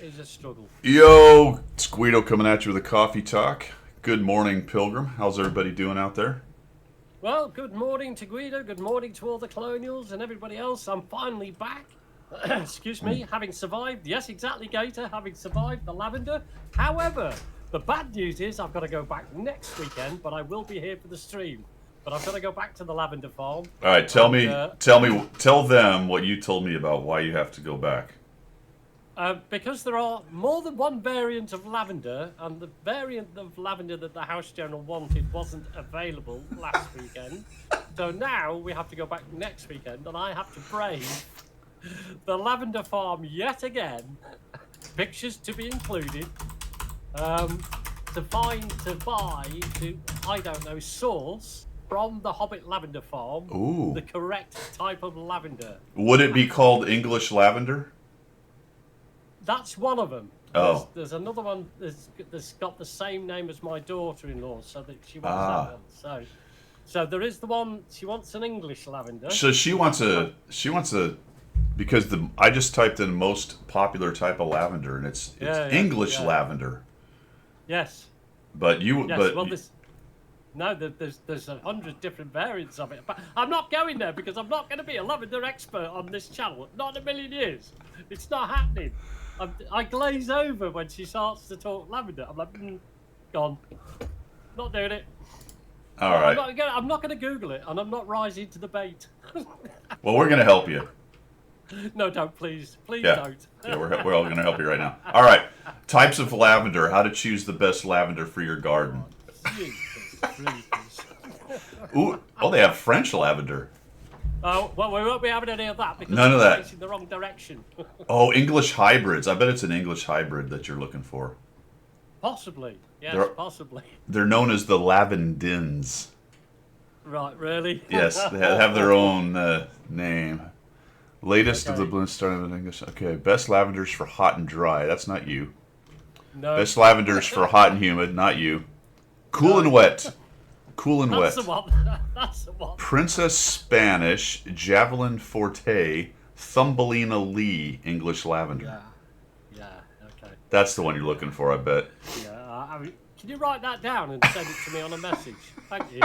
is a struggle. Yo, it's Guido coming at you with a coffee talk. Good morning, Pilgrim. How's everybody doing out there? Well, good morning to Guido. Good morning to all the Colonials and everybody else. I'm finally back. Excuse me, having survived. Yes, exactly, Gator. Having survived the Lavender. However, the bad news is I've got to go back next weekend, but I will be here for the stream. But I've got to go back to the Lavender Farm. All right, tell them what you told me about why you have to go back. Because there are more than one variant of lavender, and the variant of lavender that the House General wanted wasn't available last weekend. So now we have to go back next weekend, and I have to brave the Lavender Farm yet again. Pictures to be included. To buy, I don't know, source from the Hobbit Lavender Farm. Ooh. The correct type of lavender. Would it be called English lavender? That's one of them. Oh. There's another one that's got the same name as my daughter-in-law, so that she wants that one. So there is the one she wants an English lavender. So she wants a because I just typed in most popular type of lavender and it's English lavender. Yes. But you there's 100 different variants of it. But I'm not going there because I'm not going to be a lavender expert on this channel. Not in a million years. It's not happening. I glaze over when she starts to talk lavender. I'm like, gone. Not doing it. All right. I'm not going to Google it, and I'm not rising to the bait. Well, we're going to help you. No, don't, please. Please don't. Yeah, we're all going to help you right now. All right. Types of lavender. How to choose the best lavender for your garden. Ooh, they have French lavender. Oh, well, we won't be having any of that because none of that. Facing the wrong direction. Oh, English hybrids. I bet it's an English hybrid that you're looking for. Possibly. Yes, possibly. They're known as the Lavendins. Right, really? Yes, they have their own name. Latest of the blend starting in English. Okay, best lavenders for hot and dry. That's not you. No. Best lavenders for hot and humid. Not you. Cool and wet. Cool and That's wet. The one. That's the one. Princess Spanish, Javelin Forte, Thumbelina Lee, English lavender. Yeah, okay. That's the one you're looking for, I bet. Yeah, can you write that down and send it to me on a message? Thank you.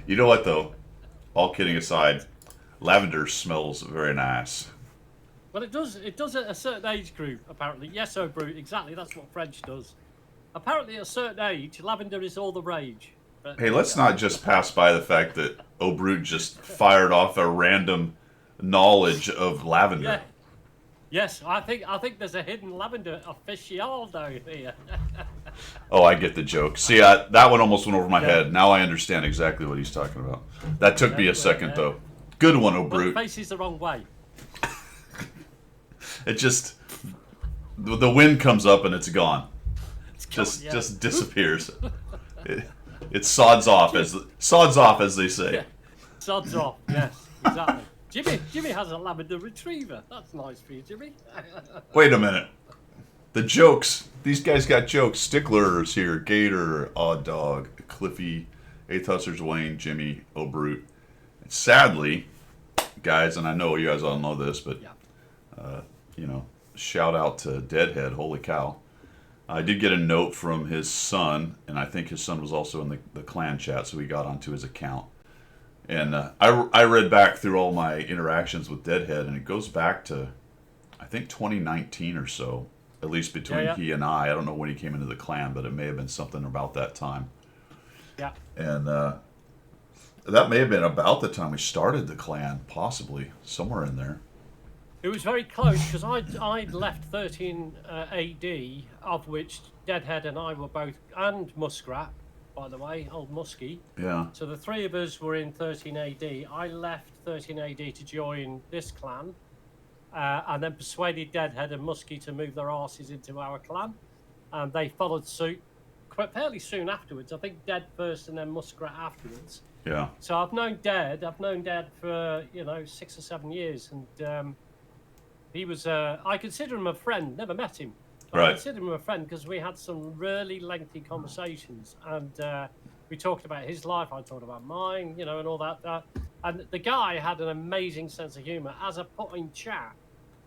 You know what, though? All kidding aside, lavender smells very nice. Well, it does at a certain age group, apparently. Yes, oh, Brute, exactly. That's what French does. Apparently, at a certain age, lavender is all the rage. But, hey, let's not just pass by the fact that O'Brute just fired off a random knowledge of lavender. Yeah. Yes, I think there's a hidden lavender aficionado here. Oh, I get the joke. See, that one almost went over my head. Now I understand exactly what he's talking about. That took me a second, though. Good one, O'Brute. Well, the face is the wrong way. It just... The wind comes up and it's gone. Just disappears. It sods off as they say. Yeah. Sods off. Yes, exactly. Jimmy has a lavender retriever. That's nice for you, Jimmy. Wait a minute. The jokes. These guys got jokes. Stickler's here. Gator, Odd Dog, Cliffy, Eighth Hussars, Wayne, Jimmy, O'Brute. Sadly, guys, and I know you guys all know this, but shout out to Deadhead. Holy cow. I did get a note from his son, and I think his son was also in the clan chat, so we got onto his account. And I read back through all my interactions with Deadhead, and it goes back to, I think, 2019 or so, at least between he and I. I don't know when he came into the clan, but it may have been something about that time. Yeah. And that may have been about the time we started the clan, possibly, somewhere in there. It was very close because I'd left 13 AD, of which Deadhead and I were both, and Muskrat, by the way, old Muskie. Yeah. So the three of us were in 13 AD. I left 13 AD to join this clan, and then persuaded Deadhead and Muskie to move their arses into our clan, and they followed suit quite fairly soon afterwards. I think Dead first and then Muskrat afterwards. Yeah. So I've known Dead for 6 or 7 years, and he was, I consider him a friend, never met him. But I consider him a friend because we had some really lengthy conversations, and we talked about his life, I talked about mine, and all that. And the guy had an amazing sense of humour. As I put in chat,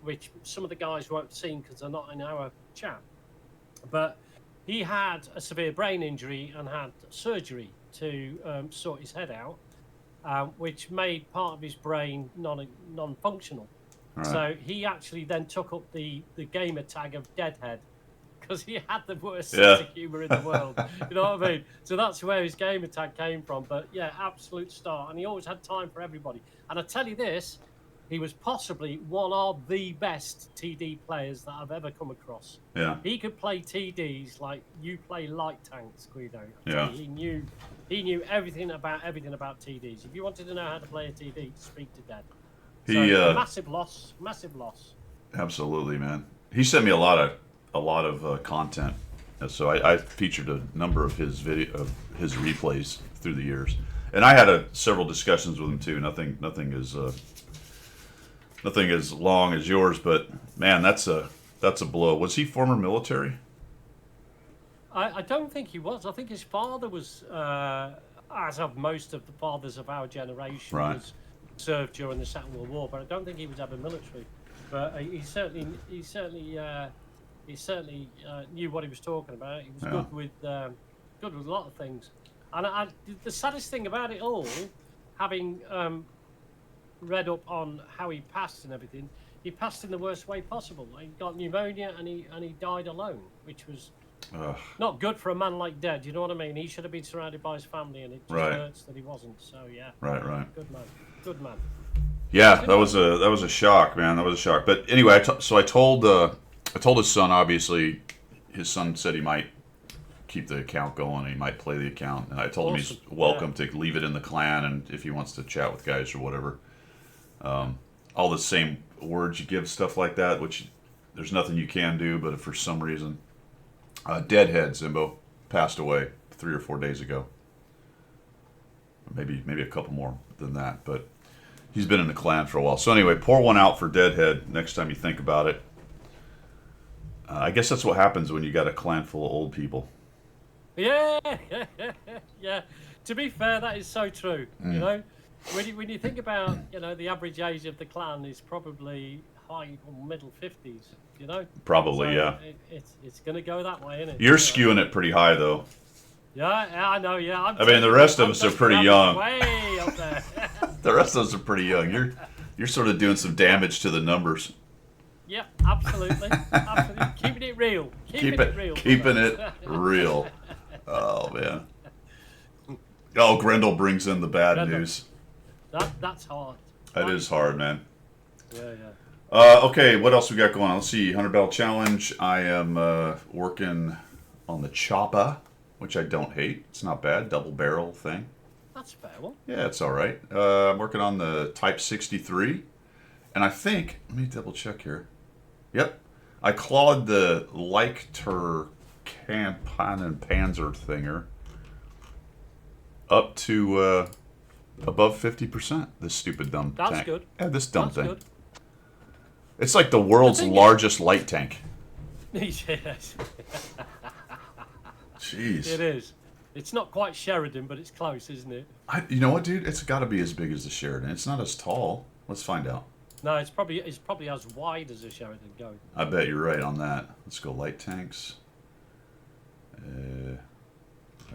which some of the guys won't have seen because they're not in our chat. But he had a severe brain injury and had surgery to sort his head out, which made part of his brain non-functional. Right. So he actually then took up the gamer tag of Deadhead because he had the worst sense of humour in the world. You know what I mean? So that's where his gamer tag came from. But yeah, absolute star. And he always had time for everybody. And I tell you this, he was possibly one of the best TD players that I've ever come across. Yeah. He could play TDs like you play light tanks, Guido. Yeah. He knew everything about TDs. If you wanted to know how to play a TD, speak to Dad. So, massive loss. Absolutely, man. He sent me a lot of content, so I featured a number of his replays through the years, and I had several discussions with him too. Nothing as long as yours, but man, that's a blow. Was he former military? I don't think he was. I think his father was, as of most of the fathers of our generation, Right. was served during the Second World War, but I don't think he was ever military. But he certainly knew what he was talking about. He was good with a lot of things. And the saddest thing about it all, having read up on how he passed and everything, he passed in the worst way possible. He got pneumonia and he died alone, which was not good for a man like Dead. You know what I mean? He should have been surrounded by his family, and it just hurts that he wasn't. So yeah. Right. Good man. Yeah, that was a shock, man. That was a shock. But anyway, I told his son. Obviously, his son said he might keep the account going. He might play the account, and I told him he's welcome to leave it in the clan, and if he wants to chat with guys or whatever. All the same words you give, stuff like that, which there's nothing you can do. But if for some reason, Deadhead Zimbo passed away 3 or 4 days ago. Maybe a couple more than that, but he's been in the clan for a while. So anyway, pour one out for Deadhead next time you think about it. I guess that's what happens when you got a clan full of old people. Yeah. To be fair, that is so true. You know, when you think about, the average age of the clan is probably high or middle 50s. You know. Probably, so yeah. It's going to go that way, isn't it? You're skewing it pretty high, though. Yeah, I know. Yeah. I mean, the rest of us are pretty young. Way up there. The rest of us are pretty young. You're sort of doing some damage to the numbers. Yeah, absolutely. Keeping it real. Keeping it real. Oh man. Oh, Grendel brings in the bad news. That's hard. That is hard, man. Yeah. Okay, what else we got going on? Let's see. 100 Barrel Challenge. I am working on the Choppa, which I don't hate. It's not bad. Double barrel thing. That's a fair one. Yeah, it's all right. I'm working on the Type 63. And I think, let me double check here. Yep. I clawed the Leichter Panzer thinger up to above 50%. This stupid dumb tank. That's good. Yeah, this dumb thing. Good. It's like the world's largest light tank. Yes. Jeez. It is. It's not quite Sheridan, but it's close, isn't it? You know what, dude? It's got to be as big as the Sheridan. It's not as tall. Let's find out. No, it's probably as wide as a Sheridan going. I bet you're right on that. Let's go light tanks. I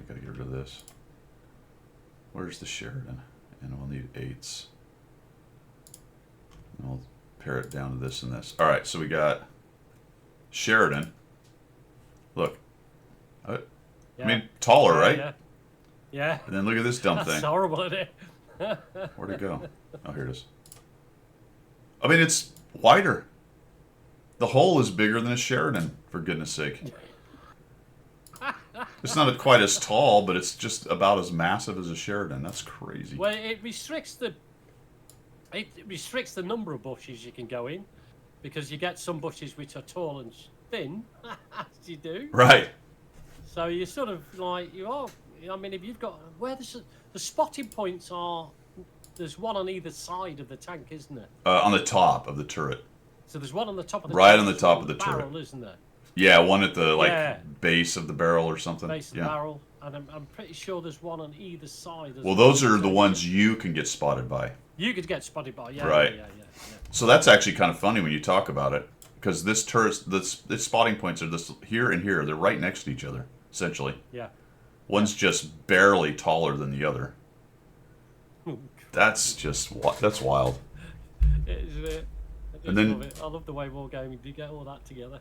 got to get rid of this. Where's the Sheridan? And we'll need 8s. And we'll pare it down to this and this. All right, so we got Sheridan. Look. I mean, taller, right? Yeah. And then look at this dumb That's thing. horrible, isn't it? Where'd it go? Oh, here it is. I mean, it's wider. The hole is bigger than a Sheridan, for goodness sake. It's not quite as tall, but it's just about as massive as a Sheridan. That's crazy. Well, it restricts the number of bushes you can go in, because you get some bushes which are tall and thin, as you do. Right. So you're sort of like, I mean, if you've got, the spotting points are, there's one on either side of the tank, isn't there? On the top of the turret. So there's one on the top of the right tank, on the top of the barrel, turret, isn't there? Yeah, one at the base of the barrel or something. Base of yeah. the barrel. and I'm pretty sure there's one on either side. Well, those are the ones you can get spotted by. You could get spotted by, yeah, Right. yeah. So that's actually kind of funny when you talk about it, because this tourist, the spotting points are this here and here. They're right next to each other, essentially. Yeah. One's just barely taller than the other. That's that's wild. Isn't it? And then- love it. I love the way Wargaming do get all that together.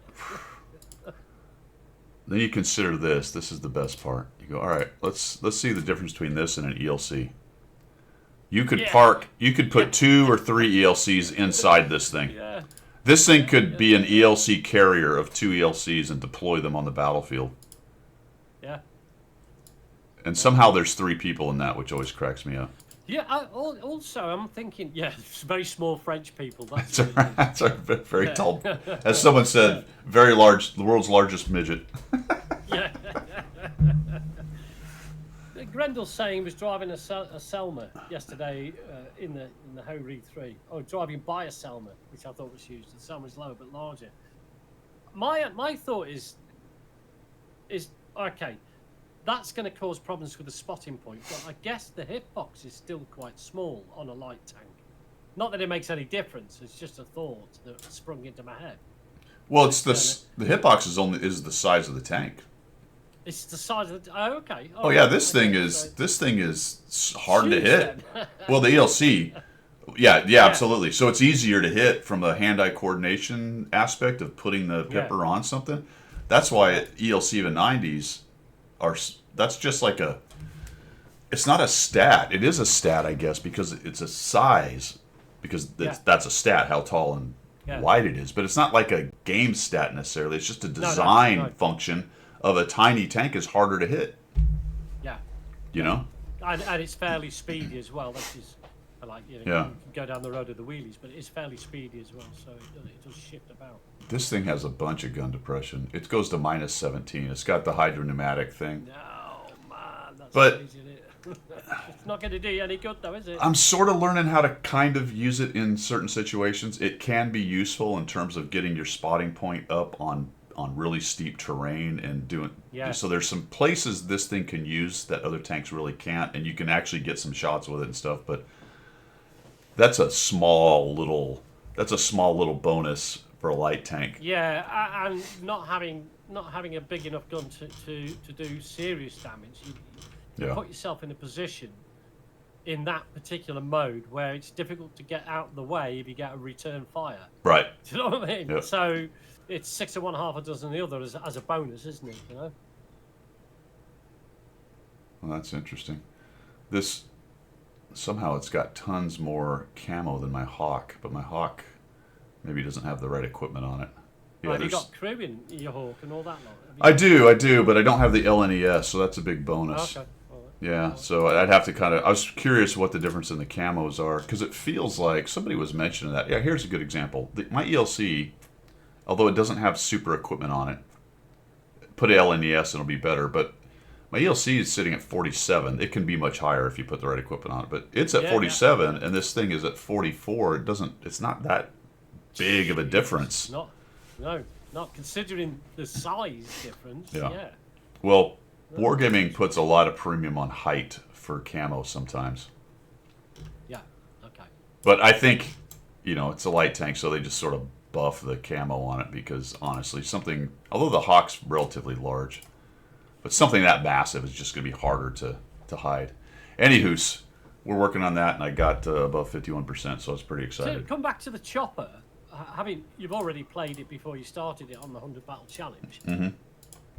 Then you consider this. This is the best part. You go, all right, let's see the difference between this and an ELC. You could you could put 2 or 3 ELCs inside this thing. Yeah. This thing could be an ELC carrier of 2 ELCs and deploy them on the battlefield. Yeah. And somehow there's 3 people in that, which always cracks me up. Yeah, also, I'm thinking, it's very small French people. That's That's what it is. that's a very tall, as someone said, very large, the world's largest midget. Yeah. Grendel's saying he was driving a Selma yesterday in the Ho-Re 3. Oh, driving by a Selma, which I thought was huge. The Selma's lower but larger. My thought is okay. That's going to cause problems with the spotting point, but I guess the hitbox is still quite small on a light tank. Not that it makes any difference. It's just a thought that sprung into my head. Well, it's the hitbox is the size of the tank. It's the size of the. Oh, okay. Oh yeah, this thing is hard to Huge hit. then. Well, the ELC, yeah, absolutely. So it's easier to hit from the hand-eye coordination aspect of putting the pipper on something. That's why ELC even 90s are. That's just like a. It's not a stat. It is a stat, I guess, because it's a size. Because that's a stat, how tall and wide it is. But it's not like a game stat necessarily. It's just a design function of a tiny tank is harder to hit. Yeah. You know? And it's fairly speedy as well. That is, like, you can go down the road of the wheelies, but it's fairly speedy as well, so it does shift about. This thing has a bunch of gun depression. It goes to minus 17. It's got the hydropneumatic thing. No, man, that's But crazy, isn't it? It's not going to do you any good, though, is it? I'm sort of learning how to kind of use it in certain situations. It can be useful in terms of getting your spotting point up on really steep terrain and doing. Yeah. So there's some places this thing can use that other tanks really can't, and you can actually get some shots with it and stuff. But that's a small little bonus for a light tank. Yeah, and not having a big enough gun to do serious damage, you put yourself in a position in that particular mode where it's difficult to get out of the way if you get a return fire. Right. Do you know what I mean? Yep. So it's 6 of one, half a dozen of the other as a bonus, isn't it? You know. Well, that's interesting. This somehow it's got tons more camo than my Hawk, but my Hawk maybe doesn't have the right equipment on it. Yeah, Have you got crew in your Hawk and all that lot? I do, but I don't have the LNES, so that's a big bonus. Okay. All right. Yeah, so I'd have to I was curious what the difference in the camos are, because it feels like somebody was mentioning that. Yeah, here's a good example. My ELC, although it doesn't have super equipment on it, put LNES and it'll be better, but my ELC is sitting at 47. It can be much higher if you put the right equipment on it, but it's at 47, and this thing is at 44. It's not that big of a difference. Not considering the size difference. Yeah. Well, Wargaming puts a lot of premium on height for camo sometimes. Yeah. Okay. But I think, it's a light tank, so they just sort of buff the camo on it because, honestly, although the Hawk's relatively large, but something that massive is just going to be harder to hide. Anywho's, we're working on that, and I got above 51%, so I was pretty excited. So come back to the chopper. You've already played it before you started it on the 100 Battle Challenge. Mm-hmm.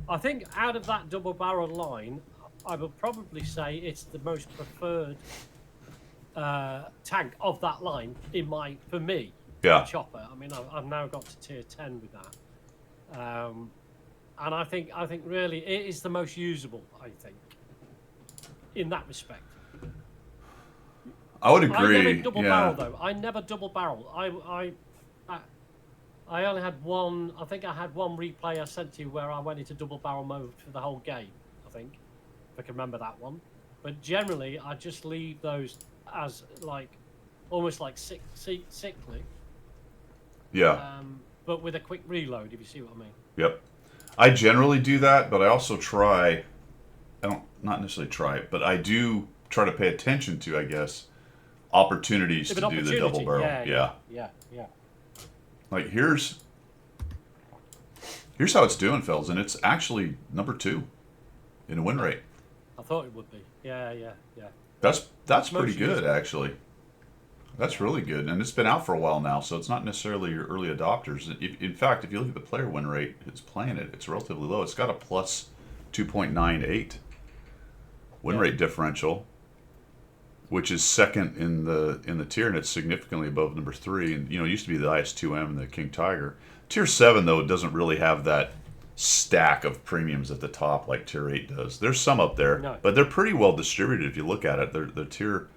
I think out of that double barrel line, I would probably say it's the most preferred tank of that line for me. Yeah. Chopper. I mean, I've now got to tier 10 with that, and I think really it is the most usable. I think in that respect. I would agree. I never double barrel though. I never double barrel. I only had one. I think I had one replay I sent to you where I went into double barrel mode for the whole game. I think, if I can remember that one. But generally, I just leave those as almost like cyclic. Yeah. But with a quick reload, if you see what I mean. Yep. I generally do that, but I also try. not necessarily try it, but I do try to pay attention to, I guess, opportunities to do the double barrel. Yeah. Like here's how it's doing, fellas, and it's actually number 2 in a win rate. I thought it would be. Yeah. That's pretty good, actually. That's really good, and it's been out for a while now, so it's not necessarily your early adopters. In fact, if you look at the player win rate, it's playing it. It's relatively low. It's got a plus 2.98 win rate differential, which is second in the tier, and it's significantly above number 3. And it used to be the IS-2M and the King Tiger. Tier 7 though doesn't really have that stack of premiums at the top like Tier 8 does. There's some up there, but they're pretty well distributed if you look at it. They're Tier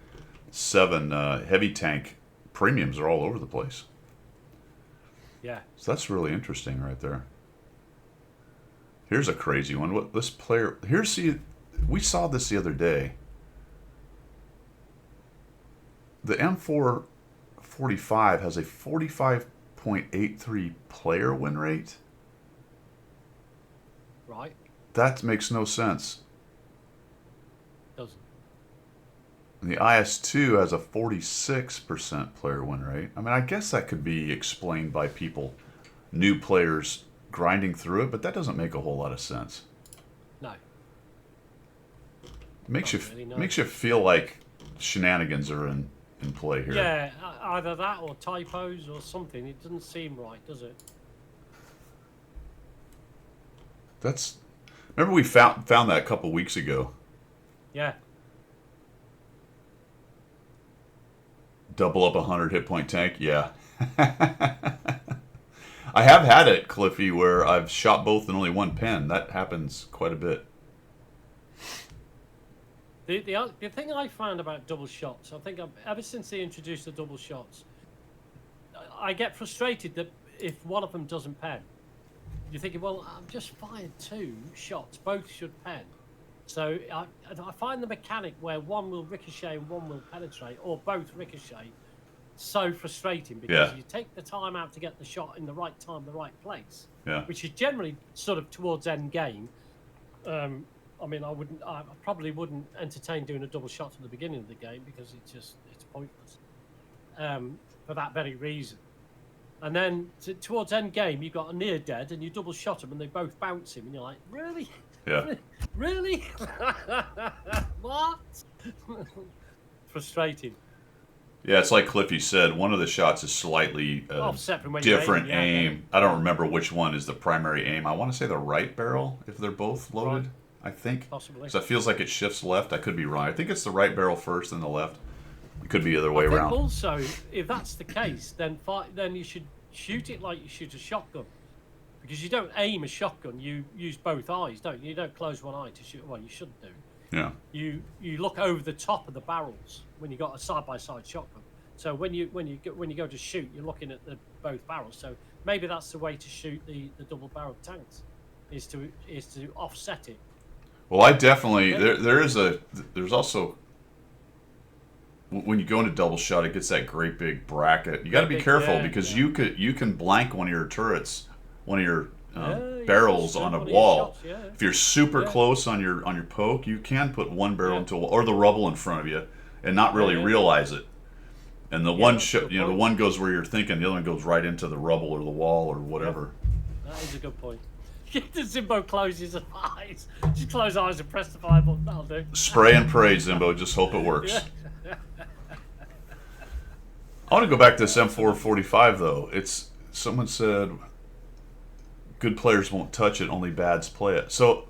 7 heavy tank premiums are all over the place. Yeah. So that's really interesting right there. Here's a crazy one. What this player we saw this the other day. The M445 has a 45.83 player win rate. Right. That makes no sense. Doesn't. And the IS-2 has a 46% player win rate. I mean, I guess that could be explained by new players grinding through it, but that doesn't make a whole lot of sense. No. Makes you feel like shenanigans are in play here. Yeah, either that or typos or something. It doesn't seem right, does it? Remember we found that a couple weeks ago. Yeah. Double up 100 hit point tank. Yeah. I have had it, Cliffy, where I've shot both in only one pen. That happens quite a bit. The thing I found about double shots, I think ever since they introduced the double shots, I get frustrated that if one of them doesn't pen, you're thinking, well, I've just fired 2 shots, both should pen. So I find the mechanic where one will ricochet and one will penetrate, or both ricochet, so frustrating because you take the time out to get the shot in the right time, the right place, which is generally sort of towards end game. I mean, I probably wouldn't entertain doing a double shot at the beginning of the game because it's pointless for that very reason. And then towards end game, you got a near dead and you double shot them and they both bounce him and you're like, really? Yeah. Really? What? Frustrating. Yeah, it's like Cliffy said. One of the shots is slightly offset from when different you're aiming, aim. I don't remember which one is the primary aim. I want to say the right barrel if they're both loaded. Right. I think. Possibly. So it feels like it shifts left. I could be wrong. I think it's the right barrel first and the left. It could be the other way around. Also, if that's the case, then you should shoot it like you shoot a shotgun. Because you don't aim a shotgun, you use both eyes, don't you? You don't close one eye to shoot. Well, you shouldn't do. Yeah. You look over the top of the barrels when you got a side-by-side shotgun. So when you go to shoot, you're looking at both barrels. So maybe that's the way to shoot the double-barreled tanks, is to offset it. Well, I definitely there's also when you go into double shot, it gets that great big bracket. You got to be careful because you can blank one of your turrets, one of your barrels on a wall. Shots, If you're super close on your poke, you can put one barrel into a wall, or the rubble in front of you and not really realize it. And the one the one goes where you're thinking, the other one goes right into the rubble or the wall or whatever. That is a good point. Zimbo closes his eyes. Just close eyes and press the fire button. That'll do. Spray and pray, Zimbo. Just hope it works. I want to go back to this M445 though. Someone said good players won't touch it, only bads play it. So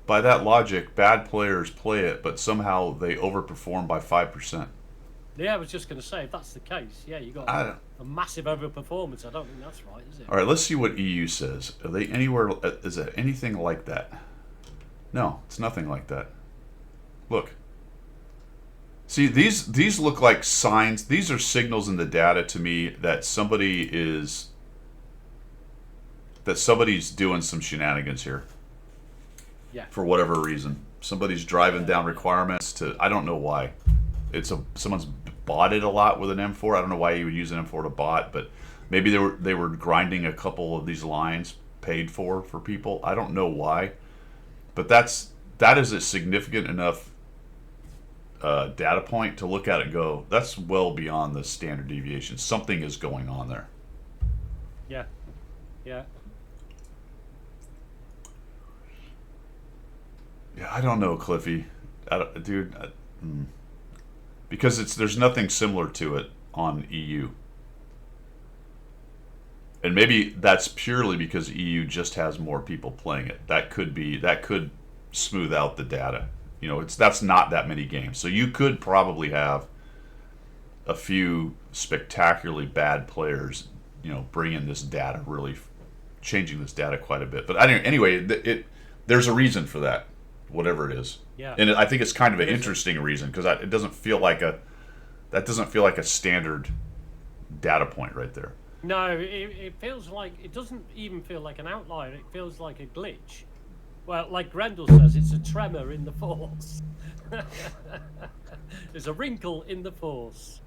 by that logic, bad players play it, but somehow they overperform by 5%. Yeah, I was just going to say, if that's the case, you got a massive overperformance. I don't think that's right, is it? All right, let's see what EU says. Are they anywhere? Is it anything like that? No, it's nothing like that. Look. See, these look like signs. These are signals in the data to me that somebody's doing some shenanigans here. Yeah. For whatever reason, somebody's driving down requirements to. I don't know why. Someone's bought it a lot with an M4. I don't know why you would use an M4 to bot, but maybe they were grinding a couple of these lines paid for people. I don't know why, but that's that is a significant enough data point to look at it and go, that's well beyond the standard deviation. Something is going on there. Yeah. Yeah. Yeah, I don't know, Cliffy. Because there's nothing similar to it on EU. And maybe that's purely because EU just has more people playing it. That could smooth out the data. You know, that's not that many games. So you could probably have a few spectacularly bad players, you know, bringing this data, really changing this data quite a bit. But anyway, there's a reason for that, whatever it is. Yeah. And I think it's kind of an interesting reason because it doesn't feel like a standard data point right there. No, it feels like, it doesn't even feel like an outlier. It feels like a glitch. Well, like Grendel says, it's a tremor in the force. There's a wrinkle in the force.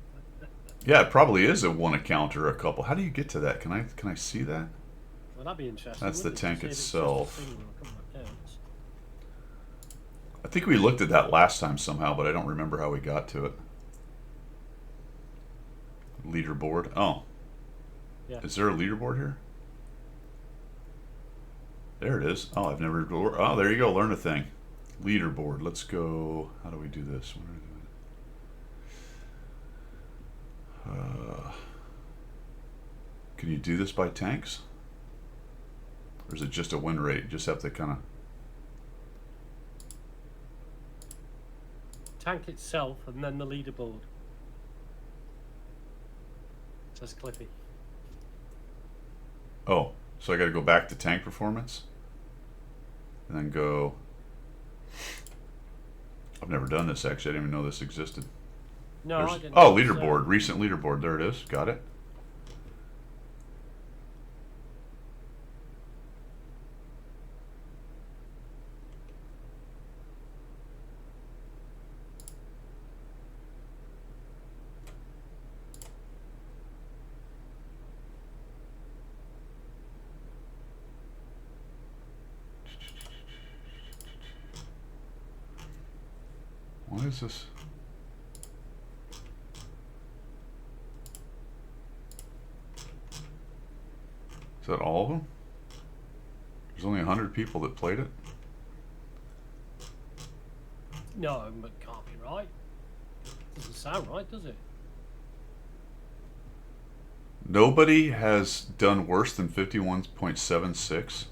Yeah, it probably is a one account or a couple. How do you get to that? Can I see that? Well, that'd be interesting. That's the wouldn't it, tank to see if it's just a itself. single or a couple of accounts? I think we looked at that last time somehow, but I don't remember how we got to it. Leaderboard. Oh. Yeah. Is there a leaderboard here? There it is. Oh, I've never... Oh, there you go. Learn a thing. Leaderboard. Let's go... How do we do this? What do we do? Can you do this by tanks? Or is it just a win rate? You just have to kind of... Tank itself and then the leaderboard. Says Cliffy. Oh, so I got to go back to tank performance? And then go... I've never done this, actually. I didn't even know this existed. No, I didn't. Oh, leaderboard. Recent leaderboard. There it is. Got it. What is this? Is that all of them? There's only 100 people that played it? No, but can't be right. Doesn't sound right, does it? Nobody has done worse than 51.76.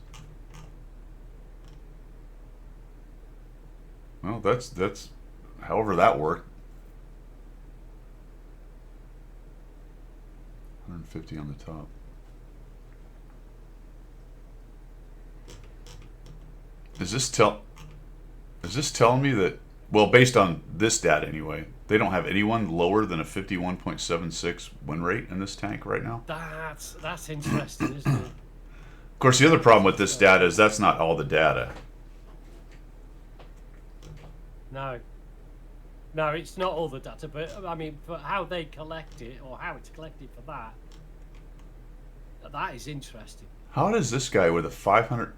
Well, that's however that worked. 150 on the top. Is this telling me that, well, based on this data anyway, they don't have anyone lower than a 51.76 win rate in this tank right now? That's interesting, isn't it? Of course, the other problem with this data is that's not all the data. No. No, it's not all the data, but I mean, for how they collect it, or how it's collected for that is interesting. How does this guy with a 500...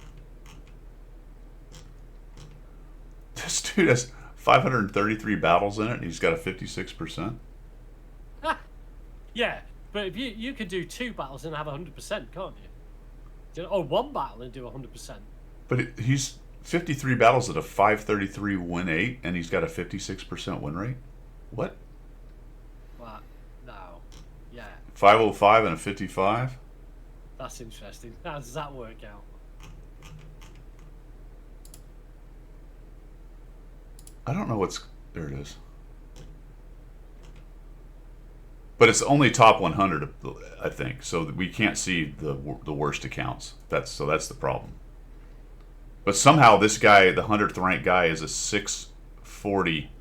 This dude has 533 battles in it, and he's got a 56%? Yeah, but if you can do 2 battles and have 100%, can't you? Or 1 battle and do 100%. But he's 53 battles at a 533 win 8, and he's got a 56% win rate? What? What? No. Yeah. 505 and a 55? That's interesting. How does that work out? I don't know what's... There it is. But it's only top 100, I think, so we can't see the worst accounts. That's the problem. But somehow this guy, the 100th ranked guy, is a 640.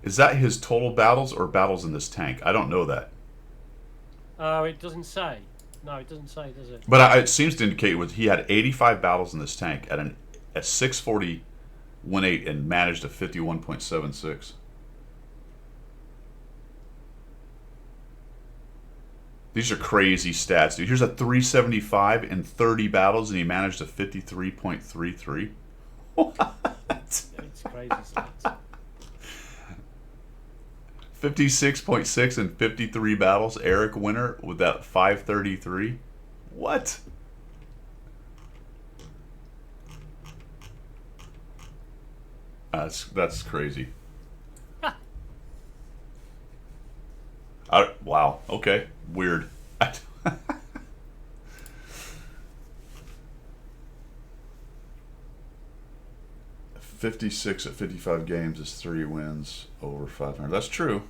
Is that his total battles or battles in this tank? I don't know that. Oh, it doesn't say. No, it doesn't say, does it? But it seems to indicate he had 85 battles in this tank at 640 win 8 and managed a 51.76. These are crazy stats, dude. Here's a 375 in 30 battles, and he managed a 53.33. What? That's crazy stats. 56.6 and 53 battles. Eric Winter with that 533. What? That's crazy. Wow. Okay. Weird. 56 at 55 games is 3 wins over 500. That's true.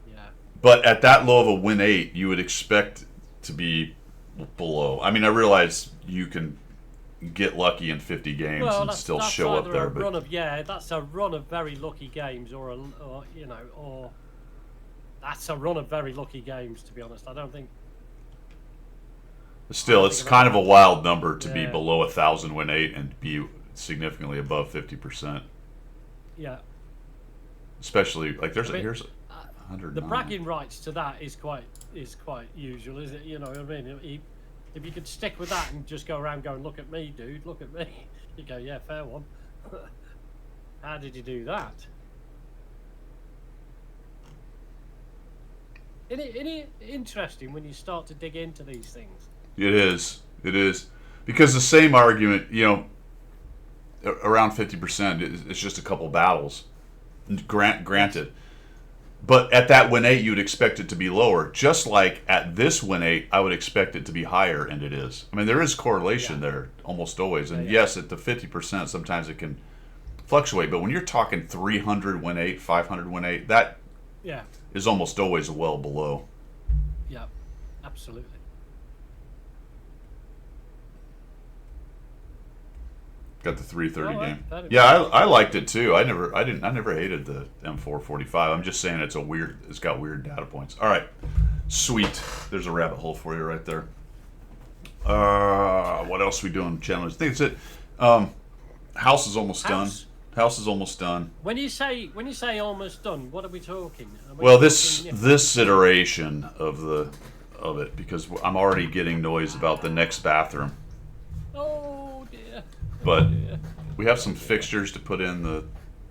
Yeah. But at that low of a win 8, you would expect to be below. I mean, I realize you can get lucky in 50 games and still show up there. But that's a run of very lucky games, or that's a run of very lucky games. To be honest, I don't think. Still, it's kind of a wild number to be below 1,000 win 8 and be significantly above 50%. Yeah. Especially like here's 100. The bragging rights to that is quite usual, is it? You know what I mean? If you could stick with that and just go around going, "Look at me, dude, look at me," you go, "Yeah, fair one." How did you do that? Isn't it interesting when you start to dig into these things? It is. Because the same argument, around 50%, it's just a couple battles. Granted. But at that win 8, you would expect it to be lower. Just like at this win 8, I would expect it to be higher, and it is. I mean, there is correlation there almost always. And yes, at the 50%, sometimes it can fluctuate. But when you're talking 300 win 8, 500 win 8, that is almost always well below. Yeah, absolutely. Got the 330 game. Yeah, I liked it too. I never hated the M445. I'm just saying it's got weird data points. All right. Sweet. There's a rabbit hole for you right there. What else are we doing, challenge? I think that's it. House is almost done. House is almost done. When you say almost done, what are we talking? Well, this iteration of it, because I'm already getting noise about the next bathroom. Oh dear. But we have some fixtures to put in the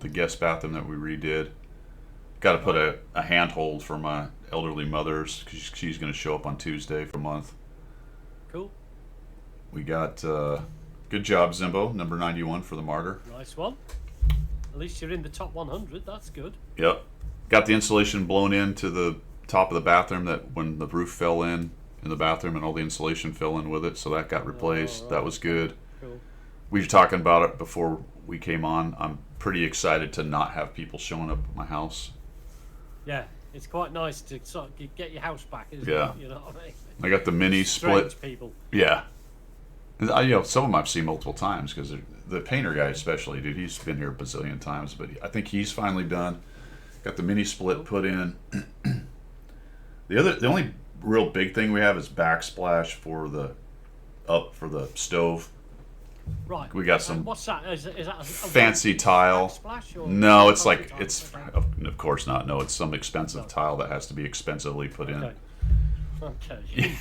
guest bathroom that we redid. Got to put a handhold for my elderly mother's because she's going to show up on Tuesday for a month. Cool. We got good job, Zimbo, number 91 for the Martyr. Nice one. At least you're in the top 100. That's good. Yep. Got the insulation blown into the top of the bathroom that when the roof fell in the bathroom and all the insulation fell in with it, so that got replaced. Right. That was good. Cool. We were talking about it before we came on. I'm pretty excited to not have people showing up at my house. Yeah, it's quite nice to sort of get your house back, isn't it? You know what I mean? I got the mini split. Strange people. Yeah. Some of them I've seen multiple times because the painter guy especially, dude, he's been here a bazillion times, but I think he's finally done. Got the mini split put in. The only real big thing we have is backsplash for the stove. Right. We got some. What's that? Is that a fancy tile? Backsplash or no, it's like of course not. No, it's some expensive tile that has to be expensively put in. Okay.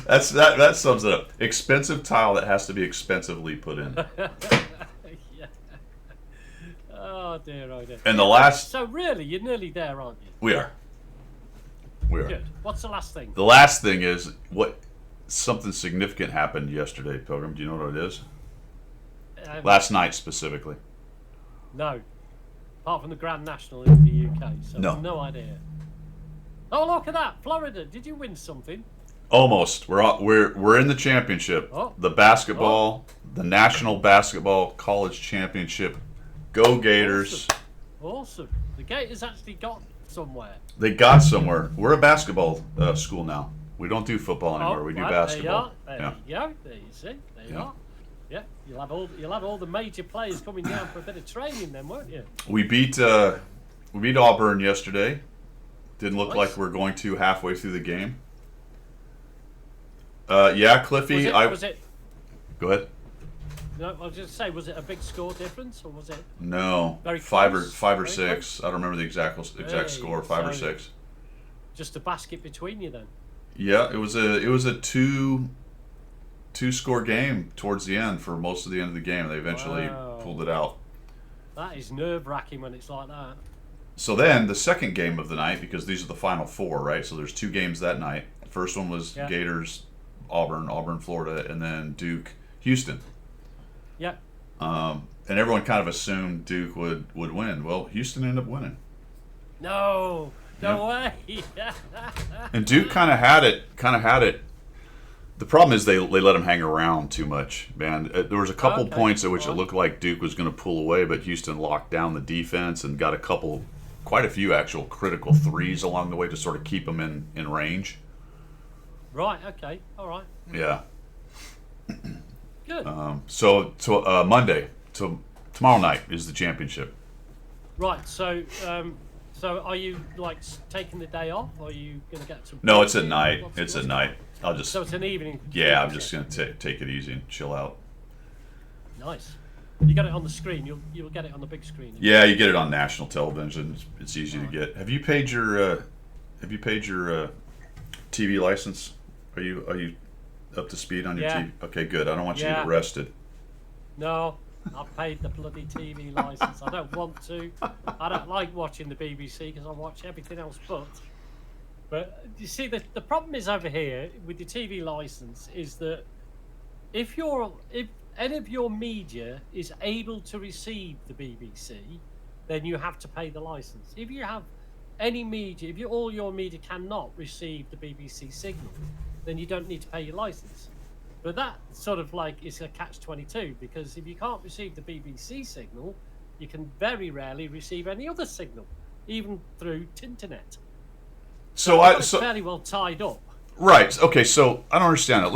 That sums it up. Expensive tile that has to be expensively put in. Yeah. Oh dear, oh dear. And the last. So really, you're nearly there, aren't you? We are. Good. What's the last thing? The last thing is something significant happened yesterday, Pilgrim. Do you know what it is? Last night specifically. No. Apart from the Grand National in the UK, so no idea. Oh, look at that, Florida! Did you win something? Almost. We're in the championship. Oh. The basketball, the National Basketball College Championship. Go Gators! Awesome. The Gators actually got somewhere. They got somewhere. We're a basketball school now. We don't do football anymore. We do basketball. There you go. There you see. There you are. Yeah, you'll have all the major players coming down for a bit of training then, won't you? We beat Auburn yesterday. Didn't look like we're going to halfway through the game. Cliffy. Was it? Go ahead. No, I was just say, was it a big score difference or was it? No, very five close? or six. I don't remember the exact score. 5 or 6. Just a basket between you then. Yeah, it was a 2-score game towards the end for most of the end of the game. They eventually pulled it out. That is nerve-wracking when it's like that. So then the second game of the night, because these are the final 4, right? So there's 2 games that night. The first one was Gators, Auburn, Florida, and then Duke, Houston. Yep. And everyone kind of assumed Duke would win. Well, Houston ended up winning. No way. And Duke kind of had it. The problem is they let him hang around too much, man. There was a couple points at which it looked like Duke was going to pull away, but Houston locked down the defense and got quite a few actual critical threes along the way to sort of keep them in range. Right. Okay. All right. Yeah. Good. So Monday, tomorrow night is the championship. Right. So are you like taking the day off, or are you going to get some? No, it's at night. It's at night. So it's an evening. Yeah, I'm just going to take it easy and chill out. Nice. You got it on the screen. You'll get it on the big screen. Yeah, you get it on national television. It's easy to get. Have you paid your TV license? Are you up to speed on your TV? Okay, good. I don't want you to get arrested. No, I've paid the bloody TV license. I don't want to. I don't like watching the BBC because I watch everything else But you see, the problem is over here with your TV license is that if any of your media is able to receive the BBC, then you have to pay the license. If you have any media, all your media cannot receive the BBC signal, then you don't need to pay your license. But that sort of like is a catch-22, because if you can't receive the BBC signal, you can very rarely receive any other signal, even through Tinternet. So it's fairly well tied up. Right. Okay. So I don't understand it.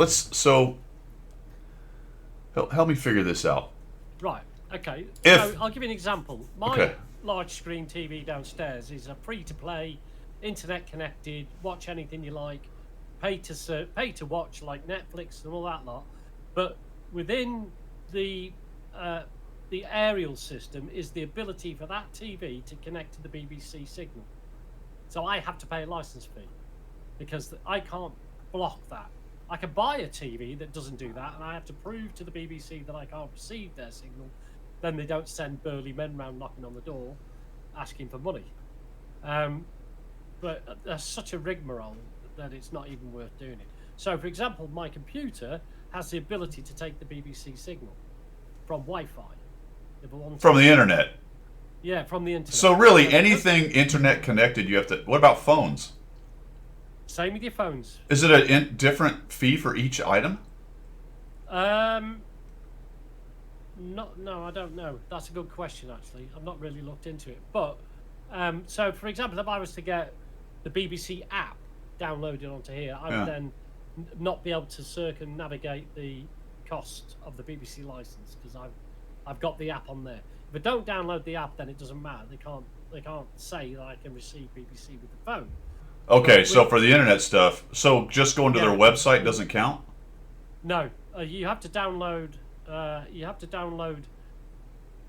Help me figure this out. Right. Okay. So I'll give you an example. My large screen TV downstairs is a free-to-play, internet-connected, watch anything you like, pay to watch like Netflix and all that lot. But within the aerial system is the ability for that TV to connect to the BBC signal. So I have to pay a license fee because I can't block that. I can buy a TV that doesn't do that, and I have to prove to the BBC that I can't receive their signal. Then they don't send burly men round knocking on the door asking for money. But there's such a rigmarole that it's not even worth doing it. So, for example, my computer has the ability to take the BBC signal from Wi-Fi. From the internet? Yeah, from the internet. So really, anything internet connected, you have to... What about phones? Same with your phones. Is it a different fee for each item? No, I don't know. That's a good question, actually. I've not really looked into it. But, so, for example, if I was to get the BBC app downloaded onto here, I would then not be able to circumnavigate the cost of the BBC license because I've got the app on there. If I don't download the app, then it doesn't matter. They can't say that I can receive BBC with the phone. Okay, so for the internet stuff, so just going to their website doesn't count? No, you have to download.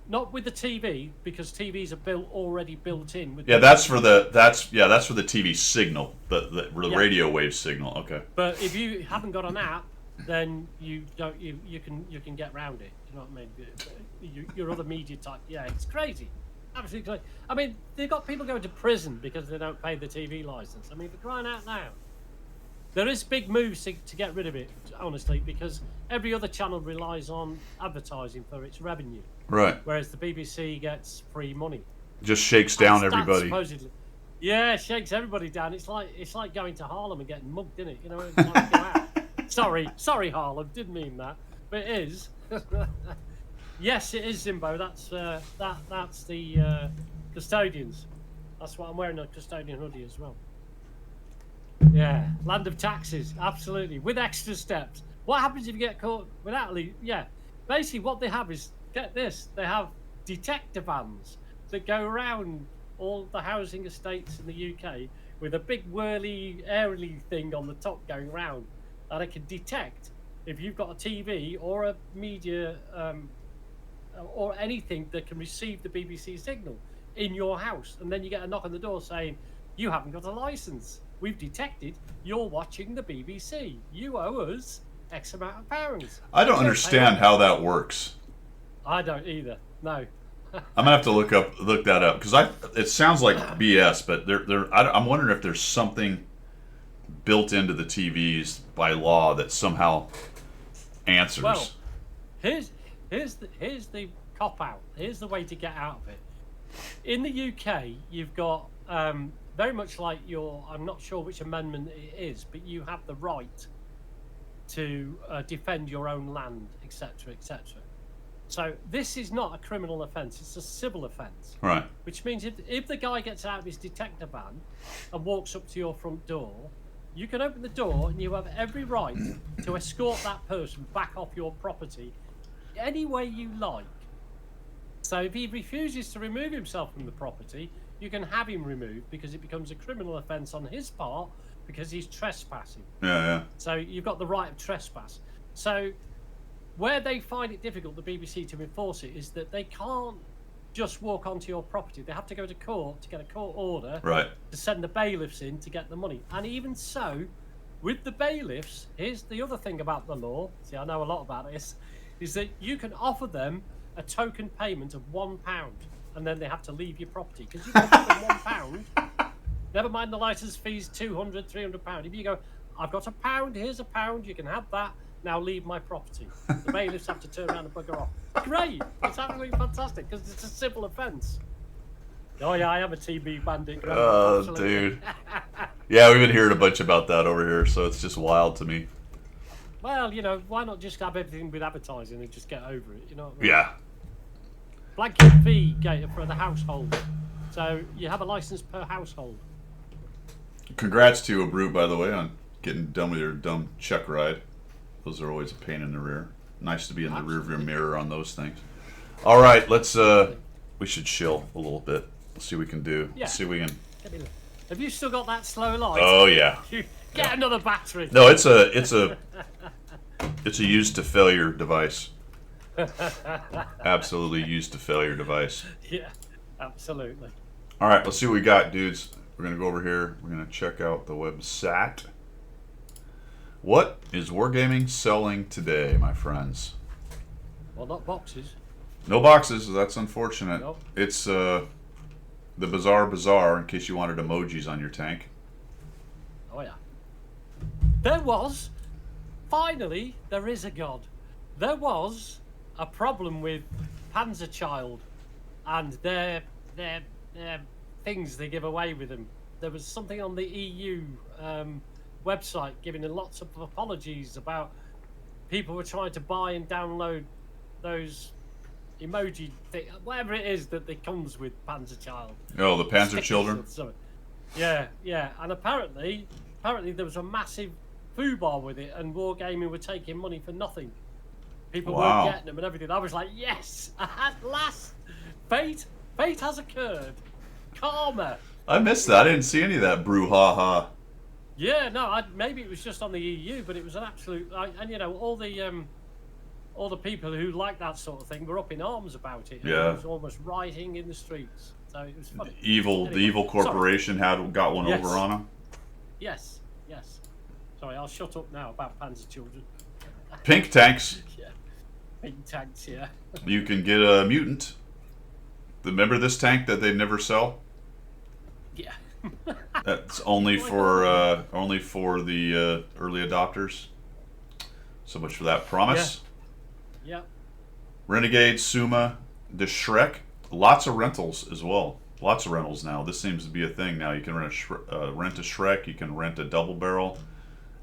Not with the TV, because TVs are already built in. With that's for the TV signal, the radio wave signal. Okay. But if you haven't got an app, then you can get around it. You know what I mean? Your other media type. Yeah, it's crazy. Absolutely crazy. I mean, they've got people going to prison because they don't pay the TV license. I mean, for crying out loud. There is big moves to get rid of it, honestly, because every other channel relies on advertising for its revenue. Right. Whereas the BBC gets free money. Just shakes down everybody. Supposedly. Yeah, it shakes everybody down. It's like going to Harlem and getting mugged, isn't it? You know, it's like, go out. Sorry, Harlem, didn't mean that, but it is. Yes, it is, Zimbo. That's the custodians. That's what I'm wearing, a custodian hoodie as well. Yeah, land of taxes, absolutely, with extra steps. What happens if you get caught without leave? Yeah, basically what they have is, get this, they have detector vans that go around all the housing estates in the UK with a big whirly, airly thing on the top going round, and it can detect if you've got a TV or a media or anything that can receive the BBC signal in your house, and then you get a knock on the door saying, you haven't got a license. We've detected you're watching the BBC. You owe us X amount of pounds. I don't They understand pay- how that works. I don't either. No. I'm gonna have to look that up because it sounds like BS, but I'm wondering if there's something built into the TVs by law that somehow answers. Well, here's the cop out. Here's the way to get out of it. In the UK, you've got very much like I'm not sure which amendment it is, but you have the right to defend your own land, etc., etc. So this is not a criminal offence; it's a civil offence. Right. Which means if the guy gets out of his detector van and walks up to your front door, you can open the door and you have every right to escort that person back off your property any way you like. So if he refuses to remove himself from the property, you can have him removed because it becomes a criminal offence on his part because he's trespassing. Yeah. So you've got the right of trespass. So where they find it difficult, the BBC, to enforce it is that they can't just walk onto your property. They have to go to court to get a court order Right. to send the bailiffs in to get the money. And even so, with the bailiffs, here's the other thing about the law. See, I know a lot about this, is that you can offer them a token payment of £1, and then they have to leave your property. Because you can give them £1, never mind the licence fees, £200, £300. If you go, I've got £1, here's £1, you can have that, now leave my property. The bailiffs have to turn around and bugger off. Great! It's absolutely fantastic, because it's a civil offence. Oh yeah, I am a TV bandit. Oh, Absolutely. dude. Yeah, we've been hearing a bunch about that over here, so it's just wild to me. Well, why not just have everything with advertising and just get over it? You know what I mean? Yeah. Blanket fee gator for the household. So you have a license per household. Congrats to a Brute, by the way, on getting done with your dumb check ride. Those are always a pain in the rear. Nice to be in the rearview mirror on those things. All right, we should chill a little bit. Let's see what we can do. Yeah. See if we can. Have you still got that slow light? Oh yeah. Get another battery. No, it's a used to failure device. Absolutely used to failure device. Yeah, absolutely. All right, let's see what we got, dudes. We're gonna go over here. We're gonna check out the website. What is Wargaming selling today, my friends? Well, not boxes. No boxes. That's unfortunate. Nope. It's the Bazaar. In case you wanted emojis on your tank. Oh yeah. There was, finally, there is a god. There was a problem with Panzerchild and their things they give away with them. There was something on the EU website giving lots of apologies about people were trying to buy and download those emoji whatever it is that comes with Panzerchild. Oh, the Panzer Stickers Children. or something. Yeah, and apparently there was a massive foobar with it, and Wargaming were taking money for nothing. People Wow. weren't getting them and everything. I was like, yes, at last, fate has occurred. Karma. I missed that. I didn't see any of that brouhaha. Yeah, no, maybe it was just on the EU, but it was an absolute. And all the people who like that sort of thing were up in arms about it. Yeah. It was almost rioting in the streets. So it was funny. The Anyway, evil corporation got one Yes. over on them. Yes. Sorry, I'll shut up now about Panzer Children. Pink tanks. Yeah. Big tanks, yeah. You can get a mutant. Remember this tank that they never sell? Yeah. That's only for the early adopters. So much for that promise. Yeah. Renegade, Suma, the Shrek. Lots of rentals as well. Lots of rentals now. This seems to be a thing now. You can rent a Shrek. You can rent a double barrel,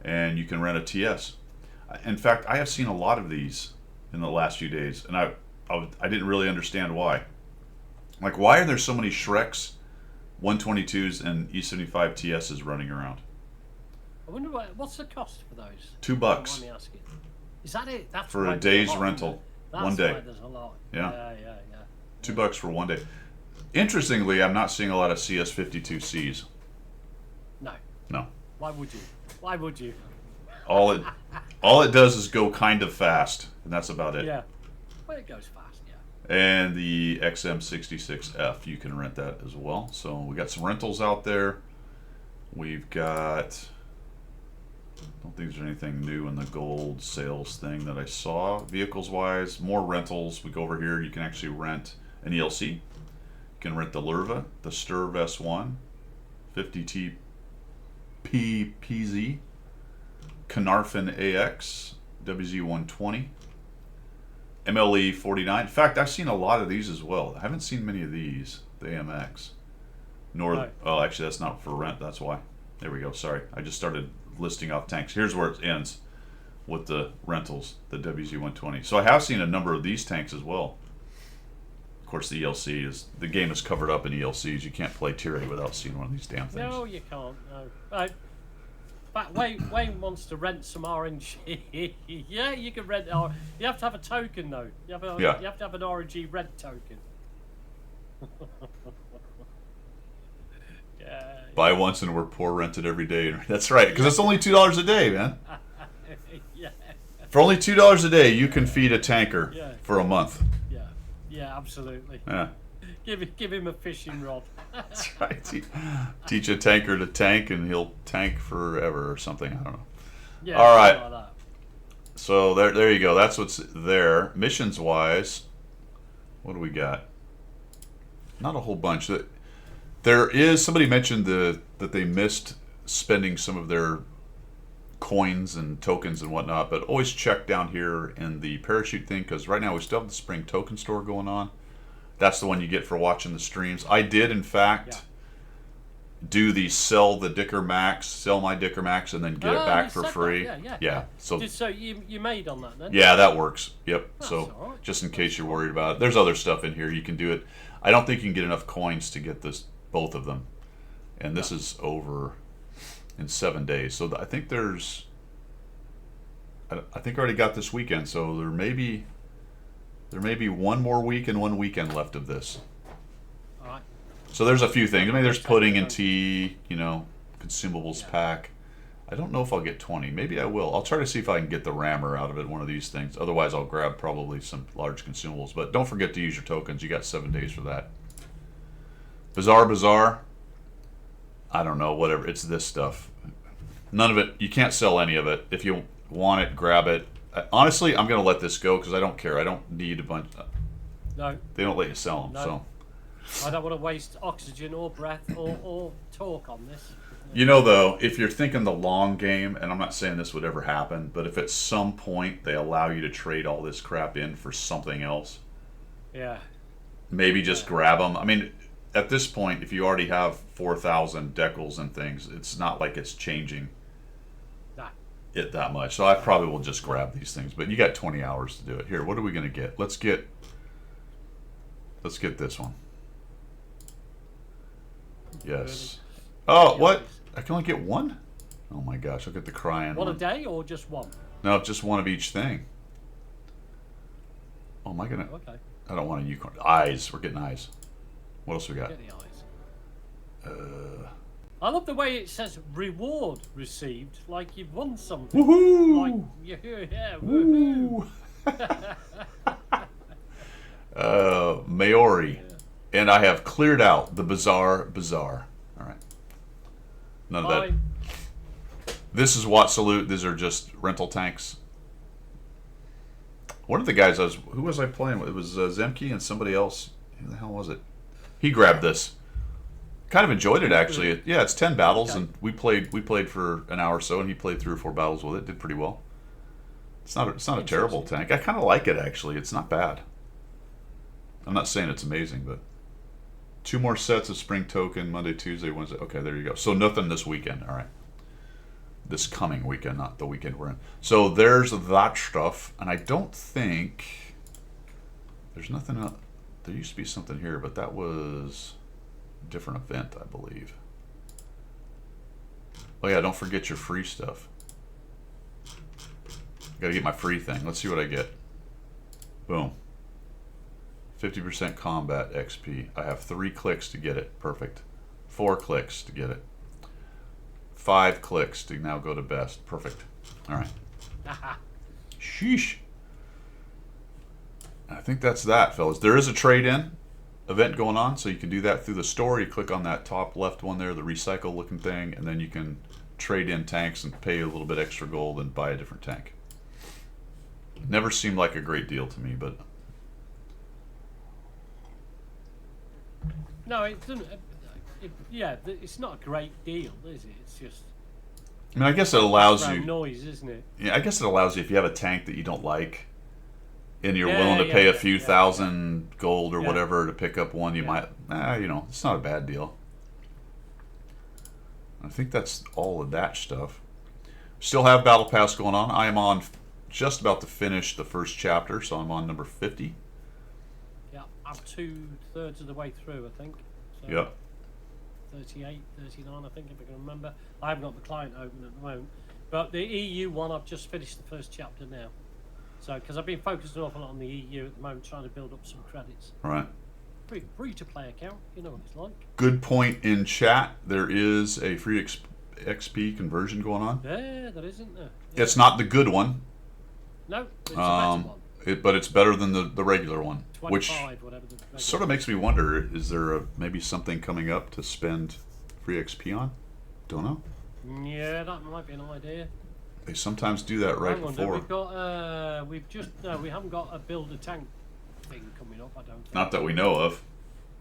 and you can rent a TS. In fact, I have seen a lot of these in the last few days, and I didn't really understand why. Like, why are there so many Shreks, 122s, and E75 TSs running around? I wonder what's the cost for those? $2 Don't mind me asking. Is that it? That's for why a there's day's lot, rental. isn't it? That's One day. why there's a lot. Yeah. Yeah. $2 for one day. Interestingly, I'm not seeing a lot of CS52Cs. No. No. Why would you? All it does is go kind of fast, and that's about it. Yeah. Well, it goes fast, yeah. And the XM66F, you can rent that as well. So we got some rentals out there. We've got Don't think there's anything new in the gold sales thing that I saw. Vehicles wise, more rentals. We go over here. You can actually rent an ELC. You can rent the Lurva, the Sturv S1, 50T PZ, Carnarvon AX, WZ120, MLE 49. In fact, I've seen a lot of these as well. I haven't seen many of these, the AMX. Nor, Right. oh, actually, that's not for rent. That's why. There we go. Sorry, I just started listing off tanks. Here's where it ends with the rentals, the WZ120. So I have seen a number of these tanks as well. Of course, the ELC is the game is covered up in ELCs. You can't play Tier A without seeing one of these damn things. No, you can't. No. But Wayne wants to rent some RNG. Yeah, you can rent. You have to have a token though. You have to have an RNG red token. Yeah. Buy once and we're poor rented every day. That's right, because it's only $2 a day, man. Yeah. For only $2 a day, you can feed a tanker Yeah. for a month. Yeah. Yeah. Absolutely. Yeah, Give him a fishing rod. that's right. Teach a tanker to tank, and he'll tank forever or something. I don't know. Yeah. All right. something like that. So there you go. That's what's there. Missions wise, what do we got? Not a whole bunch. There is somebody mentioned that they missed spending some of their coins and tokens and whatnot, but always check down here in the parachute thing, because right now we still have the spring token store going on. That's the one you get for watching the streams. I did in fact do the sell my Dicker Max and then get it Oh, back you for said free. that. Yeah. So So you made on that then? yeah, that works. Yep. That's So all right. just in case you're worried about it, there's other stuff in here. You can do it. I don't think you can get enough coins to get both of them. And this is over in 7 days. So I think I think I already got this weekend. So there may be one more week and one weekend left of this. All right. So there's a few things. I mean, there's pudding and tea, consumables Yeah. pack. I don't know if I'll get 20. Maybe I will. I'll try to see if I can get the rammer out of it, one of these things. Otherwise, I'll grab probably some large consumables. But don't forget to use your tokens. You got 7 days for that. Bazaar. I don't know, whatever. It's this stuff. None of it. You can't sell any of it. If you want it, grab it. Honestly, I'm going to let this go because I don't care. I don't need a bunch. No, They don't let you sell them. No. So. I don't want to waste oxygen or breath or talk on this. Though, if you're thinking the long game, and I'm not saying this would ever happen, but if at some point they allow you to trade all this crap in for something else, Yeah. maybe just grab them. I mean, at this point, if you already have 4,000 decals and things, it's not like it's changing Nah. it that much. So I probably will just grab these things. But you got 20 hours to do it. Here, what are we going to get? Let's get this one. Yes. Oh, what? I can only get one? Oh my gosh, I'll get the crying One a one. day or just one? No, just one of each thing. Oh, am I gonna? Okay. I don't want a unicorn. Eyes. We're getting eyes. What else we got? Get the eyes. I love the way it says reward received, like you've won something. Woohoo! Like, yeah, woohoo. Woo! Maori. And I have cleared out the Bazaar. All right. None of Bye. that. This is Watt Salute. These are just rental tanks. One of the guys who was I playing with? It was Zemke and somebody else. Who the hell was it? He grabbed this. Kind of enjoyed it actually. Yeah, it's 10 battles, Okay. and we played for an hour or so, and he played 3 or 4 battles with it. Did pretty well. It's not a terrible tank. I kind of like it actually. It's not bad. I'm not saying it's amazing, but 2 more sets of spring token Monday, Tuesday, Wednesday. Okay, there you go. So nothing this weekend. All right. This coming weekend, not the weekend we're in. So there's that stuff, and I don't think there's nothing else. There used to be something here, but that was a different event, I believe. Oh yeah, don't forget your free stuff. Gotta get my free thing. Let's see what I get. Boom. 50% combat XP. I have 3 clicks to get it. Perfect. 4 clicks to get it. 5 clicks to now go to best. Perfect. All right. Sheesh. I think that's that, fellas. There is a trade-in event going on, so you can do that through the store. You click on that top left one there, the recycle looking thing, and then you can trade in tanks and pay a little bit extra gold and buy a different tank. Never seemed like a great deal to me, but No, it doesn't. It's not a great deal, is it? It's just I mean, I guess it allows background you. noise, isn't it? Yeah, I guess it allows you if you have a tank that you don't like, and you're Yeah, willing to yeah, pay a yeah, few yeah, thousand gold or Yeah. whatever to pick up one. You Yeah. might, it's not a bad deal. I think that's all of that stuff. Still have Battle Pass going on. I am on just about to finish the first chapter, so I'm on number 50. Yeah, I'm 2/3 of the way through, I think. So Yep. 38, 39, I think, if I can remember. I haven't got the client open at the moment. But the EU one, I've just finished the first chapter now. So, because I've been focused an awful lot on the EU at the moment, trying to build up some credits. Right. Free to play account, you know what it's like. Good point in chat. There is a free XP conversion going on. Yeah, there isn't there. It's not the good one, No, it's a better one. but it's better than the regular one, which 25, whatever the regular sort of makes me wonder: is there maybe something coming up to spend free XP on? Don't know. Yeah, that might be an idea. They sometimes do that right Hang on, before. we've got we haven't got a build a tank thing coming up, I don't think. Not that we know of,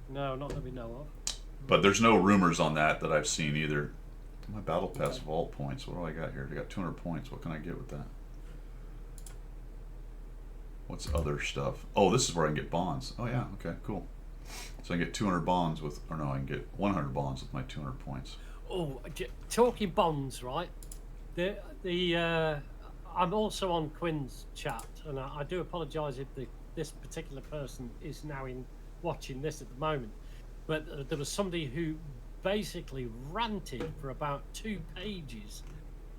No, not that we know of. but there's no rumors on that I've seen either. My Battle Pass vault points. What do I got here? I got 200 points. What can I get with that? What's other stuff? Oh, this is where I can get bonds. Oh yeah, okay, cool. So I can get 200 bonds with, or no, I can get 100 bonds with my 200 points. Oh, talking bonds, right? I'm also on Quinn's chat, and I do apologise if this particular person is now watching this at the moment. But there was somebody who basically ranted for about 2 pages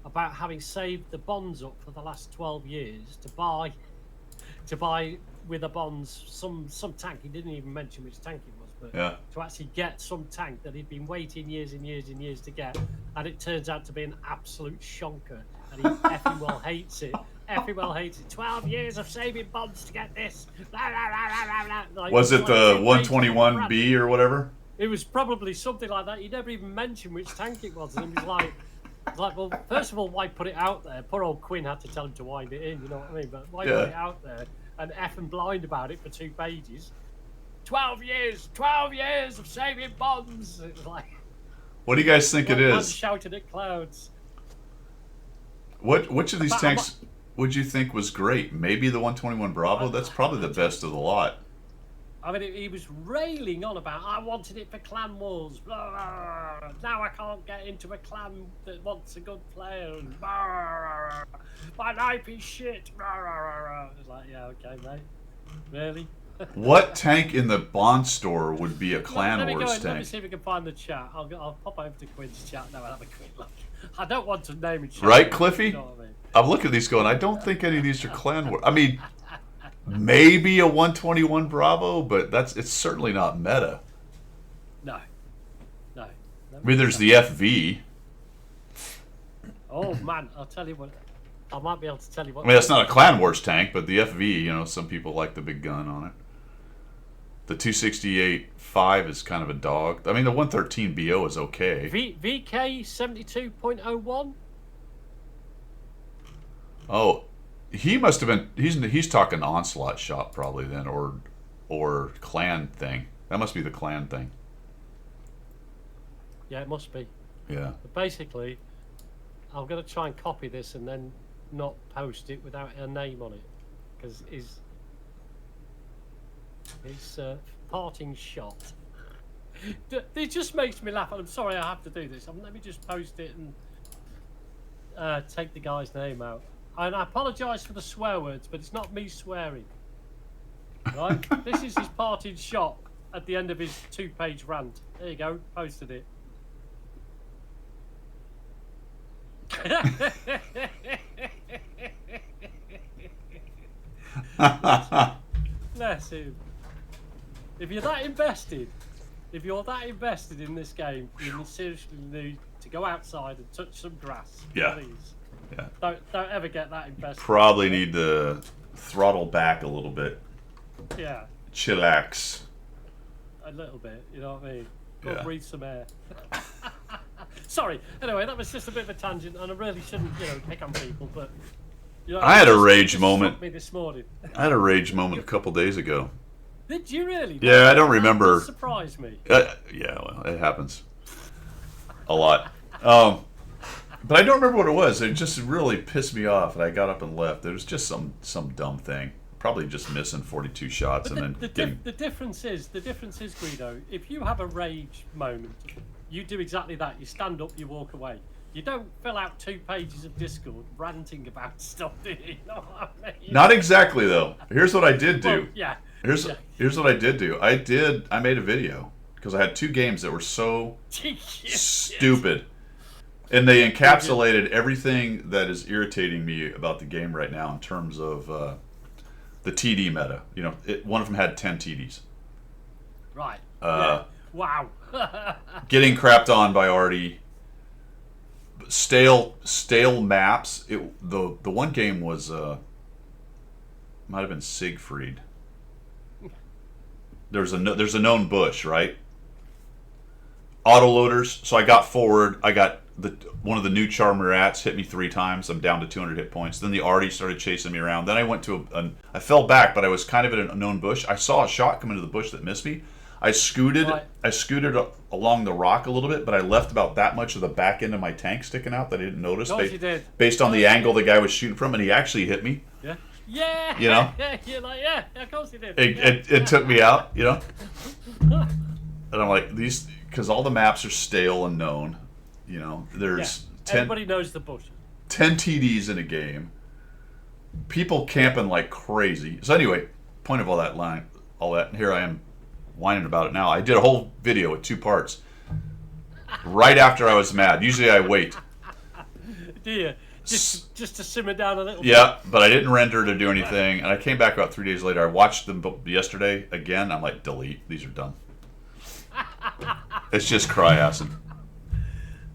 about having saved the bonds up for the last 12 years to buy with the bonds some tank. He didn't even mention which tank it was, but Yeah. to actually get some tank that he'd been waiting years and years and years to get, and it turns out to be an absolute shonker, and he effing well hates it. Effing well hates it. 12 years of saving bonds to get this. Blah, blah, blah, blah, blah, blah. Like, Was it like the 2 pages of rant. 121B or whatever? It was probably something like that. He never even mentioned which tank it was, and he was like, well, first of all, why put it out there? Poor old Quinn had to tell him to wind it in, you know what I mean? But why put it out there and effing blind about it for 2 pages? 12 years of saving bonds. It's like, What do you guys think it man is? shouted at clouds. Which of these But tanks would you think was great? Maybe the 121 Bravo? That's probably the best of the lot. I mean, he was railing on about, I wanted it for clan wars. Blah, blah, blah. Now I can't get into a clan that wants a good player. And blah, my life is shit. Blah, blah, blah. It's like, yeah, okay, mate. Really? What tank in the bond store would be a Clan Let me Wars go and let me tank? see if we can find the chat. I'll pop over to Quinn's chat now and have a quick look. I don't want to name it. Right, Cliffy? You know what I mean? I'm looking at these going, I don't think any of these are Clan Wars. I mean, maybe a 121 Bravo, but it's certainly not meta. No. I mean, there's the FV. Oh man, I'll tell you what. I might be able to tell you what. I mean, that's not a Clan Wars tank, but the FV, some people like the big gun on it. The 268-5 is kind of a dog. I mean, the 113 BO is okay. VK 72.01. Oh, he must have been. He's talking Onslaught shop probably then, or Clan thing. That must be the Clan thing. Yeah, it must be. Yeah. But basically, I'm going to try and copy this and then not post it without a name on it, because his parting shot. It just makes me laugh. I'm sorry I have to do this. Let me just post it and take the guy's name out. And I apologise for the swear words, but it's not me swearing. Right? This is his parting shot at the end of his 2-page rant. There you go. Posted it. Bless him. If you're that invested in this game, you seriously need to go outside and touch some grass. Yeah. Please. Yeah. Don't ever get that invested. Probably need to throttle back a little bit. Yeah, Chillax. a little bit. You know what I mean? Go Yeah. breathe some air. Sorry. Anyway, that was just a bit of a tangent, and I really shouldn't, pick on people, but. I had a it rage just moment. struck me this morning. I had a rage moment a couple days ago. Did you really? Yeah, I don't remember. That surprised me. Yeah, well, it happens a lot. But I don't remember what it was. It just really pissed me off, and I got up and left. It was just some dumb thing. Probably just missing 42 shots But and then getting. the difference is, Guido, if you have a rage moment, you do exactly that. You stand up, you walk away. You don't fill out 2 pages of Discord ranting about stuff, do you? You know what I mean? Not exactly though. Here's what I did do. Well, yeah. Here's what I did do. I made a video because I had 2 games that were so stupid. And they encapsulated everything that is irritating me about the game right now in terms of the TD meta. One of them had 10 TDs. Right. Yeah. Wow. Getting crapped on by Artie. Stale maps. The one game was might have been Siegfried. There's a known bush, right? Autoloaders. So I got forward. I got one of the new Charmer rats hit me 3 times. I'm down to 200 hit points. Then the Artie started chasing me around. Then I went to I fell back, but I was kind of at a known bush. I saw a shot come into the bush that missed me. I scooted along the rock a little bit, but I left about that much of the back end of my tank sticking out that I didn't notice. You did. Based on the angle the guy was shooting from, and he actually hit me. Yeah. Yeah. You're like, yeah, of course he did. It took me out, And I'm like, because all the maps are stale and known. There's 10. Everybody knows the bush. 10 TDs in a game. People camping like crazy. So anyway, point of all that, and here I am whining about it now. I did a whole video with 2 parts. Right after I was mad. Usually I wait. Do you? Just to simmer down a little bit? Yeah, but I didn't render to do anything. And I came back about 3 days later. I watched them yesterday again. I'm like, delete. These are dumb. It's just cry-assing.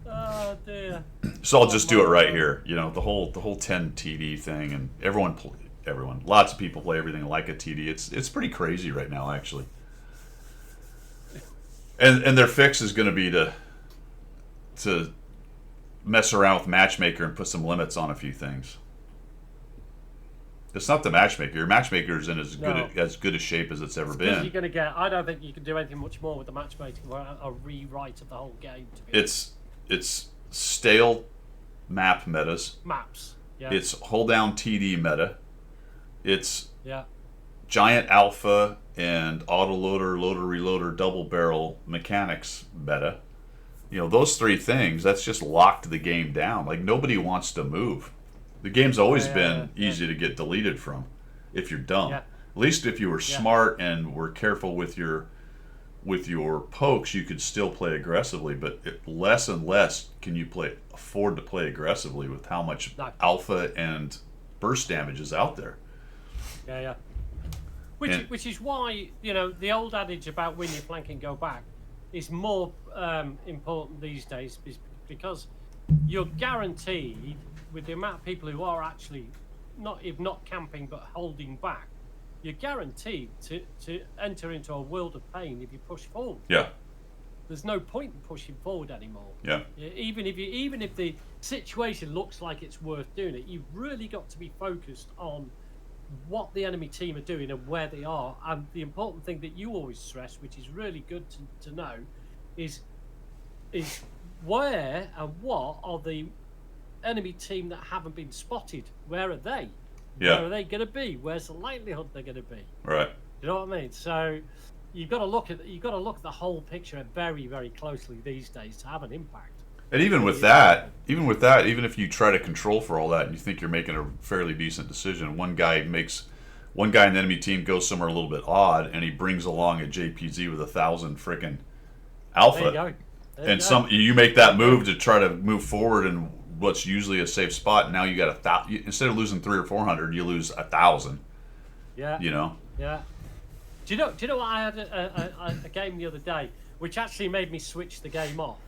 Oh, dear. So I'll just do it right here. The whole 10 TD thing. And everyone, lots of people play everything like a TD. It's pretty crazy right now, actually. And their fix is going to be to mess around with Matchmaker and put some limits on a few things. It's not the Matchmaker. Your Matchmaker is in as good a shape as it's ever been. You're going to I don't think you can do anything much more with the Matchmaker or a rewrite of the whole game. It's stale map metas. Maps. Yeah. It's hold down TD meta. It's yeah. Giant alpha and autoloader, loader, reloader, double barrel mechanics meta. Those 3 things, that's just locked the game down. Like, nobody wants to move. The game's always been easy to get deleted from if you're dumb. Yeah. At least if you were smart and were careful with your pokes, you could still play aggressively, but less and less can you afford to play aggressively with how much alpha and burst damage is out there. Yeah. Which is why, the old adage about win your flank and go back is more important these days, because you're guaranteed, with the amount of people who are actually not camping but holding back, you're guaranteed to enter into a world of pain if you push forward. Yeah. There's no point in pushing forward anymore. Yeah. Even if the situation looks like it's worth doing it, you've really got to be focused on what the enemy team are doing and where they are. And the important thing that you always stress, which is really good to know, is where and what are the enemy team that haven't been spotted? Where are they? Yeah. Where are they going to be? Where's the likelihood they're going to be? Right. You know what I mean? So you've got to look at the whole picture very, very closely these days to have an impact. And even with that, even if you try to control for all that and you think you're making a fairly decent decision, one guy in the enemy team goes somewhere a little bit odd, and he brings along a JPZ with 1,000 frickin' alpha. You make that move to try to move forward in what's usually a safe spot, and now you got 1,000. Instead of losing 300 or 400, you lose 1,000. Yeah. Yeah. Do you know what? I had a game the other day which actually made me switch the game off.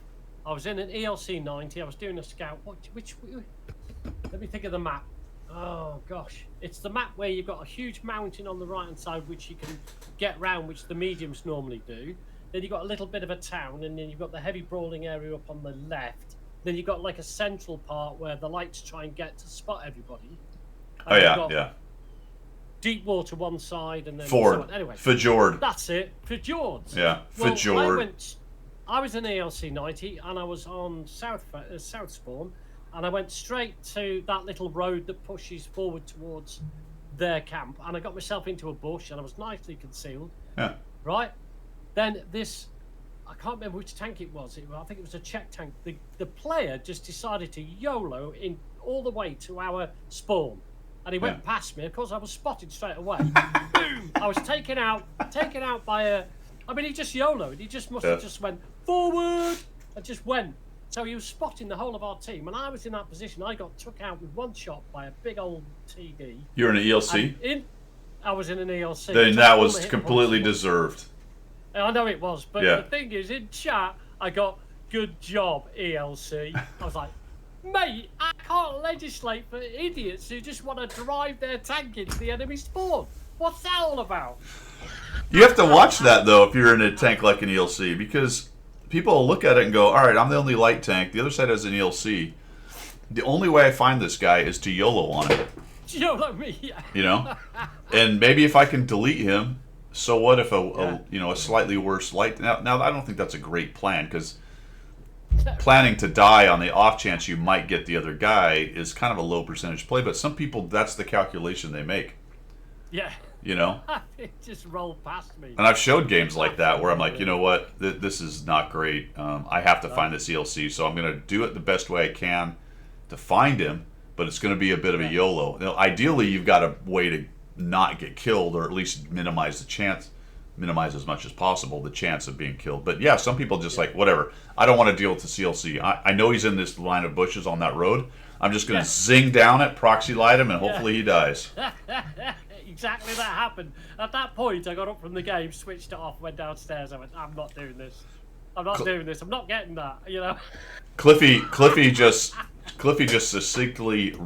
I was in an ELC 90. I was doing a scout. Let me think of the map. Oh gosh, it's the map where you've got a huge mountain on the right hand side which you can get round, which the mediums normally do. Then you've got a little bit of a town, and then you've got the heavy brawling area up on the left, Then you've got like a central part where the lights try and get to spot everybody. Oh, And you've yeah, got yeah. Deep water one side and then Ford. so on. Anyway, Fjord. that's it for George. Yeah, Well, Fjord. I was in ELC 90 and I was on South Spawn, and I went straight to that little road that pushes forward towards their camp, and I got myself into a bush and I was nicely concealed. Yeah. Right? Then this, I can't remember which tank it was. I think it was a Czech tank. The player just decided to YOLO in all the way to our spawn. And he went past me. Of course, I was spotted straight away. Boom! I was taken out by a... I mean, he just YOLO'd. He just must have just went forward and just went. So he was spotting the whole of our team. And I was in that position. I got took out with one shot by a big old TD. You're in an ELC? I was in an ELC. Then that was completely deserved. I know it was. But Yeah. the thing is, in chat, I got, good job, ELC. I was like, mate, I can't legislate for idiots who just want to drive their tank into the enemy spawn. What's that all about? You have to watch that, though, if you're in a tank like an ELC, because people will look at it and go, all right, I'm the only light tank. The other side has an ELC. The only way I find this guy is to YOLO on it. YOLO me, yeah. You know? And maybe if I can delete him, so what if a slightly worse light... Now, I don't think that's a great plan, because planning to die on the off chance you might get the other guy is kind of a low percentage play, but some people, that's the calculation they make. Yeah. You know? It just rolled past me. And I've showed games like that where I'm like, you know what, this is not great. I have to find this ELC, so I'm going to do it the best way I can to find him, but it's going to be a bit of a YOLO. Now, ideally, you've got a way to not get killed, or at least minimize as much as possible the chance of being killed. But yeah, some people just like, whatever, I don't want to deal with the CLC. I know he's in this line of bushes on that road. I'm just going to zing down it, proxy light him, and hopefully he dies. Exactly that happened. At that point, I got up from the game, switched it off, went downstairs. I went, I'm not doing this. I'm not doing this. I'm not getting that, you know? Cliffy just succinctly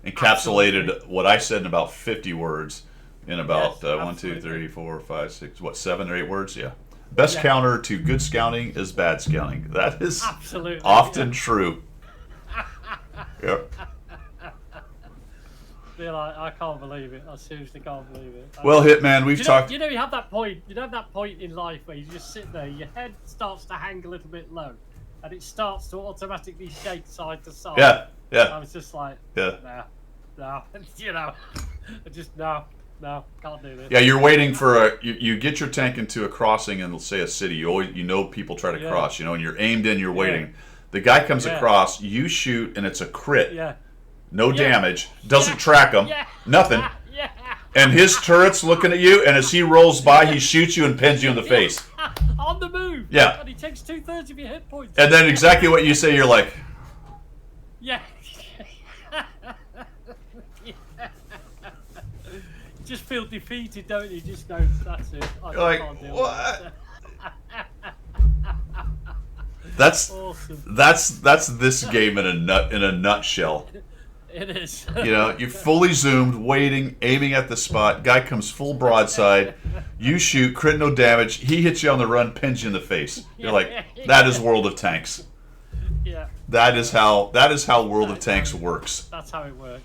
encapsulated what I said in about 50 words in about 1, 2, 3, 4, 5, 6, 7 or 8 words? Yeah. Best counter to good scouting is bad scouting. That is absolutely often true. Yep. I can't believe it. I seriously can't believe it. Well, Hitman, we've talked... You know, you have that point. You know that point in life where you just sit there, your head starts to hang a little bit low, and it starts to automatically shake side to side. Yeah, yeah. I was just like, yeah. No, you know, just no, can't do this. Yeah, you're waiting for you get your tank into a crossing in, let's say, a city. You know people try to cross, you know, and you're aimed in, you're waiting. The guy comes across, you shoot, and it's a crit. Yeah. No damage. Doesn't track him. Nothing. And his turret's looking at you, and as he rolls by, he shoots you and pins you in the face. On the move. Yeah. And he takes 2/3 of your hit points. And then exactly what you say, you're like... Yeah. You just feel defeated, don't you? Just know that's it. I can't deal with it. That's awesome. That's this game in a nutshell. It is. You know, you're fully zoomed, waiting, aiming at the spot. Guy comes full broadside. You shoot, crit no damage. He hits you on the run, pins you in the face. You're like, that is World of Tanks. Yeah. That is how World of Tanks works. That's how it works.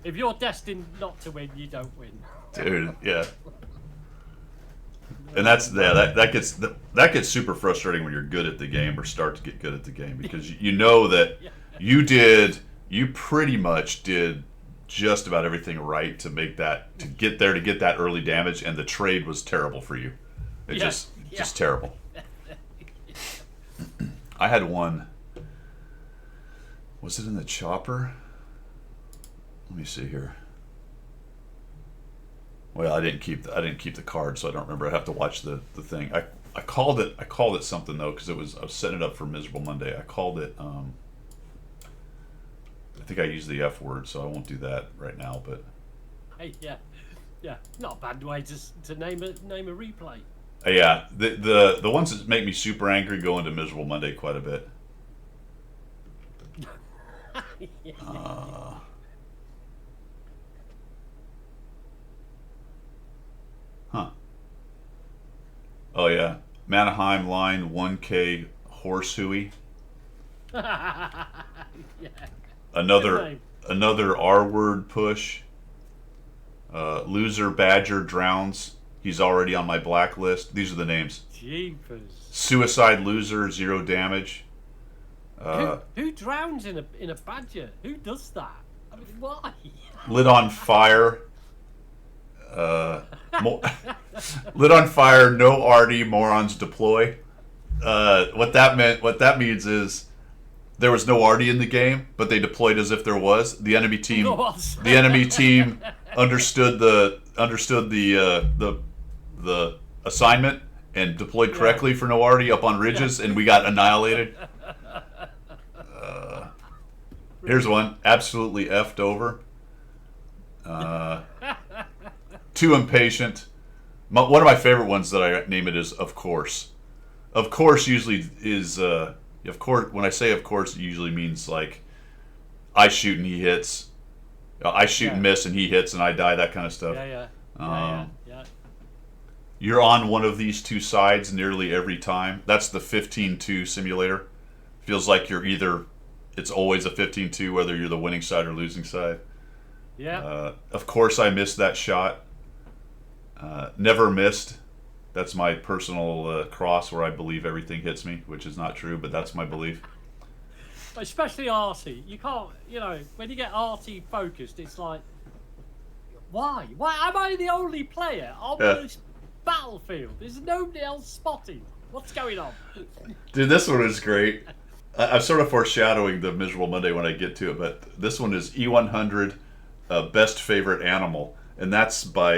If you're destined not to win, you don't win. Dude, yeah. And that gets super frustrating when you're good at the game or start to get good at the game, because you know that you pretty much did just about everything right to get that early damage, and the trade was terrible for you. Just terrible. I had one. Was it in the chopper? Let me see here. Well, I didn't keep the card, so I don't remember. I'd have to watch the thing. I called it something though, because I was setting it up for Miserable Monday. I called it. I think I used the F word, so I won't do that right now. But hey, yeah, not a bad way to name a replay. Yeah, the ones that make me super angry go into Miserable Monday quite a bit. Oh yeah, Manaheim line 1K horse hooey. yeah. Another R word push. Loser Badger drowns. He's already on my blacklist. These are the names. Jeepers. Suicide Loser, 0 damage. Who drowns in a badger? Who does that? I mean, why? Lit on fire. Lit on fire. No RD. Morons deploy. What that means is there was no RD in the game, but they deployed as if there was. The enemy team. The enemy team understood the assignment and deployed correctly for no RD up on ridges, and we got annihilated. Here's one. Absolutely effed over. Too impatient. One of my favorite ones that I name it is of course. Of course usually is of course. When I say of course, it usually means like I shoot and he hits. I shoot and miss and he hits and I die. That kind of stuff. Yeah. You're on one of these two sides nearly every time. That's the 15-2 simulator. Feels like you're either. It's always a 15-2, whether you're the winning side or losing side. Yeah. Of course, I missed that shot. Never missed. That's my personal cross where I believe everything hits me, which is not true, but that's my belief. Especially arty. You can't, when you get arty focused, it's like, why? Why am I the only player on this battlefield? There's nobody else spotting. What's going on? Dude, this one is great. I'm sort of foreshadowing the Miserable Monday when I get to it, but this one is E100 Best Favorite Animal. And that's by,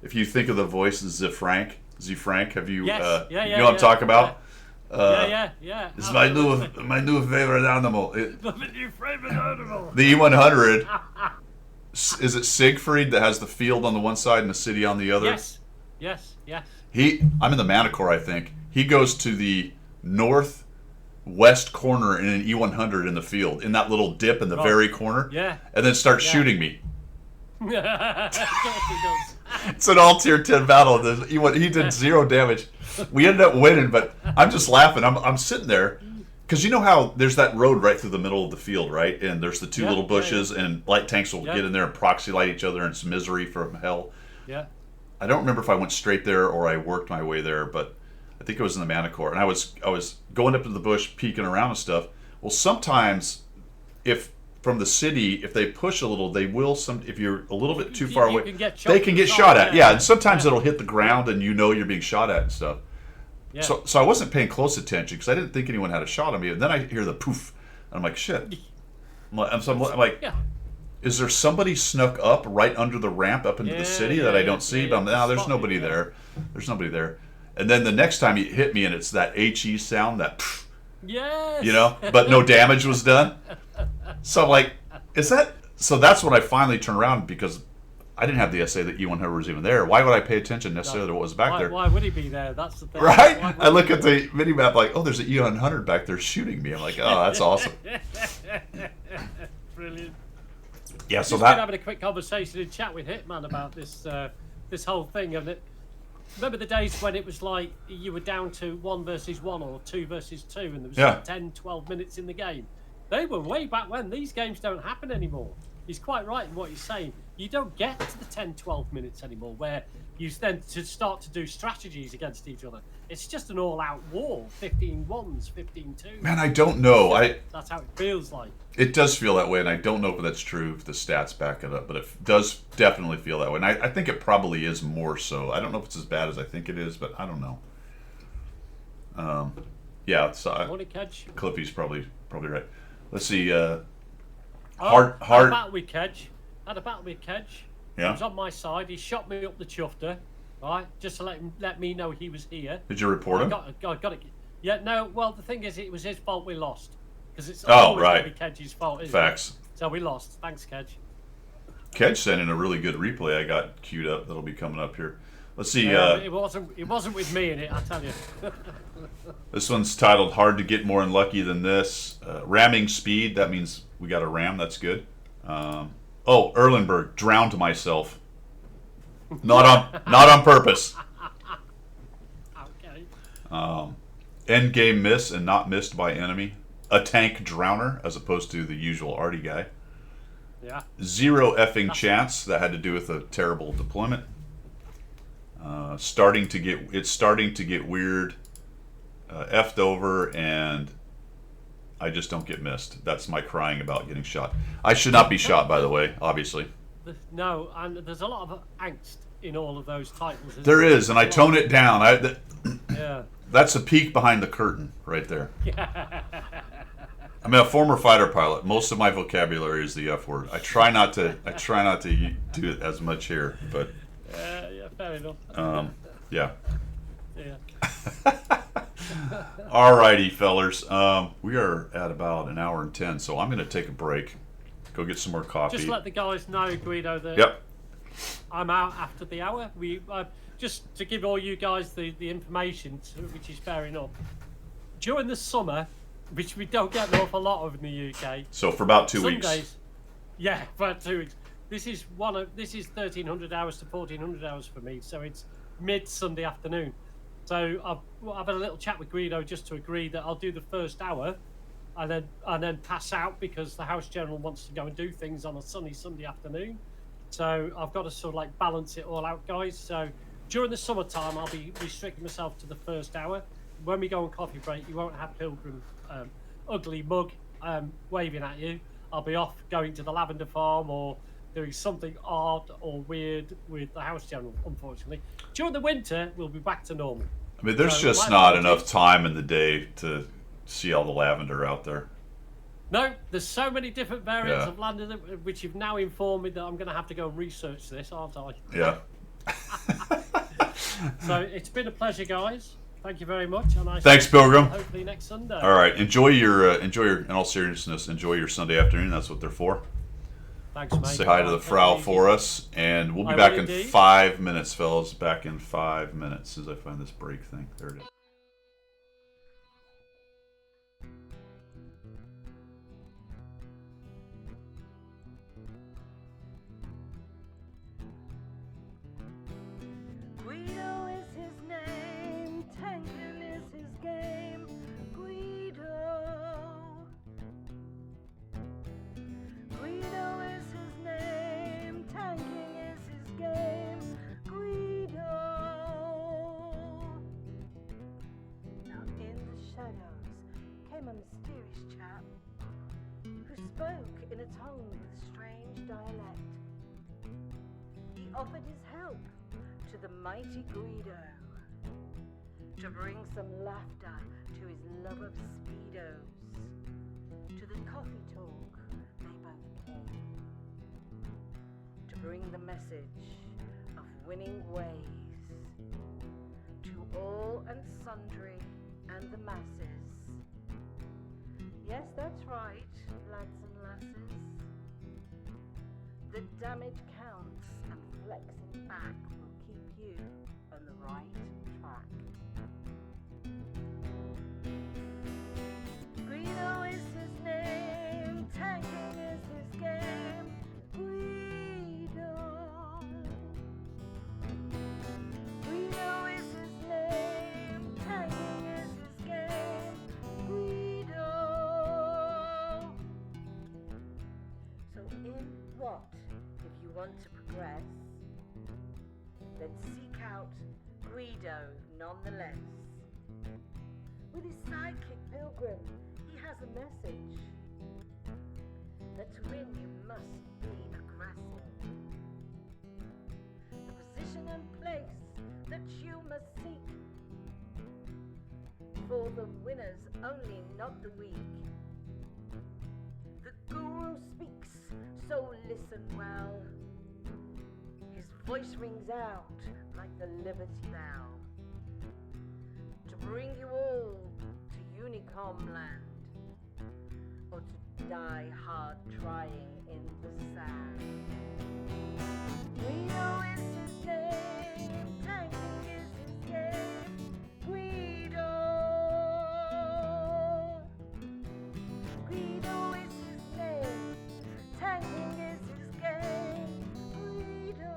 if you think of the voice, Zfrank. Have you, you know what I'm talking about? Yeah. It's my new favorite animal. My new favorite animal. The E100, is it Siegfried that has the field on the one side and the city on the other? Yes. I'm in the Manicore, I think. He goes to the northwest corner in an E100 in the field, in that little dip in the very corner. Yeah. And then starts shooting me. Of course he does. It's an all tier 10 battle. He did 0 damage. We ended up winning, but I'm just laughing. I'm sitting there because you know how there's that road right through the middle of the field, right? And there's the two little bushes, and light tanks will get in there and proxy light each other, and it's misery from hell. Yeah. I don't remember if I went straight there or I worked my way there, but I think it was in the Manicore, and I was going up to the bush, peeking around and stuff. Well, sometimes if from the city, if they push a little, they will. If you're a little bit too far away, they can get shot at. Yeah, and sometimes it'll hit the ground, and you're being shot at and stuff. Yeah. So I wasn't paying close attention because I didn't think anyone had a shot on me. And then I hear the poof, and I'm like, shit. I'm like, is there somebody snuck up right under the ramp up into the city that I don't see? But there's nobody there. There's nobody there. And then the next time he hit me, and it's that HE sound, that poof. Yes. But no damage was done. So I'm like, is that? So that's when I finally turned around because I didn't have the SA that E100 was even there. Why would I pay attention necessarily to what was back there? Why would he be there? That's the thing. Right? I look at the mini map like, oh, there's an E100 back there shooting me. I'm like, oh, that's awesome. Brilliant. Yeah, so Just been having a quick conversation in chat with Hitman about this whole thing, and remember the days when it was like you were down to 1 versus 1 or 2 versus 2, and there was like 10, 12 minutes in the game. They were way back when. These games don't happen anymore. He's quite right in what he's saying. You don't get to the 10, 12 minutes anymore where you then to start to do strategies against each other. It's just an all-out war, 15-1s, 15-2s. Man, I don't know. That's how it feels like. It does feel that way, and I don't know if that's true, if the stats back it up, but it does definitely feel that way. And I think it probably is more so. I don't know if it's as bad as I think it is, but I don't know. Yeah, so Cliffy's probably right. Let's see. Hard. Had a battle with Kedge. Yeah. He was on my side. He shot me up the chufter, right? Just to let me know he was here. Did you report him? I got it. Yeah. No. Well, the thing is, it was his fault we lost because it's always going to be Kedge's fault. Facts. So we lost. Thanks, Kedge. Kedge sent in a really good replay. I got queued up. That'll be coming up here. Let's see. It wasn't with me in it. I tell you. This one's titled "Hard to Get More Unlucky Than This." Ramming speed. That means we got a ram. That's good. Erlenberg, drowned myself. Not on purpose. Okay. End game miss and not missed by enemy. a tank drowner as opposed to the usual arty guy. Yeah. Zero effing chance. That had to do with a terrible deployment. It's starting to get weird. Effed over, and I just don't get missed. That's my crying about getting shot. I should not be shot, by the way, obviously. No, and there's a lot of angst in all of those titles. There is, and I tone it down. Yeah. That's a peek behind the curtain right there. I'm a former fighter pilot. Most of my vocabulary is the F word. I try not to do it as much here, but yeah, fair enough. yeah. Yeah. Alrighty, fellers. We are at about 1 hour and 10, so I'm going to take a break. Go get some more coffee. Just let the guys know, Guido, that Yep. I'm out after the hour. We just to give all you guys the information, which is fair enough. During the summer, which we don't get an awful lot of in the UK. So for about 2 weeks. Sundays, yeah, for 2 weeks. This is 1,300 hours to 1,400 hours for me, so it's mid Sunday afternoon. So I've had a little chat with Guido just to agree that I'll do the first hour, and then pass out because the House General wants to go and do things on a sunny Sunday afternoon. So I've got to sort of like balance it all out, guys. So during the summertime, I'll be restricting myself to the first hour. When we go on coffee break, you won't have Pilgrim ugly mug waving at you. I'll be off going to the lavender farm or doing something odd or weird with the House General, unfortunately. During the winter, we'll be back to normal. I mean, there's just not enough time in the day to see all the lavender out there. No, there's so many different variants of lavender, which you've now informed me that I'm going to have to go and research this, aren't I? Yeah. So it's been a pleasure, guys. Thank you very much. And Thanks, Pilgrim. Hopefully next Sunday. All right. Enjoy your, in all seriousness, enjoy your Sunday afternoon. That's what they're for. Thanks, mate. Say hi to the Frau for us, and we'll be back in 5 minutes, fellas. Back in 5 minutes as I find this break thing. There it is. Guido is his name, tanking is his game. Guido. Guido is his name, tanking is his game. Guido. Now in the shadows came a mysterious chap who spoke in a tongue with strange dialect. He offered his help to the mighty Guido to bring some laughter to his love of speedos. To the coffee talk they both came to bring the message of winning ways to all and sundry and the masses. Yes, that's right, lads and lasses. The damage counts and flexing back will keep you on the right track. Guido is his name, tanking is his game. Guido. Guido is his name, tanking is his game. Guido. So in what? If you want to progress, then seek out Guido nonetheless. With his sidekick Pilgrim, he has a message that to win you must be aggressive. The position and place that you must seek for the winners only, not the weak. The guru speaks, so listen well. His voice rings out like the Liberty Bell to bring you all to Unicom land, or to die hard trying in the sand. Guido is his name, tanking is his game. Guido. Guido is his name, tanking is his game. Guido.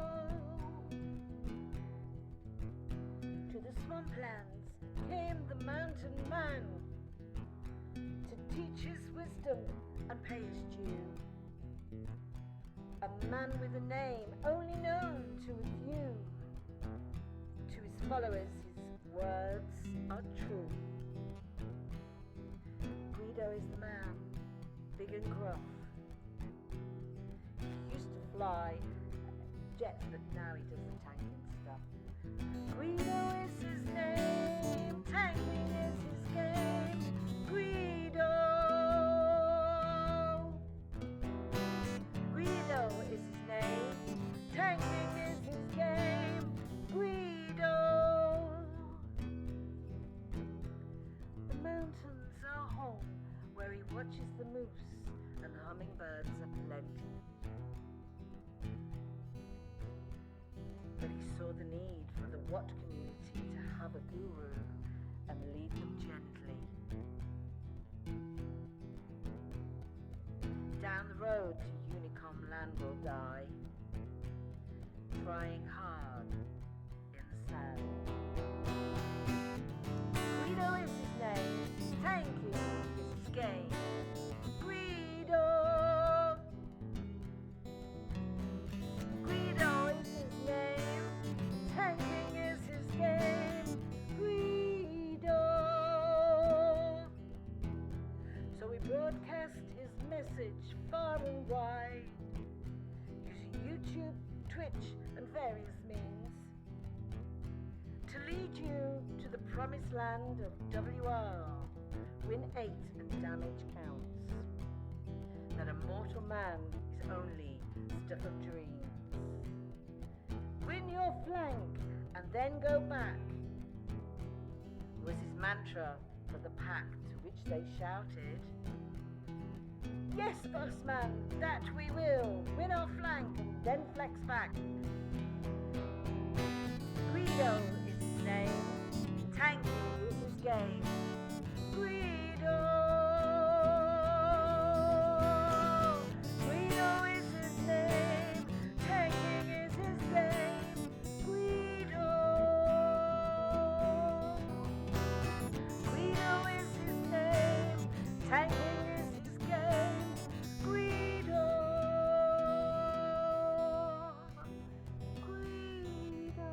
To the swamplands came the mountain man to teach teach his wisdom and pay his due. A man with a name only known to a few. To his followers his words are true. Guido is the man, big and gruff. He used to fly jets, but now he does the tanking stuff. Guido is his name, tanking is his game. Guido. Guido is his name, tanking is his game. Guido. The mountains are home where he watches the moose and hummingbirds aplenty. But he saw the need for the Wat community to have a guru and lead them gently. Down the road to Unicom land will die, trying hard in the sand. Guido is his name, tanking is his game. Guido. Guido is his name, tanking is his game. Guido. So we broadcast his message far and wide, using YouTube, Twitch, and various means, to lead you to the promised land of WR, win 8 and damage counts. That a mortal man is only stuff of dreams. Win your flank and then go back, was his mantra for the pack, to which they shouted, "Yes, bossman, that we will. Win our flank and then flex back." Guido is his name, tanking is his game. Guido. Guido is his name, tanking is his game. Guido. Guido is his name, tanking is his game. Guido. Guido.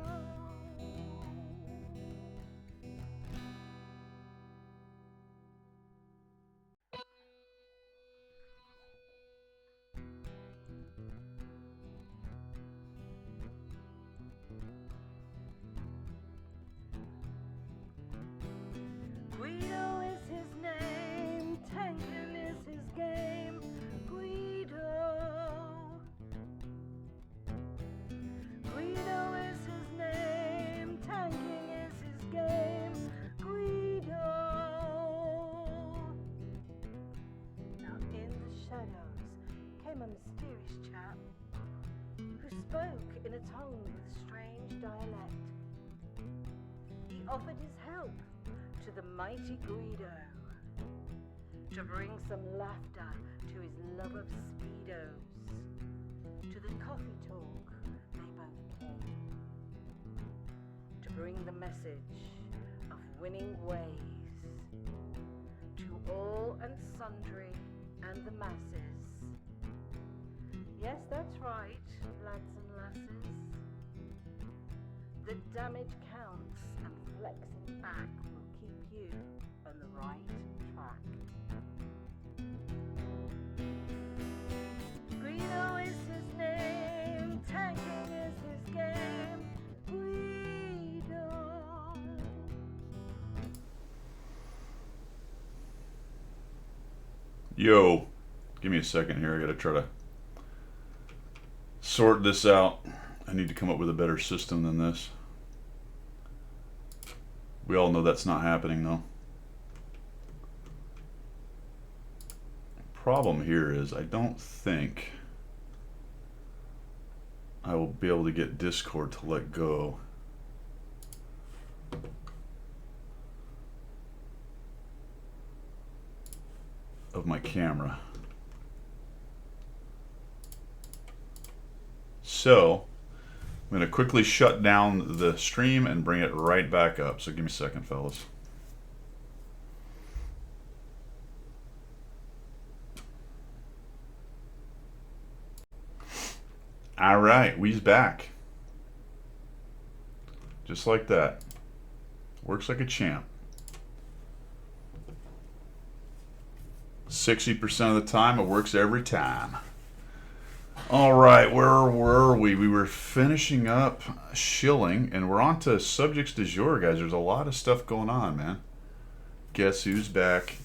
Guido is his name, tanking is his game. Guido. Guido is his name, tanking is his game. Guido. Now in the shadows came a mysterious chap who spoke in a tongue with strange dialect. He offered his help to the mighty Guido, to bring some laughter to his love of speedos. To the coffee talk they both came, to bring the message of winning ways to all and sundry and the masses. Yes, that's right, lads and lasses. The damage counts and flexing back will keep you on the right track. Guido is his name, tanking is his game. Guido. Yo, give me a second here. I gotta try to sort this out. I need to come up with a better system than this. We all know that's not happening though. Problem here is I don't think I will be able to get Discord to let go of my camera. So I'm going to quickly shut down the stream and bring it right back up. So give me a second, fellas. All right, we's back. Just like that. Works like a champ. 60% of the time, it works every time. All right, where were we? We were finishing up shilling, and we're on to subjects du jour, guys. There's a lot of stuff going on, man. Guess who's back?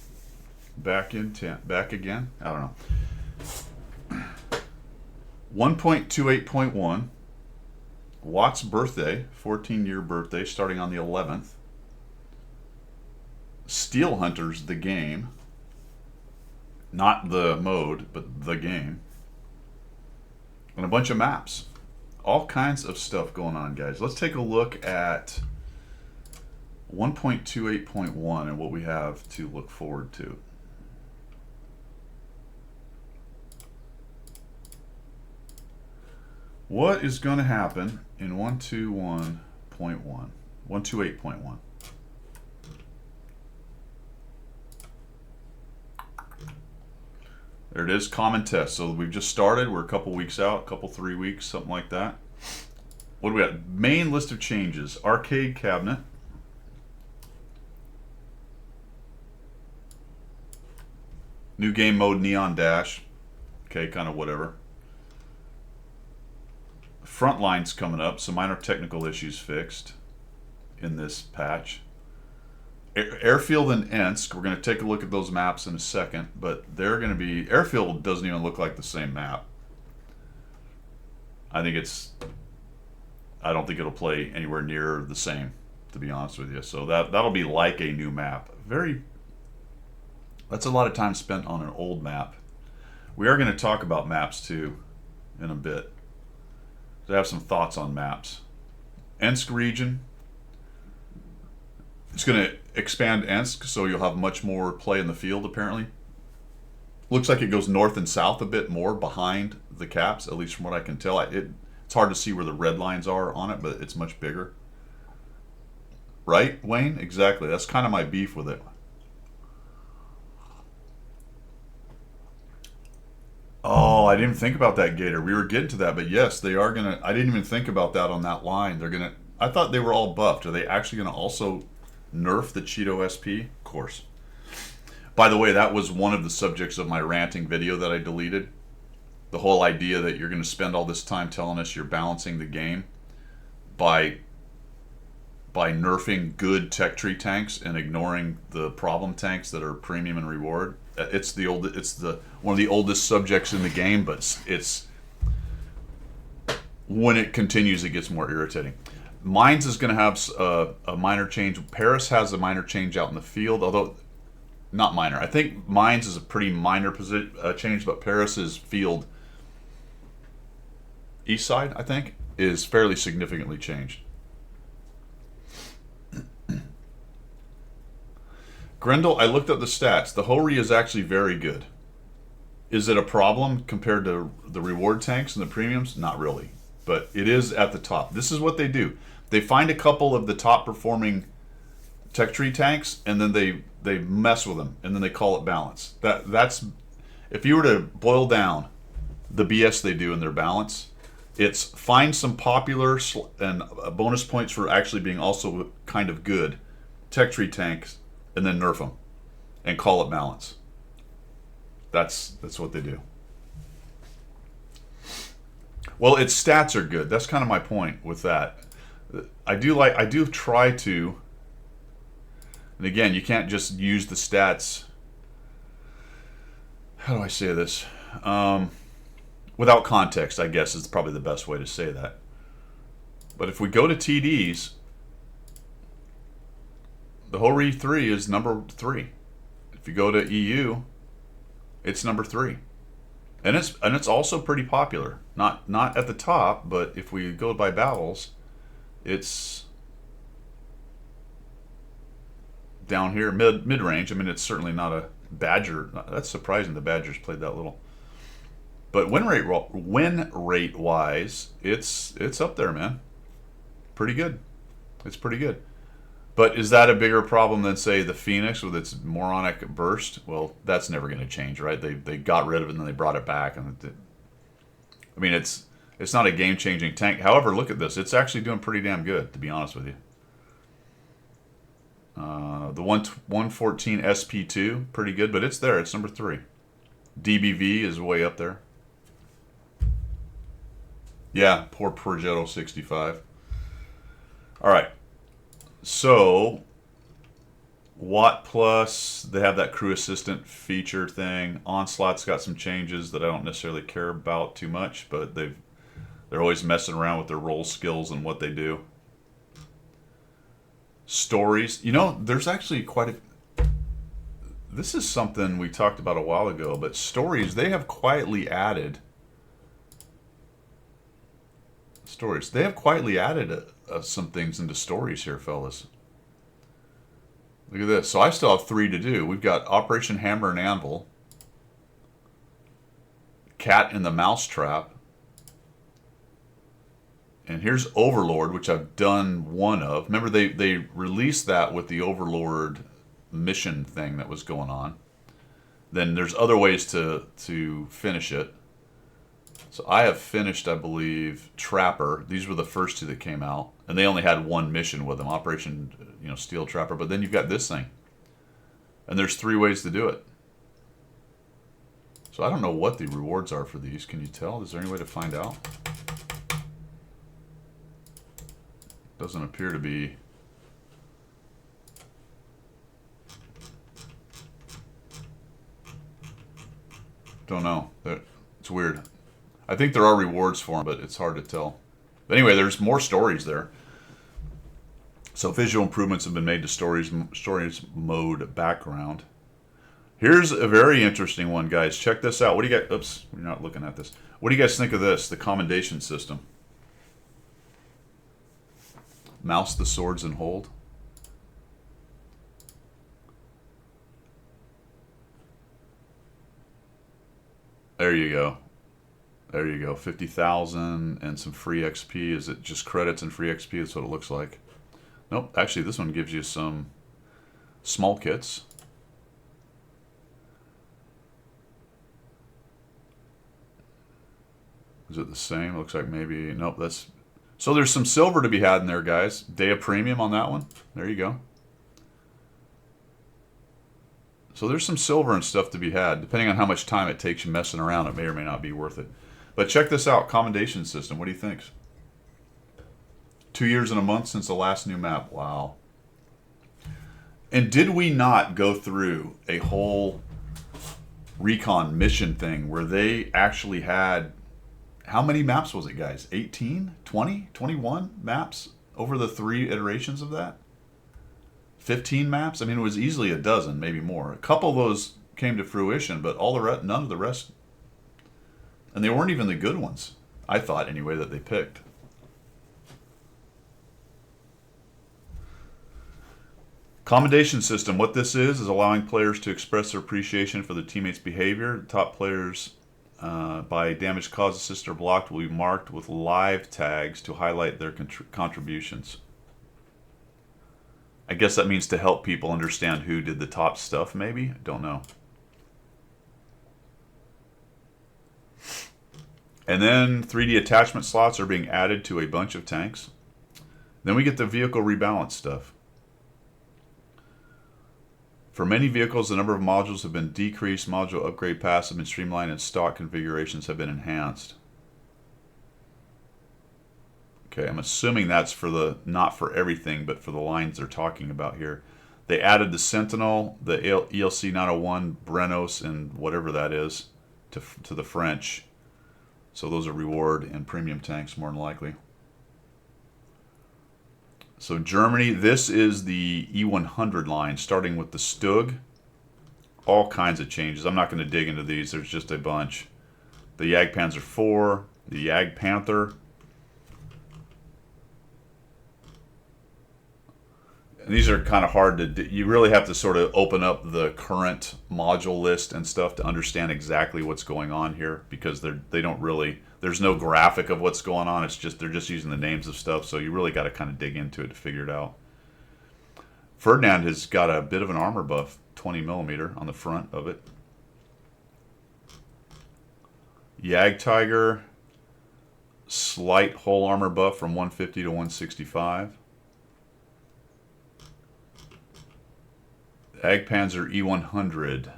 Back in back again? I don't know. 1.28.1. Watt's birthday, 14-year birthday, starting on the 11th. Steel Hunters, the game. Not the mode, but the game. And a bunch of maps. All kinds of stuff going on, guys. Let's take a look at 1.28.1 and what we have to look forward to. What is going to happen in 121.1? 128.1. There it is, common test. So we've just started. We're a couple weeks out, 3 weeks, something like that. What do we got? Main list of changes. Arcade cabinet. New game mode, Neon Dash. Okay, kind of whatever. Frontline's coming up. Some minor technical issues fixed in this patch. Airfield and Ensk, we're going to take a look at those maps in a second, but they're going to be... Airfield doesn't even look like the same map. I don't think it'll play anywhere near the same, to be honest with you. So that'll be like a new map. That's a lot of time spent on an old map. We are going to talk about maps, too, in a bit. I have some thoughts on maps. Ensk region. It's going to expand Ensk, so you'll have much more play in the field, apparently. Looks like it goes north and south a bit more behind the caps, at least from what I can tell. It's hard to see where the red lines are on it, but it's much bigger. Right, Wayne? Exactly. That's kind of my beef with it. Oh, I didn't think about that, Gator. We were getting to that, but yes, they are going to... I didn't even think about that on that line. They're going to... I thought they were all buffed. Are they actually going to also nerf the Cheeto SP? Of course. By the way, that was one of the subjects of my ranting video that I deleted. The whole idea that you're going to spend all this time telling us you're balancing the game by nerfing good tech tree tanks and ignoring the problem tanks that are premium and reward. It's one of the oldest subjects in the game, but it's when it continues, it gets more irritating. Mines is going to have a minor change. Paris has a minor change out in the field, although not minor. I think Mines is a pretty minor change, but Paris's field east side, I think, is fairly significantly changed. Grendel, I looked up the stats. The Hori is actually very good. Is it a problem compared to the reward tanks and the premiums? Not really, but it is at the top. This is what they do. They find a couple of the top performing tech tree tanks, and then they mess with them, and then they call it balance. That's if you were to boil down the BS they do in their balance, it's find some popular and bonus points for actually being also kind of good tech tree tanks, and then nerf them and call it balance. That's what they do. Well, its stats are good. That's kind of my point with that. I do try to, and again, you can't just use the stats. How do I say this? Without context, I guess is probably the best way to say that. But if we go to TDs, the Hori 3 is number 3. If you go to EU, it's number 3. And it's also pretty popular. Not at the top, but if we go by battles, it's down here, mid-range. I mean, it's certainly not a Badger. That's surprising the Badgers played that little. But win rate wise, it's up there, man. Pretty good. It's pretty good. But is that a bigger problem than, say, the Phoenix with its moronic burst? Well, that's never going to change, right? They got rid of it and then they brought it back, and I mean, It's not a game-changing tank. However, look at this. It's actually doing pretty damn good, to be honest with you. The 114 SP2, pretty good, but it's there. It's number 3. DBV is way up there. Yeah, poor Progetto 65. All right. So, Watt Plus, they have that crew assistant feature thing. Onslaught's got some changes that I don't necessarily care about too much, but they're always messing around with their role skills and what they do. Stories. You know, there's actually quite a... This is something we talked about a while ago, but stories, they have quietly added... Stories. They have quietly added some things into stories here, fellas. Look at this. So I still have 3 to do. We've got Operation Hammer and Anvil, Cat in the Mousetrap, and here's Overlord, which I've done 1 of. Remember, they released that with the Overlord mission thing that was going on. Then there's other ways to finish it. So I have finished, I believe, Trapper. These were the first 2 that came out, and they only had 1 mission with them, Operation, Steel Trapper. But then you've got this thing, and there's 3 ways to do it. So I don't know what the rewards are for these. Can you tell? Is there any way to find out? Doesn't appear to be. Don't know. It's weird. I think there are rewards for them, but it's hard to tell. But anyway, there's more stories there. So visual improvements have been made to stories mode background. Here's a very interesting one, guys. Check this out. What do you guys... Oops, you're not looking at this. What do you guys think of this? The commendation system. Mouse the swords and hold. There you go. There you go. 50,000 and some free XP. Is it just credits and free XP? That's what it looks like. Nope. Actually, this one gives you some small kits. Is it the same? Looks like maybe... Nope, that's... So there's some silver to be had in there, guys. Day of premium on that one. There you go. So there's some silver and stuff to be had. Depending on how much time it takes you messing around, it may or may not be worth it. But check this out. Commendation system. What do you think? 2 years and a month since the last new map. Wow. And did we not go through a whole recon mission thing where they actually had... How many maps was it, guys? 18? 20? 21 maps over the 3 iterations of that? 15 maps? I mean, it was easily a dozen, maybe more. A couple of those came to fruition, but all the rest, none of the rest. And they weren't even the good ones, I thought, anyway, that they picked. Commendation system. What this is allowing players to express their appreciation for their teammates' behavior. The top players... by damage caused, assist, or blocked will be marked with live tags to highlight their contributions. I guess that means to help people understand who did the top stuff, maybe? I don't know. And then 3D attachment slots are being added to a bunch of tanks. Then we get the vehicle rebalance stuff. For many vehicles, the number of modules have been decreased, module upgrade paths have been streamlined, and stock configurations have been enhanced. Okay, I'm assuming that's for the, not for everything, but for the lines they're talking about here. They added the Sentinel, the ELC 901, Brenos, and whatever that is, to the French. So those are reward and premium tanks, more than likely. So Germany, this is the E100 line, starting with the Stug. All kinds of changes. I'm not going to dig into these. There's just a bunch. The Jagdpanzer IV, the Jagdpanther. And these are kind of hard to... You really have to sort of open up the current module list and stuff to understand exactly what's going on here, because they don't really... There's no graphic of what's going on. It's just they're just using the names of stuff, so you really got to kind of dig into it to figure it out. Ferdinand has got a bit of an armor buff, 20mm on the front of it. Jagdtiger. slight hull armor buff from 150 to 165. Jagdpanzer E100.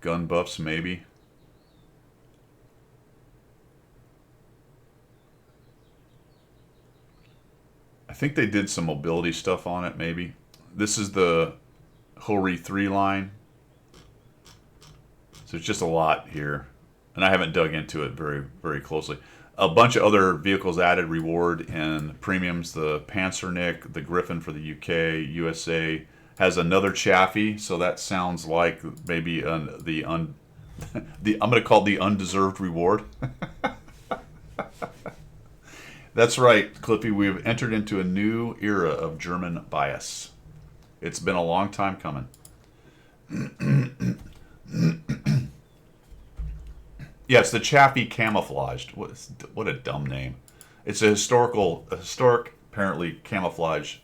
Gun buffs, maybe. I think they did some mobility stuff on it, maybe. This is the Hori 3 line. So it's just a lot here. And I haven't dug into it very, very closely. A bunch of other vehicles added reward and premiums. The Panzernik, the Griffin for the UK, USA, has another Chaffee. So that sounds like maybe I'm going to call it the undeserved reward. That's right, Cliffy. We've entered into a new era of German bias. It's been a long time coming. Yeah, it's the Chaffee camouflaged. What a dumb name. It's a historic, apparently, camouflage.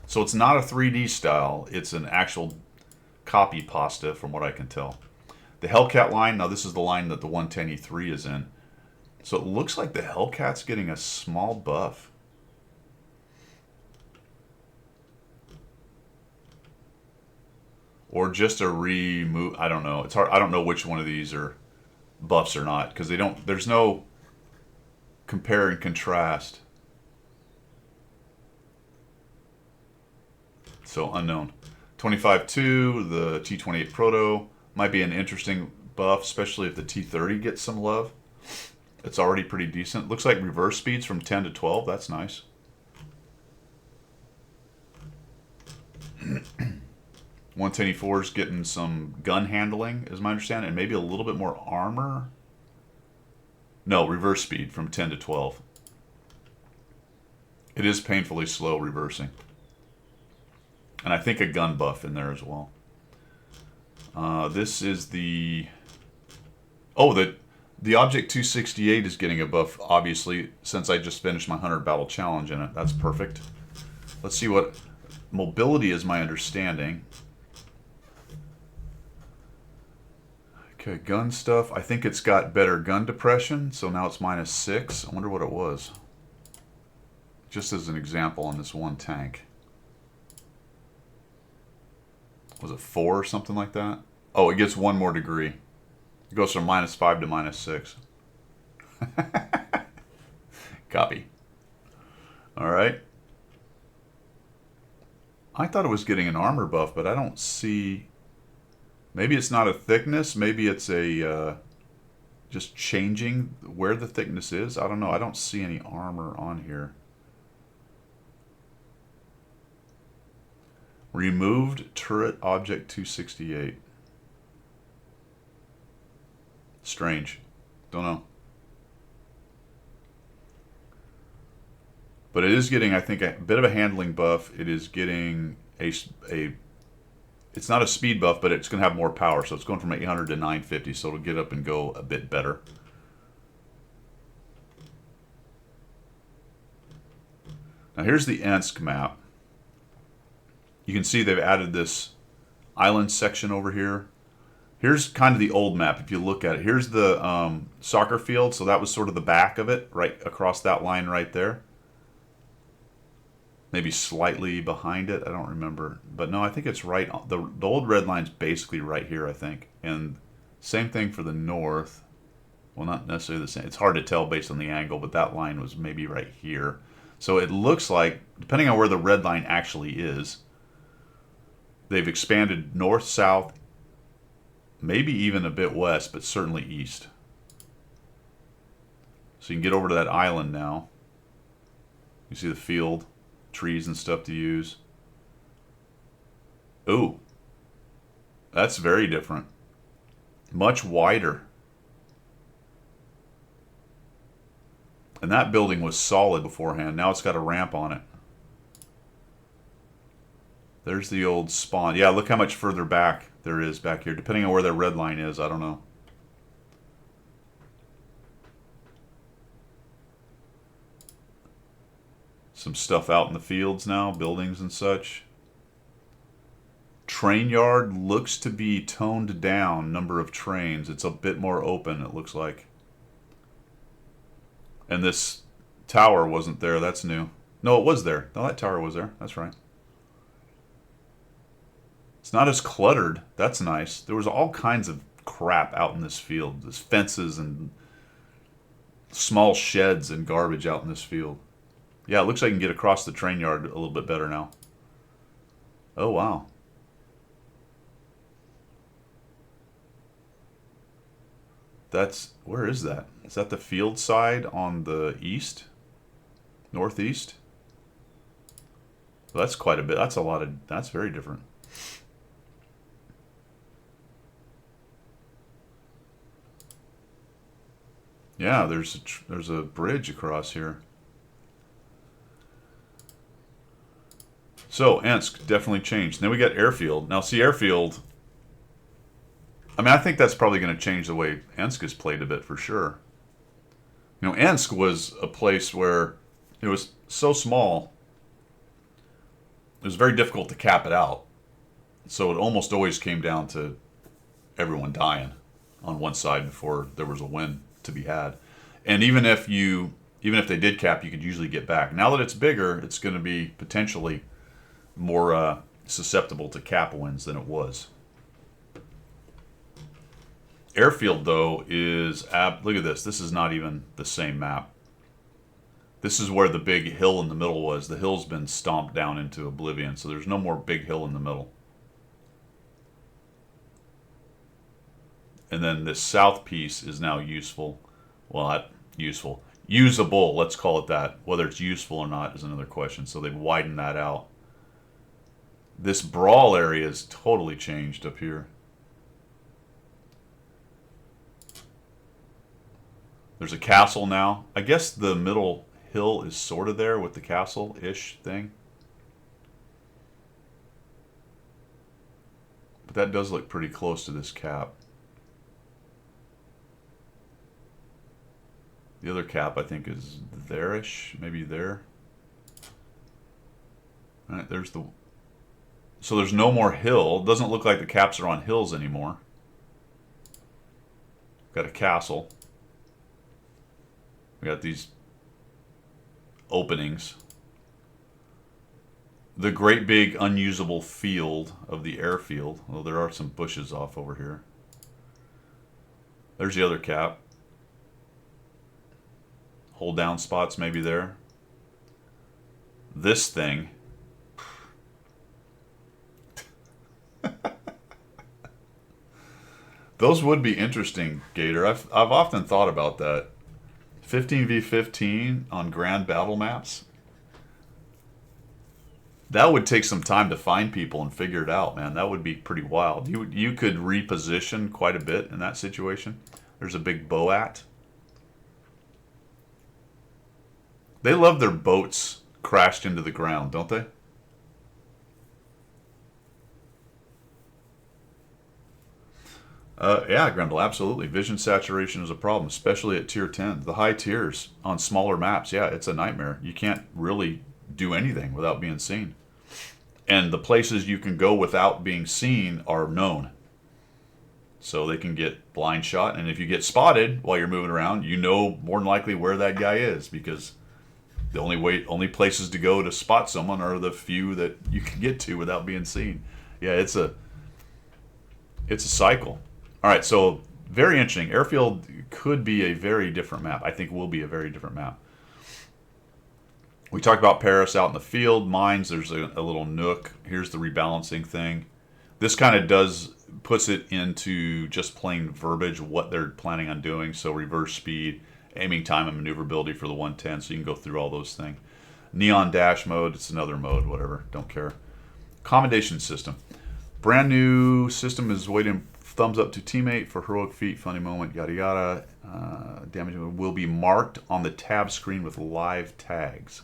So it's not a 3D style. It's an actual copy pasta, from what I can tell. The Hellcat line, now this is the line that the 110E3 is in. So it looks like the Hellcat's getting a small buff. Or just a remove. I don't know. It's hard. I don't know which one of these are buffs or not, because they don't. There's no compare and contrast. So unknown. 25-2, the T28 Proto might be an interesting buff, especially if the T30 gets some love. It's already pretty decent. Looks like reverse speeds from 10 to 12. That's nice. 110E4 is getting some gun handling, is my understanding, and maybe a little bit more armor. No, reverse speed from 10 to 12. It is painfully slow reversing. And I think a gun buff in there as well. This is the... Oh, the Object 268 is getting a buff, obviously, since I just finished my 100 battle challenge in it. That's perfect. Let's see what... Mobility is my understanding. Okay, gun stuff. I think it's got better gun depression, so now it's -6. I wonder what it was. Just as an example on this one tank. Was it 4 or something like that? Oh, it gets 1 more degree. It goes from -5 to -6. Copy. All right. I thought it was getting an armor buff, but I don't see... Maybe it's not a thickness. Maybe it's a just changing where the thickness is. I don't know. I don't see any armor on here. Removed turret object 268. Strange. Don't know. But it is getting, I think, a bit of a handling buff. It is getting it's not a speed buff, but it's going to have more power. So it's going from 800 to 950, so it'll get up and go a bit better. Now here's the Ensk map. You can see they've added this island section over here. Here's kind of the old map if you look at it. Here's the soccer field, so that was sort of the back of it, right across that line right there. Maybe slightly behind it, I don't remember. But no, I think it's right on. The old red line's basically right here, I think. And same thing for the north. Well, not necessarily the same. It's hard to tell based on the angle, but that line was maybe right here. So it looks like, depending on where the red line actually is, they've expanded north, south, maybe even a bit west, but certainly east. So you can get over to that island now. You see the field, trees and stuff to use. Ooh, that's very different. Much wider. And that building was solid beforehand. Now it's got a ramp on it. There's the old spawn. Yeah, look how much further back there is back here. Depending on where that red line is, I don't know. Some stuff out in the fields now, buildings and such. train yard looks to be toned down, number of trains. It's a bit more open, it looks like. And this tower wasn't there. That's new. No, it was there. No, that tower was there. That's right. It's not as cluttered. That's nice. There was all kinds of crap out in this field. There's fences and small sheds and garbage out in this field. Yeah, it looks like I can get across the train yard a little bit better now. Oh, wow. That's, where is that? Is that the field side on the east? Northeast? Well, that's quite a bit. That's a lot of, that's very different. Yeah, there's a bridge across here. So, Ensk definitely changed. Then we got Airfield. Now, see, Airfield, I mean, I think that's probably going to change the way Ensk is played a bit for sure. You know, Ensk was a place where it was so small, it was very difficult to cap it out. So it almost always came down to everyone dying on one side before there was a win to be had. And even if they did cap, you could usually get back. Now that it's bigger, it's going to be potentially more susceptible to cap wins than it was. Airfield, though, is... look at this. This is not even the same map. This is where the big hill in the middle was. The hill's been stomped down into oblivion, so there's no more big hill in the middle. And then this south piece is now useful. Well, not useful. Usable, let's call it that. Whether it's useful or not is another question. So they've widened that out. This brawl area is totally changed up here. There's a castle now. I guess the middle hill is sort of there with the castle-ish thing. But that does look pretty close to this cap. The other cap, I think, is there-ish. Maybe there. All right, there's the... So there's no more hill. It doesn't look like the caps are on hills anymore. Got a castle. We got these openings. The great big unusable field of the airfield. Well, there are some bushes off over here. There's the other cap. Hold down spots maybe there. This thing. Those would be interesting, Gator. I've often thought about that. 15v15 on grand battle maps. That would take some time to find people and figure it out, man. That would be pretty wild. You could reposition quite a bit in that situation. There's a big Boat. They love their boats crashed into the ground, don't they? Yeah, Grendel, absolutely. Vision saturation is a problem, especially at tier 10. The high tiers on smaller maps, yeah, it's a nightmare. You can't really do anything without being seen. And the places you can go without being seen are known. So they can get blind shot, and if you get spotted while you're moving around, you know more than likely where that guy is, because the only places to go to spot someone are the few that you can get to without being seen. Yeah, it's a cycle. All right, so very interesting. Airfield could be a very different map. I think will be a very different map. We talked about Paris out in the field. Mines, there's a little nook. Here's the rebalancing thing. This kind of puts it into just plain verbiage, what they're planning on doing. So reverse speed, aiming time, and maneuverability for the 110. So you can go through all those things. Neon dash mode, it's another mode, whatever, don't care. Commendation system. Brand new system is waiting. Thumbs up to teammate for heroic feat, funny moment, yada yada. Damage will be marked on the tab screen with live tags.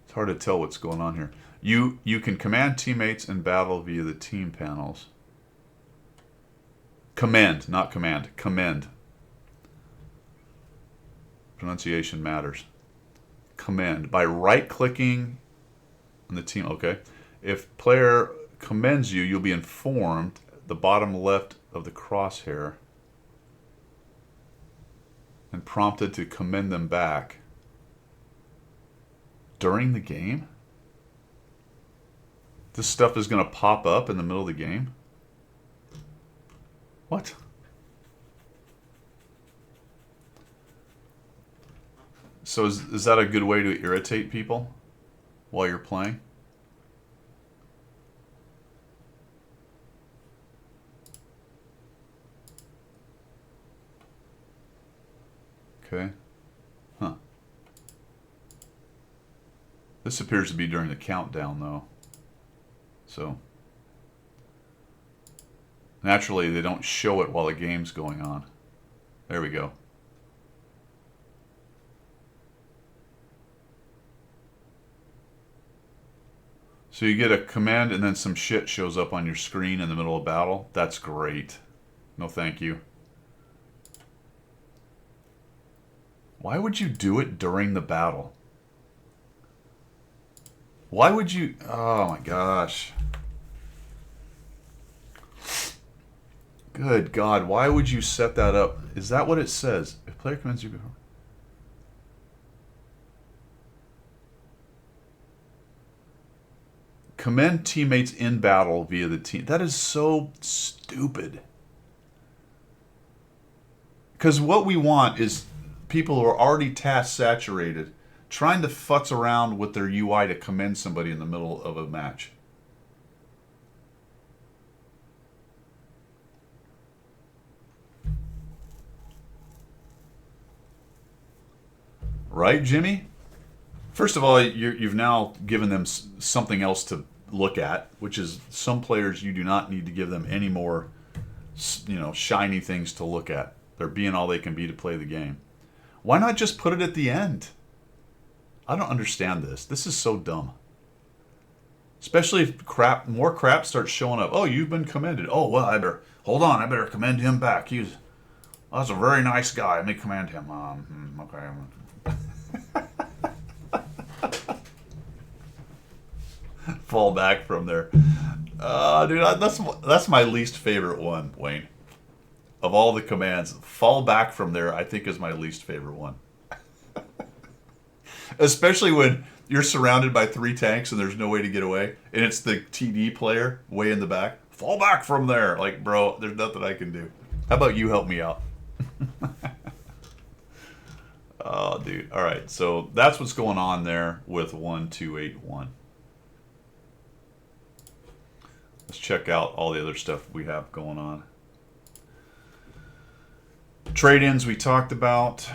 It's hard to tell what's going on here. You can command teammates in battle via the team panels. Commend, not command. Commend. Pronunciation matters. Commend. By right-clicking on the team. Okay. If player commends you, you'll be informed the bottom left of the crosshair and prompted to commend them back during the game. This stuff is going to pop up in the middle of the game. What? So is that a good way to irritate people while you're playing? Okay. Huh. This appears to be during the countdown, though. So, naturally, they don't show it while the game's going on. There we go. So you get a command and then some shit shows up on your screen in the middle of battle. That's great. No thank you. Why would you do it during the battle? Why would you... Oh my gosh. Good God, why would you set that up? Is that what it says? If player commends you... Commend teammates in battle via the team. That is so stupid. Because what we want is people who are already task saturated trying to futz around with their UI to commend somebody in the middle of a match. Right, Jimmy? First of all, you've now given them something else to look at, which is some players you do not need to give them any more, shiny things to look at. They're being all they can be to play the game. Why not just put it at the end? I don't understand this. This is so dumb. Especially if more crap starts showing up. Oh, you've been commended. Oh, well, I better commend him back. That's a very nice guy. Let me commend him. Okay. Fall back from there. Dude, that's my least favorite one, Wayne. Of all the commands, fall back from there, I think, is my least favorite one. Especially when you're surrounded by 3 tanks and there's no way to get away, and it's the TD player way in the back. Fall back from there. Like, bro, there's nothing I can do. How about you help me out? Oh, dude. All right, so that's what's going on there with 1281. Let's check out all the other stuff we have going on. Trade-ins we talked about.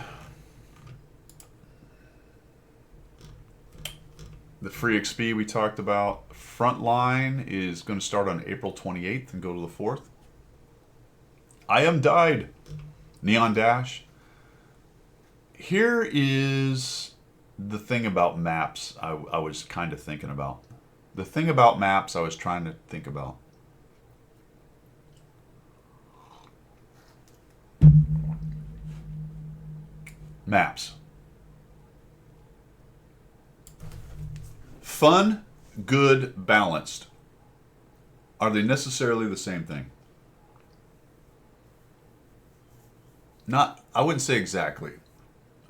The free XP we talked about. Frontline is going to start on April 28th and go to the 4th. I Am Died. Neon Dash. Here is the thing about maps I was kind of thinking about. The thing about maps I was trying to think about. Maps. Fun, good, balanced. Are they necessarily the same thing? I wouldn't say exactly.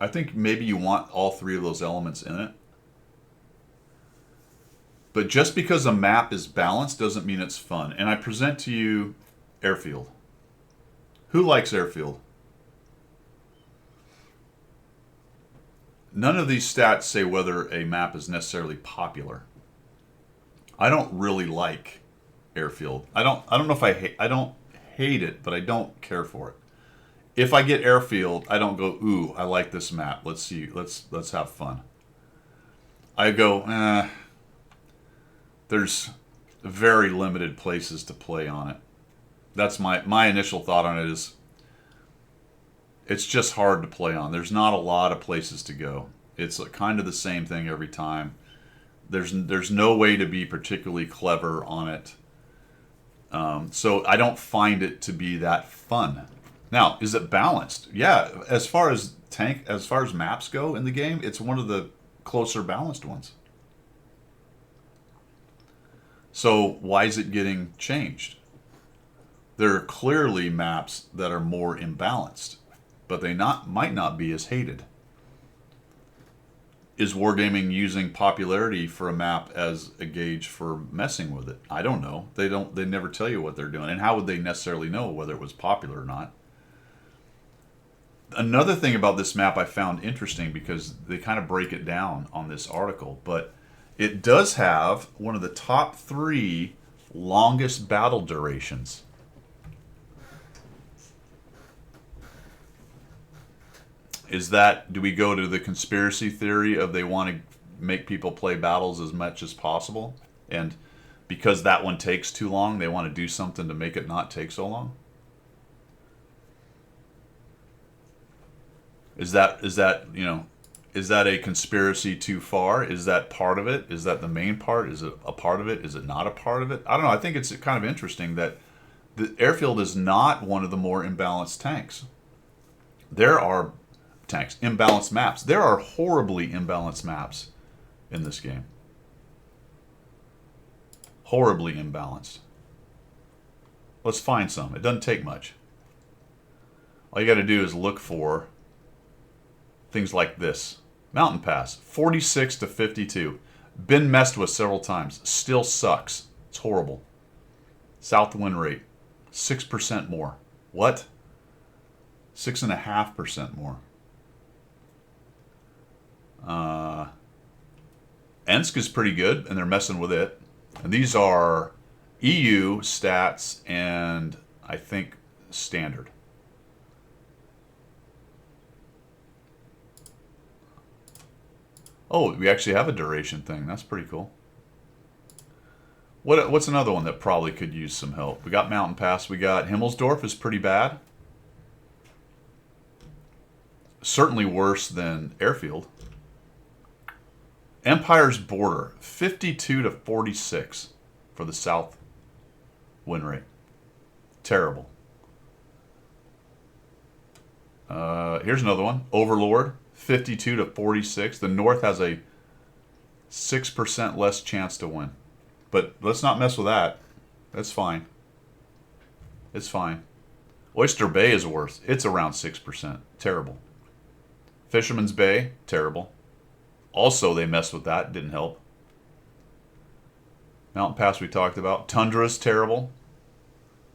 I think maybe you want all 3 of those elements in it. But just because a map is balanced doesn't mean it's fun. And I present to you Airfield. Who likes Airfield? None of these stats say whether a map is necessarily popular. I don't really like Airfield. I don't know if I don't hate it, but I don't care for it. If I get Airfield, I don't go, ooh, I like this map. Let's see, let's have fun. I go, there's very limited places to play on it. That's my initial thought on it is it's just hard to play on. There's not a lot of places to go. It's kind of the same thing every time. There's no way to be particularly clever on it. So I don't find it to be that fun. Now, is it balanced? Yeah, as far as maps go in the game, it's one of the closer balanced ones. So why is it getting changed? There are clearly maps that are more imbalanced, but they might not be as hated. Is Wargaming using popularity for a map as a gauge for messing with it? I don't know. They never tell you what they're doing. And how would they necessarily know whether it was popular or not? Another thing about this map I found interesting, because they kind of break it down on this article, but it does have one of the top 3 longest battle durations. Is that, do we go to the conspiracy theory of they want to make people play battles as much as possible? And because that one takes too long, they want to do something to make it not take so long? Is that a conspiracy too far? Is that part of it? Is that the main part? Is it a part of it? Is it not a part of it? I don't know. I think it's kind of interesting that the airfield is not one of the more imbalanced tanks. There are imbalanced maps. There are horribly imbalanced maps in this game. Horribly imbalanced. Let's find some. It doesn't take much. All you got to do is look for things like this. Mountain Pass, 46 to 52. Been messed with several times. Still sucks. It's horrible. South wind rate, 6% more. What? 6.5% more. Ensk is pretty good, and they're messing with it. And these are EU stats and I think standard. Oh, we actually have a duration thing. That's pretty cool. What's another one that probably could use some help? We got Mountain Pass. We got Himmelsdorf is pretty bad. Certainly worse than Airfield. Empire's Border, 52 to 46 for the south win rate. Terrible. Here's another one. Overlord, 52 to 46. The north has a 6% less chance to win. But let's not mess with that. That's fine. It's fine. Oyster Bay is worse. It's around 6%. Terrible. Fisherman's Bay, terrible. Also, they messed with that. Didn't help. Mountain Pass we talked about. Tundra's terrible.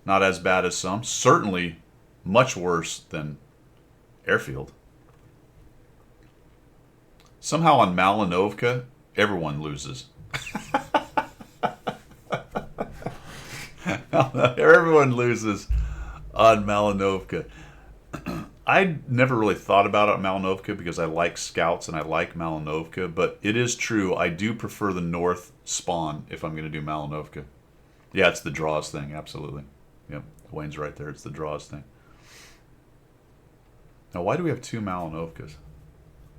Not as bad as some. Certainly much worse than Airfield. Somehow on Malinovka, everyone loses. Everyone loses on Malinovka. I never really thought about it on Malinovka because I like scouts and I like Malinovka, but it is true. I do prefer the north spawn if I'm going to do Malinovka. Yeah, it's the draws thing, absolutely. Yep, Wayne's right there. It's the draws thing. Now, why do we have 2 Malinovkas?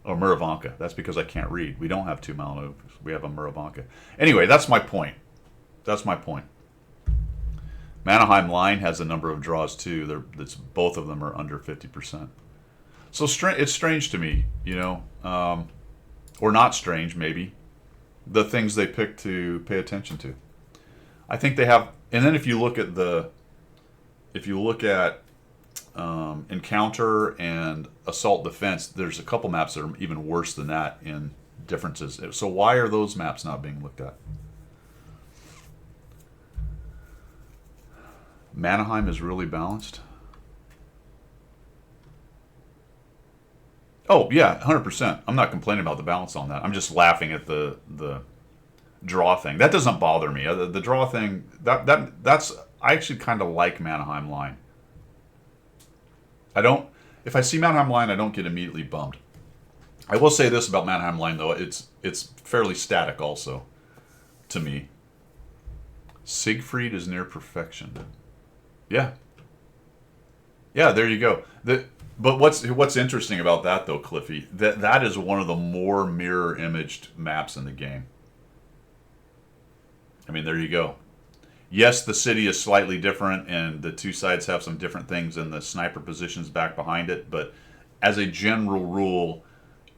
Oh, Muravanka. That's because I can't read. We don't have 2 Malinovkas. We have a Muravanka. Anyway, that's my point. That's my point. Mannerheim Line has a number of draws too. Both of them are under 50%. So it's strange to me, you know, or not strange maybe, the things they pick to pay attention to. I think they have, and then if you look at encounter and assault defense, there's a couple maps that are even worse than that in differences. So why are those maps not being looked at? Mannerheim is really balanced. Oh, yeah, 100%. I'm not complaining about the balance on that. I'm just laughing at the draw thing. That doesn't bother me. The draw thing, that's I actually kind of like Mannerheim Line. If I see Mannerheim Line, I don't get immediately bummed. I will say this about Mannerheim Line, though. It's fairly static also, to me. Siegfried is near perfection. Yeah. Yeah, there you go. But what's interesting about that, though, Cliffy, that is one of the more mirror-imaged maps in the game. I mean, there you go. Yes, the city is slightly different, and the two sides have some different things, and the sniper positions back behind it. But as a general rule,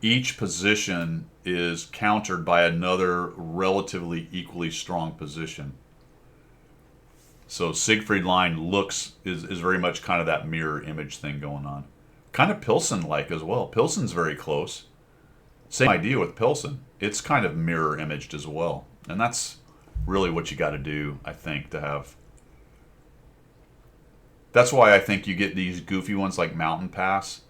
each position is countered by another relatively equally strong position. So Siegfried Line is very much kind of that mirror image thing going on. Kind of Pilsen-like as well. Pilsen's very close. Same idea with Pilsen. It's kind of mirror imaged as well. And that's really what you got to do, I think, to have. That's why I think you get these goofy ones like Mountain Pass,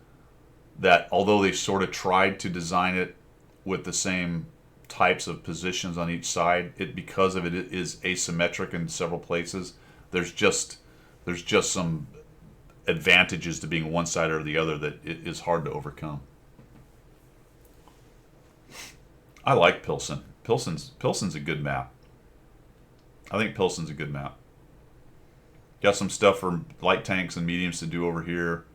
that although they sort of tried to design it with the same types of positions on each side, because of it is asymmetric in several places. There's just some advantages to being one side or the other that it is hard to overcome. I like Pilsen. Pilsen's a good map. I think Pilsen's a good map. Got some stuff for light tanks and mediums to do over here.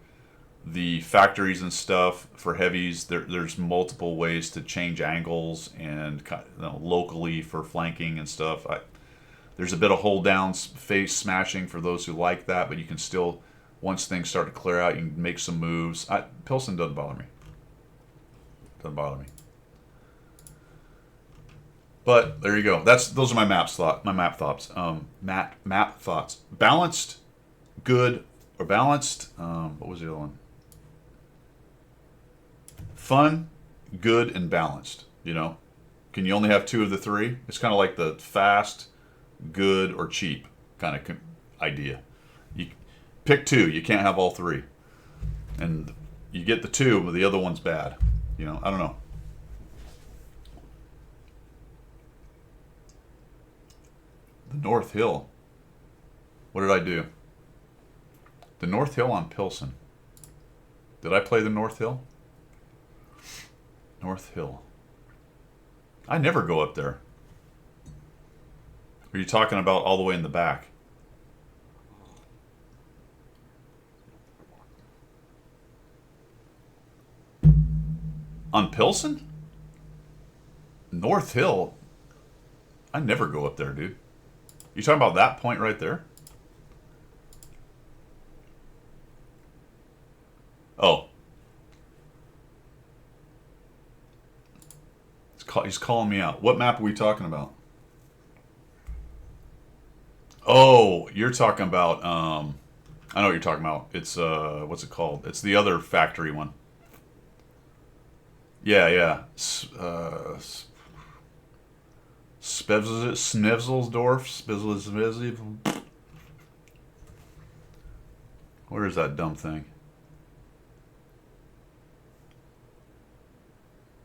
The factories and stuff for heavies, there's multiple ways to change angles and locally for flanking and stuff. There's a bit of hold down face smashing for those who like that, but you can still, once things start to clear out, you can make some moves. Pilsen doesn't bother me. Doesn't bother me. But there you go. Those are my map thoughts. Map thoughts. Balanced, good, or balanced. What was the other one? Fun, good, and balanced. You know, can you only have two of the three? It's kind of like the fast, good, or cheap kind of idea. You pick two. You can't have all three, and you get the two, but the other one's bad. You know, I don't know. The North Hill. What did I do? The North Hill on Pilsen. Did I play the North Hill? North Hill. I never go up there. Are you talking about all the way in the back? On Pilsen? North Hill? I never go up there, dude. You talking about that point right there? Oh. He's calling me out. What map are we talking about? Oh, you're talking about, I know what you're talking about. It's, what's it called? It's the other factory one. Yeah. Snevselsdorf. Where is that dumb thing?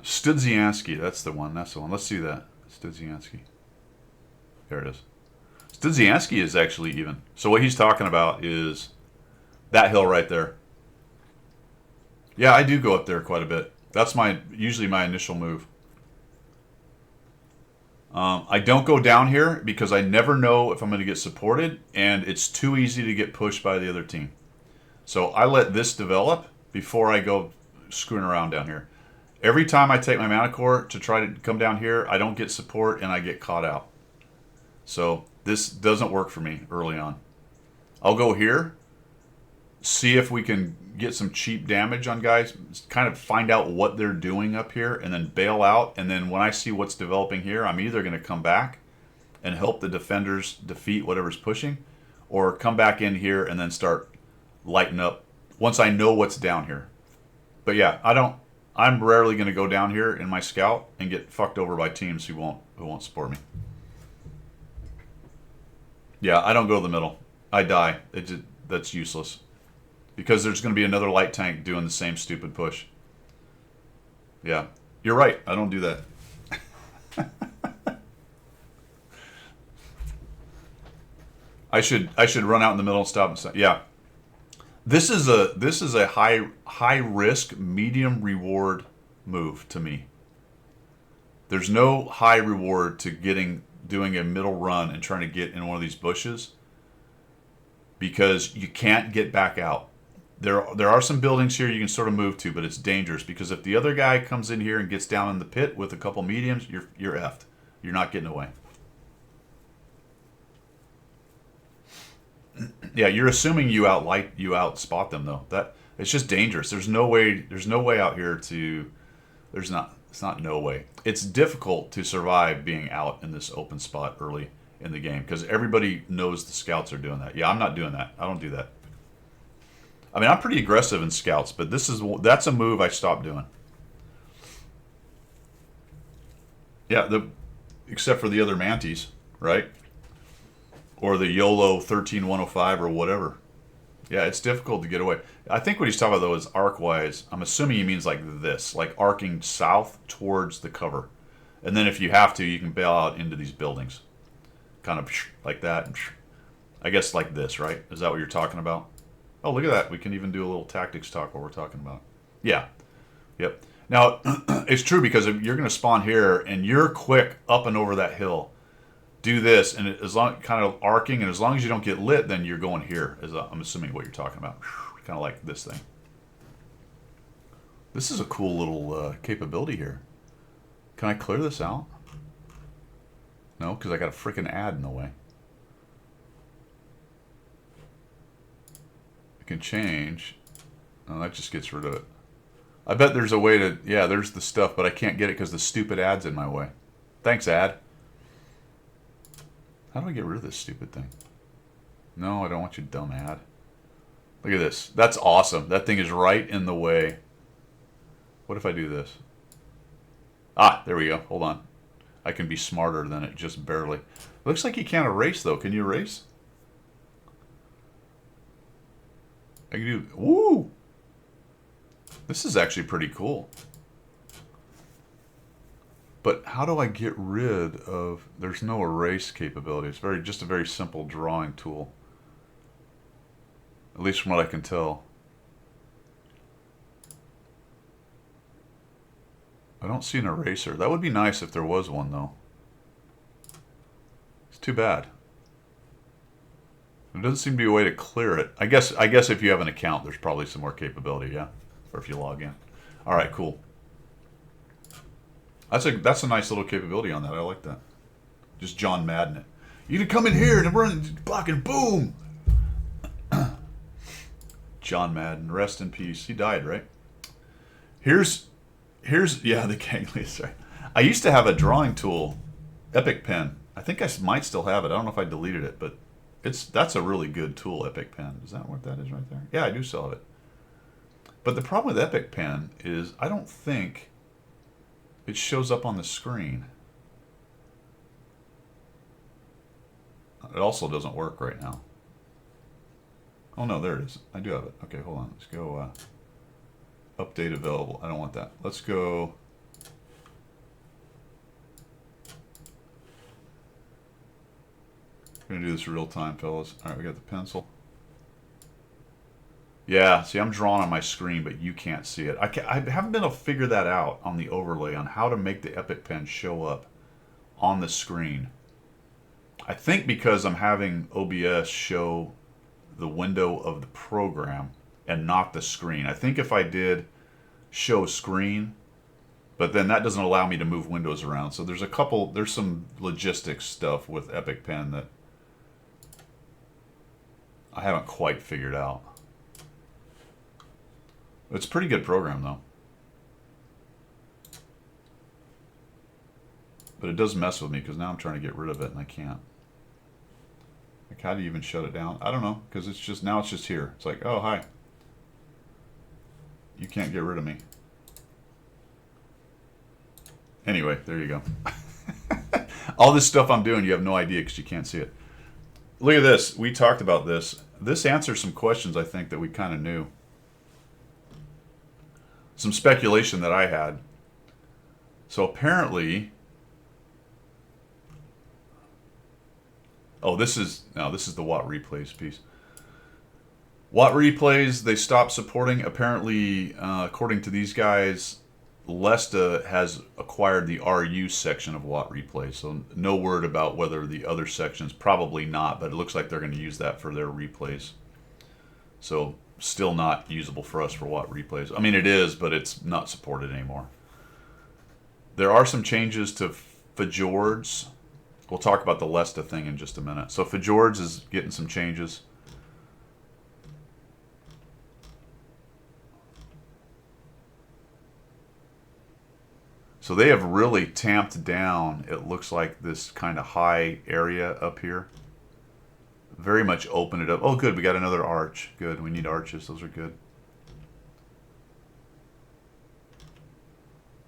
Studzianski, that's the one. Let's see that. Studzianski. There it is. Studzianski is actually even. So what he's talking about is that hill right there. Yeah, I do go up there quite a bit. That's usually my initial move. I don't go down here because I never know if I'm going to get supported, and it's too easy to get pushed by the other team. So I let this develop before I go screwing around down here. Every time I take my Mana Core to try to come down here, I don't get support and I get caught out. So this doesn't work for me early on. I'll go here, see if we can get some cheap damage on guys, kind of find out what they're doing up here, and then bail out. And then when I see what's developing here, I'm either going to come back and help the defenders defeat whatever's pushing, or come back in here and then start lighting up once I know what's down here. But yeah, I'm rarely going to go down here in my scout and get fucked over by teams who won't support me. Yeah, I don't go to the middle. I die. That's useless. Because there's going to be another light tank doing the same stupid push. Yeah, you're right. I don't do that. I should run out in the middle and stop and say, yeah. This is a high risk, medium reward move to me. There's no high reward to doing a middle run and trying to get in one of these bushes, because you can't get back out. There are some buildings here you can sort of move to, but it's dangerous because if the other guy comes in here and gets down in the pit with a couple mediums, you're effed. You're not getting away. Yeah, you're assuming you outspot them though. That it's just dangerous. There's no way. There's no way out here to. There's not. It's not no way. It's difficult to survive being out in this open spot early in the game because everybody knows the scouts are doing that. Yeah, I'm not doing that. I don't do that. I mean, I'm pretty aggressive in scouts, but that's a move I stopped doing. Yeah, except for the other Manties, right? Or the YOLO 13105 or whatever. Yeah, it's difficult to get away. I think what he's talking about, though, is arc-wise. I'm assuming he means like this, like arcing south towards the cover. And then if you have to, you can bail out into these buildings. Kind of like that. I guess like this, right? Is that what you're talking about? Oh, look at that. We can even do a little tactics talk while we're talking about. Yeah. Yep. Now, it's true because if you're going to spawn here and you're quick up and over that hill, do this, and as long kind of arcing, and as long as you don't get lit, then you're going here. I'm assuming what you're talking about. Kind of like this thing. This is a cool little capability here. Can I clear this out? No, because I got a freaking ad in the way. I can change. Oh, that just gets rid of it. I bet there's a way to... Yeah, there's the stuff, but I can't get it because the stupid ad's in my way. Thanks, ad. How do I get rid of this stupid thing? No, I don't want you, dumb ad. Look at this. That's awesome. That thing is right in the way. What if I do this? Ah, there we go. Hold on. I can be smarter than it, just barely. Looks like you can't erase, though. Can you erase? I can do... Woo! This is actually pretty cool. But how do I get rid of... There's no erase capability. It's just a very simple drawing tool. At least from what I can tell. I don't see an eraser. That would be nice if there was one, though. It's too bad. There doesn't seem to be a way to clear it. I guess if you have an account, there's probably some more capability, yeah? Or if you log in. All right, cool. That's a nice little capability on that. I like that. Just John Madden it. You can come in here and run block and boom. John Madden, rest in peace. He died, right? Here's yeah, the ganglions. Right. I used to have a drawing tool, Epic Pen. I think I might still have it. I don't know if I deleted it, but that's a really good tool, Epic Pen. Is that what that is right there? Yeah, I do still have it. But the problem with Epic Pen is I don't think it shows up on the screen. It also doesn't work right now. Oh no, there it is. I do have it. Okay, hold on. Let's go update available. I don't want that. Let's go. We're gonna do this real time, fellas. All right, we got the pencil. Yeah, see, I'm drawing on my screen, but you can't see it. I haven't been able to figure that out on the overlay on how to make the Epic Pen show up on the screen. I think because I'm having OBS show the window of the program and not the screen. I think if I did show screen, but then that doesn't allow me to move windows around. So there's some logistics stuff with Epic Pen that I haven't quite figured out. It's a pretty good program, though. But it does mess with me, because now I'm trying to get rid of it, and I can't. Like, how do you even shut it down? I don't know, because it's just, now it's just here. It's like, oh, hi. You can't get rid of me. Anyway, there you go. All this stuff I'm doing, you have no idea, because you can't see it. Look at this. We talked about this. This answers some questions, I think, that we kind of knew. Some speculation that I had. So apparently, oh, this is the Watt Replays piece. Watt Replays, they stopped supporting. Apparently, according to these guys, Lesta has acquired the RU section of Watt Replays. So no word about whether the other sections, probably not, but it looks like they're going to use that for their replays. So still not usable for us for Watt Replays. I mean, it is, but it's not supported anymore. There are some changes to Fjords. We'll talk about the Lesta thing in just a minute. So Fjords is getting some changes. So they have really tamped down, it looks like, this kind of high area up here. Very much open it up. Oh, good. We got another arch. Good. We need arches. Those are good.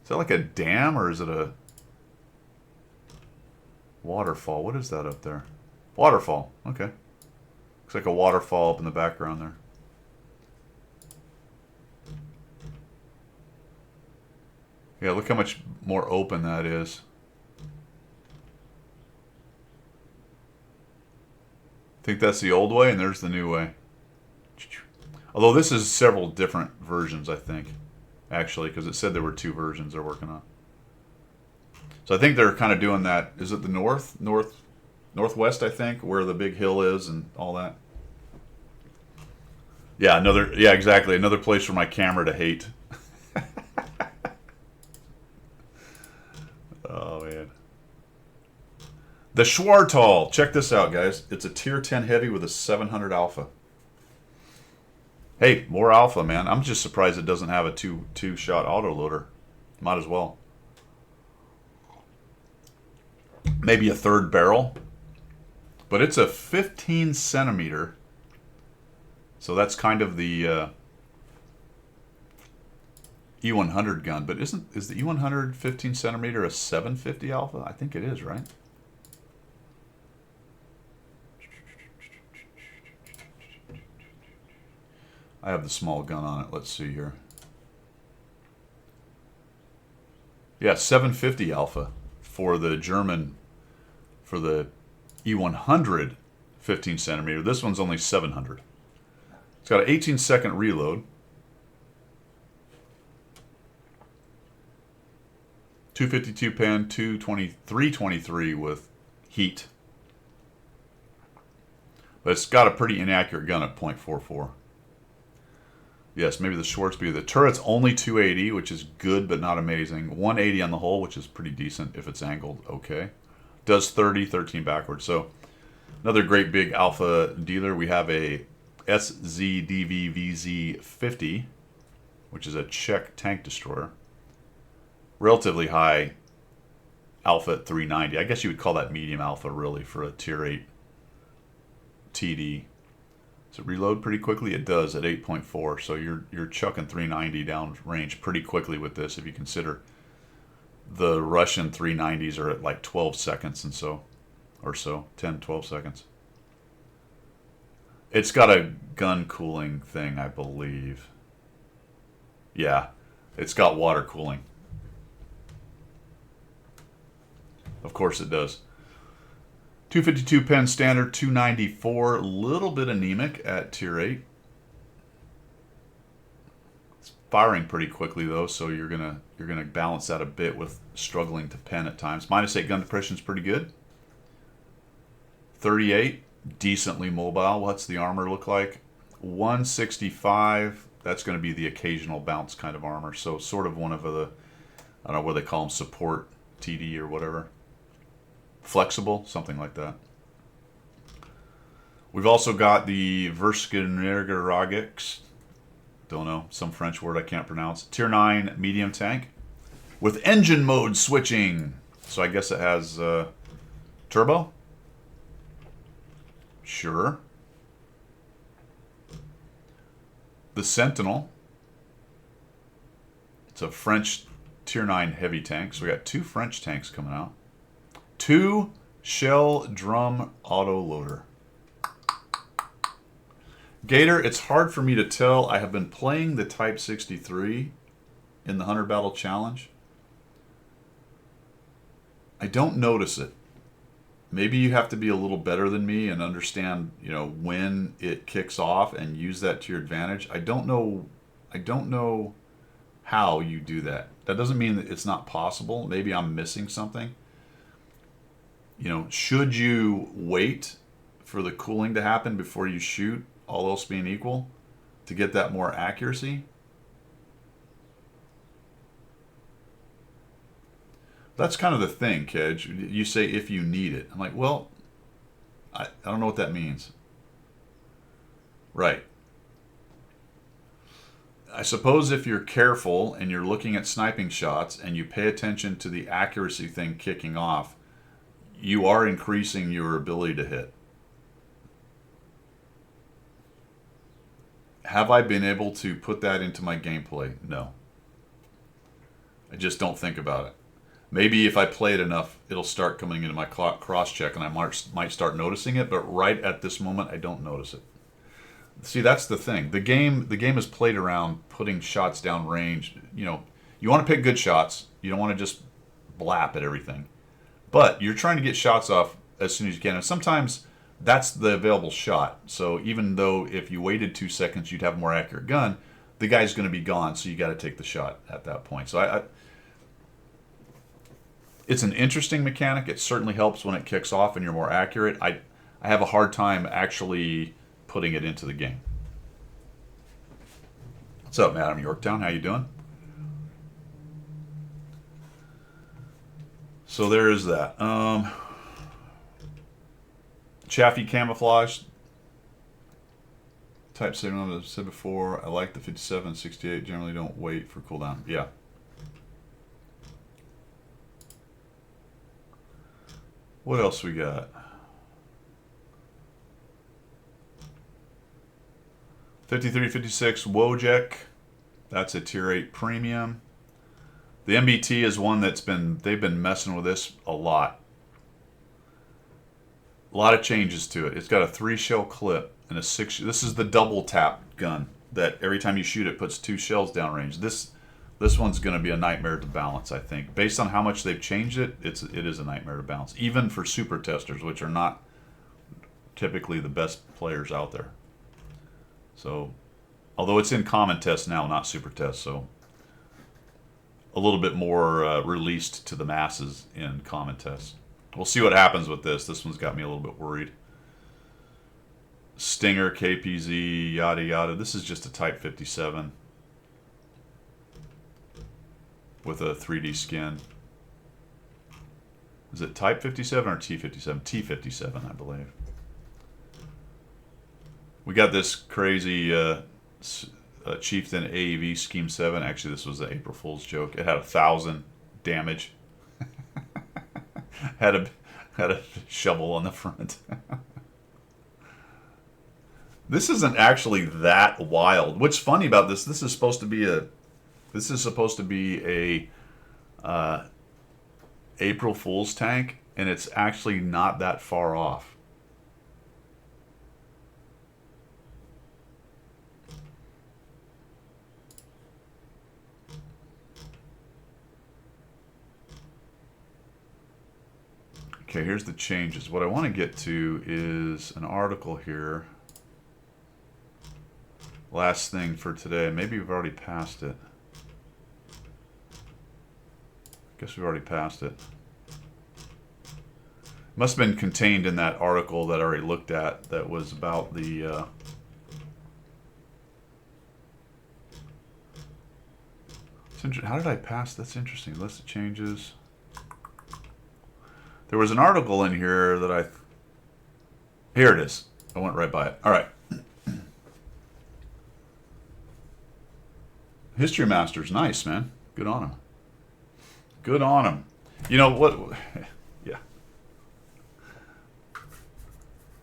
Is that like a dam or is it a waterfall? What is that up there? Waterfall. Okay. Looks like a waterfall up in the background there. Yeah, look how much more open that is. Think that's the old way, and there's the new way. Although this is several different versions, I think, actually, because it said there were 2 versions they're working on. So I think they're kind of doing that. Is it the northwest, I think, where the big hill is and all that? Yeah, yeah, exactly. Another place for my camera to hate. Oh, man. The Schwartal. Check this out, guys. It's a tier 10 heavy with a 700 alpha. Hey, more alpha, man. I'm just surprised it doesn't have a two-shot autoloader. Might as well. Maybe a 3rd barrel. But it's a 15 centimeter. So that's kind of the E100 gun. But is the E100 15 centimeter a 750 alpha? I think it is, right? I have the small gun on it. Let's see here. Yeah, 750 alpha for the German, for the E100 15 centimeter. This one's only 700. It's got an 18-second reload. 252 pen, 323 with heat. But it's got a pretty inaccurate gun at .44. Yes, maybe the Schwarzbier. The turret's only 280, which is good but not amazing. 180 on the hull, which is pretty decent if it's angled okay. Does 30, 13 backwards. So another great big alpha dealer. We have a SZDV-VZ50, which is a Czech tank destroyer. Relatively high alpha at 390. I guess you would call that medium alpha really for a tier 8 TD. Does it reload pretty quickly? It does at 8.4. So you're chucking 390 down range pretty quickly with this if you consider the Russian 390s are at like 12 seconds and so, or so, 10, 12 seconds. It's got a gun cooling thing, I believe. Yeah, it's got water cooling. Of course it does. 252 pen standard, 294, a little bit anemic at tier 8. It's firing pretty quickly though, so you're gonna balance that a bit with struggling to pen at times. -8 gun depression is pretty good. 38, decently mobile. What's the armor look like? 165, that's going to be the occasional bounce kind of armor. So sort of one of the, I don't know what they call them, support TD or whatever. Flexible, something like that. We've also got the Versknergeragix, don't know, some French word I can't pronounce. Tier 9 medium tank with engine mode switching. So I guess it has turbo? Sure. The Sentinel. It's a French tier 9 heavy tank. So we got 2 French tanks coming out. 2 shell drum auto loader. Gator, it's hard for me to tell. I have been playing the Type 63 in the Hunter Battle Challenge. I don't notice it. Maybe you have to be a little better than me and understand, you know, when it kicks off and use that to your advantage. I don't know how you do that. That doesn't mean that it's not possible. Maybe I'm missing something. You know, should you wait for the cooling to happen before you shoot, all else being equal, to get that more accuracy? That's kind of the thing, Kedge. You say if you need it. I'm like, well, I don't know what that means. Right. I suppose if you're careful and you're looking at sniping shots and you pay attention to the accuracy thing kicking off, you are increasing your ability to hit. Have I been able to put that into my gameplay? No. I just don't think about it. Maybe if I play it enough, it'll start coming into my cross-check and I might start noticing it, but right at this moment, I don't notice it. See, that's the thing. The game is played around putting shots down range. You know, you want to pick good shots. You don't want to just blap at everything. But you're trying to get shots off as soon as you can. And sometimes that's the available shot. So even though if you waited 2 seconds, you'd have a more accurate gun, the guy's going to be gone, so you got to take the shot at that point. So it's an interesting mechanic. It certainly helps when it kicks off and you're more accurate. I have a hard time actually putting it into the game. What's up, Madam Yorktown? How you doing? So there is that. Chaffee camouflage. Type signal, as I said before, I like the 57 and 68. Generally don't wait for cooldown. Yeah. What else we got? 5356 Wojek. That's a tier 8 premium. The MBT is one that's they've been messing with this a lot. A lot of changes to it. It's got a 3-shell clip and a 6. This is the double tap gun that every time you shoot it puts 2 shells downrange. This one's going to be a nightmare to balance, I think. Based on how much they've changed it, it is a nightmare to balance. Even for super testers, which are not typically the best players out there. So, although it's in common test now, not super test, so a little bit more released to the masses in common test. We'll see what happens with this. This one's got me a little bit worried. Stinger, KPZ, yada yada. This is just a Type 57 with a 3D skin. Is it Type 57 or T57? T57, I believe. We got this crazy Chieftain AEV Scheme 7. Actually, this was the April Fool's joke. It had 1,000 damage. had a shovel on the front. This isn't actually that wild. What's funny about this? This is supposed to be a April Fool's tank, and it's actually not that far off. Okay, here's the changes. What I want to get to is an article here. Last thing for today. Maybe we've already passed it. Guess we've already passed it. Must have been contained in that article that I already looked at that was about the... How did I pass? That's interesting. List of changes. There was an article in here that Here it is. I went right by it. All right. History Masters. Nice, man. Good on him. Good on him. You know what? Yeah.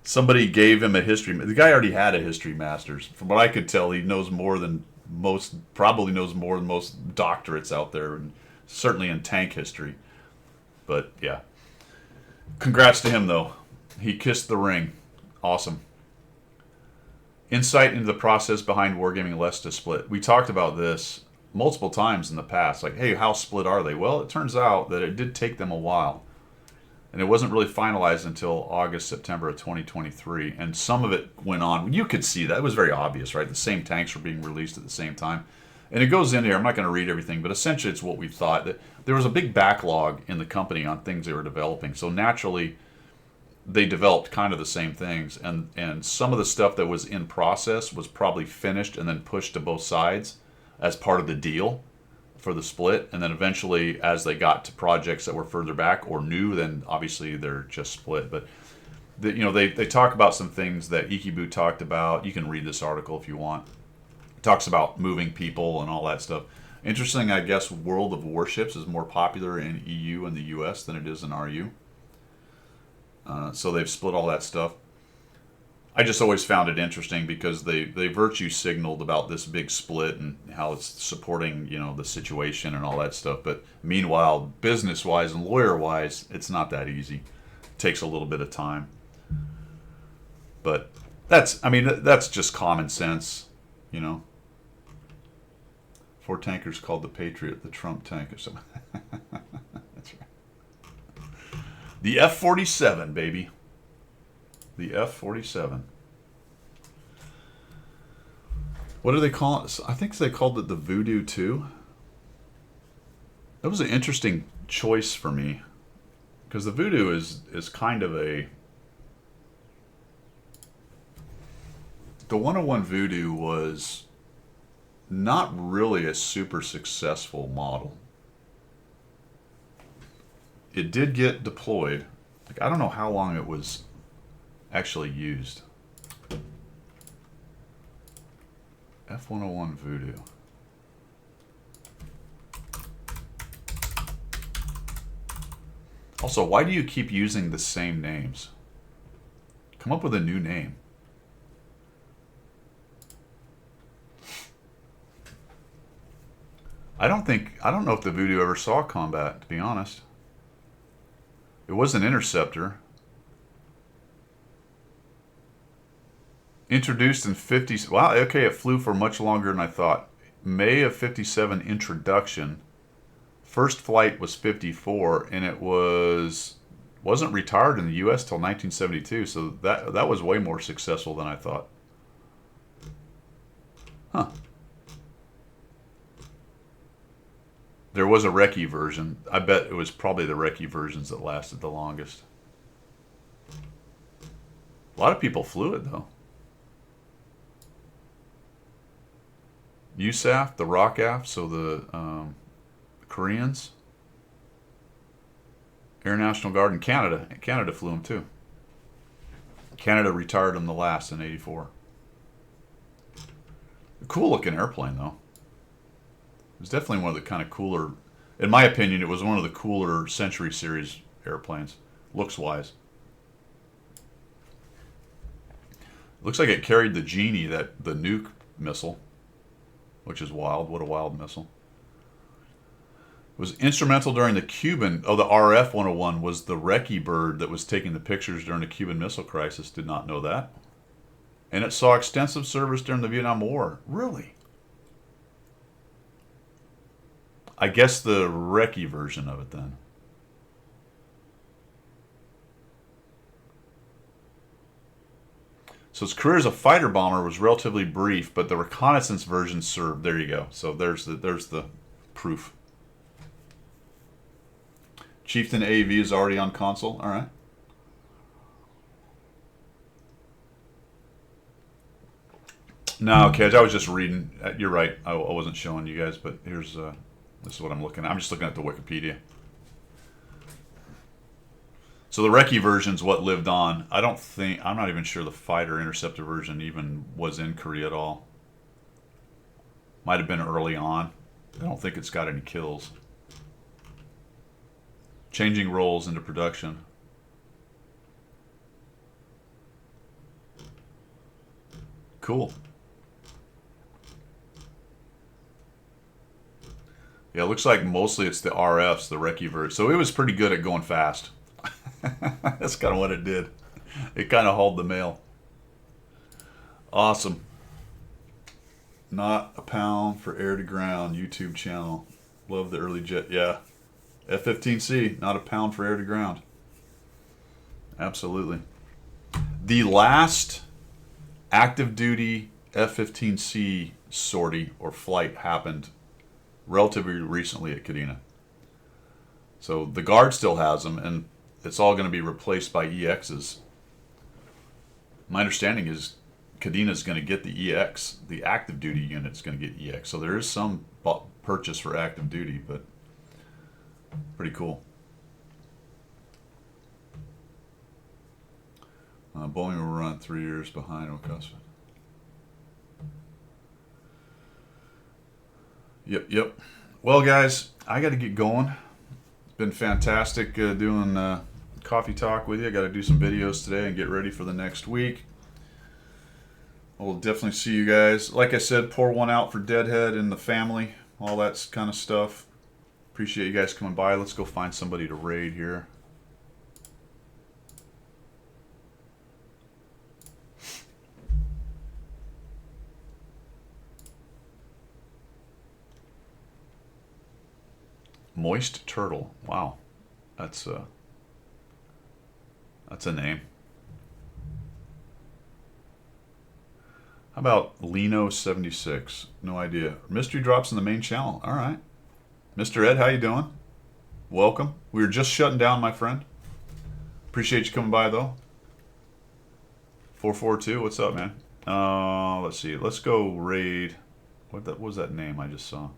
Somebody gave him a history. The guy already had a History Masters. From what I could tell, he knows more than most, probably knows more than most doctorates out there, and certainly in tank history. But, yeah. Congrats to him, though. He kissed the ring. Awesome. Insight into the process behind Wargaming Leicester split. We talked about this multiple times in the past. Like, hey, how split are they? Well, it turns out that it did take them a while. And it wasn't really finalized until August, September of 2023. And some of it went on. You could see that. It was very obvious, right? The same tanks were being released at the same time. And it goes in here. I'm not going to read everything, but essentially it's what we thought. That there was a big backlog in the company on things they were developing. So naturally, they developed kind of the same things. And some of the stuff that was in process was probably finished and then pushed to both sides as part of the deal for the split. And then eventually, as they got to projects that were further back or new, then obviously they're just split. But they talk about some things that Ikibu talked about. You can read this article if you want. talks about moving people and all that stuff. Interesting, I guess World of Warships is more popular in EU and the US than it is in RU. So they've split all that stuff. I just always found it interesting because they virtue signaled about this big split and how it's supporting, you know, the situation and all that stuff. But meanwhile, business-wise and lawyer-wise, it's not that easy. It takes a little bit of time. But that's just common sense, you know. 4 tankers called the Patriot the Trump tank or something. That's right. The F-47, baby. The F-47. What do they call it? I think they called it the Voodoo 2. That was an interesting choice for me. Because the Voodoo is kind of a... The 101 Voodoo was not really a super successful model. It did get deployed. Like, I don't know how long it was actually used. F-101 Voodoo. Also, why do you keep using the same names? Come up with a new name. I don't know if the Voodoo ever saw combat, to be honest. It was an interceptor. Introduced in 50... Wow, okay, it flew for much longer than I thought. May of 57 introduction. First flight was 54, and it wasn't retired in the U.S. till 1972, so that was way more successful than I thought. Huh. There was a recce version. I bet it was probably the recce versions that lasted the longest. A lot of people flew it, though. USAF, the ROCAF, so the Koreans. Air National Guard in Canada. Canada flew them, too. Canada retired them the last in 84. A cool-looking airplane, though. It was definitely one of the kind of cooler, in my opinion, it was one of the cooler Century Series airplanes, looks-wise. Looks like it carried the Genie, the nuke missile, which is wild. What a wild missile. It was instrumental during the Cuban, the RF-101 was the recce bird that was taking the pictures during the Cuban Missile Crisis. Did not know that. And it saw extensive service during the Vietnam War. Really? I guess the recce version of it then. So its career as a fighter bomber was relatively brief, but the reconnaissance version served. There you go. So there's the proof. Chieftain AV is already on console. All right. No, okay. I was just reading. You're right. I wasn't showing you guys, but here's this is what I'm looking at. I'm just looking at the Wikipedia. So the recce version's what lived on. I'm not even sure the fighter interceptor version even was in Korea at all. Might have been early on. I don't think it's got any kills. Changing roles into production. Cool. Yeah, it looks like mostly it's the RFs, the recce version. So it was pretty good at going fast. That's kind of what it did. It kind of hauled the mail. Awesome. Not a pound for air to ground YouTube channel. Love the early jet. Yeah. F-15C, not a pound for air to ground. Absolutely. The last active duty F-15C sortie or flight happened relatively recently at Kadena. So the Guard still has them, and it's all going to be replaced by EXs. My understanding is Kadena's going to get the EX, the active duty unit's going to get EX. So there is some purchase for active duty, but pretty cool. Boeing will run 3 years behind Ocusta. Yep. Well, guys, I got to get going. It's been fantastic doing coffee talk with you. I got to do some videos today and get ready for the next week. We'll definitely see you guys. Like I said, pour one out for Deadhead and the family, all that kind of stuff. Appreciate you guys coming by. Let's go find somebody to raid here. Moist Turtle. Wow. That's a name. How about Lino76? No idea. Mystery drops in the main channel. All right. Mr. Ed, how you doing? Welcome. We were just shutting down, my friend. Appreciate you coming by, though. 442, what's up, man? Let's see. Let's go raid. What was that name I just saw?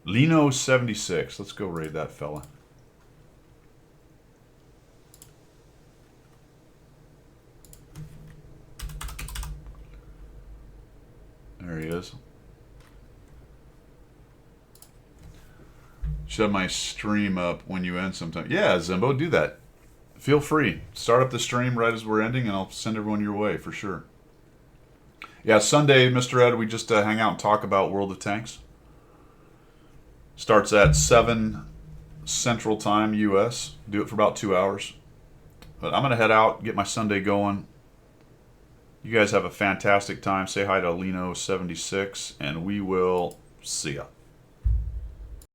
Lino76. Let's go raid that fella. There he is. Shut my stream up when you end sometime. Yeah, Zimbo, do that. Feel free. Start up the stream right as we're ending, and I'll send everyone your way for sure. Yeah, Sunday, Mr. Ed, we just hang out and talk about World of Tanks. Starts at 7 Central Time, U.S. Do it for about 2 hours. But I'm going to head out, get my Sunday going. You guys have a fantastic time. Say hi to Lino76, and we will see ya.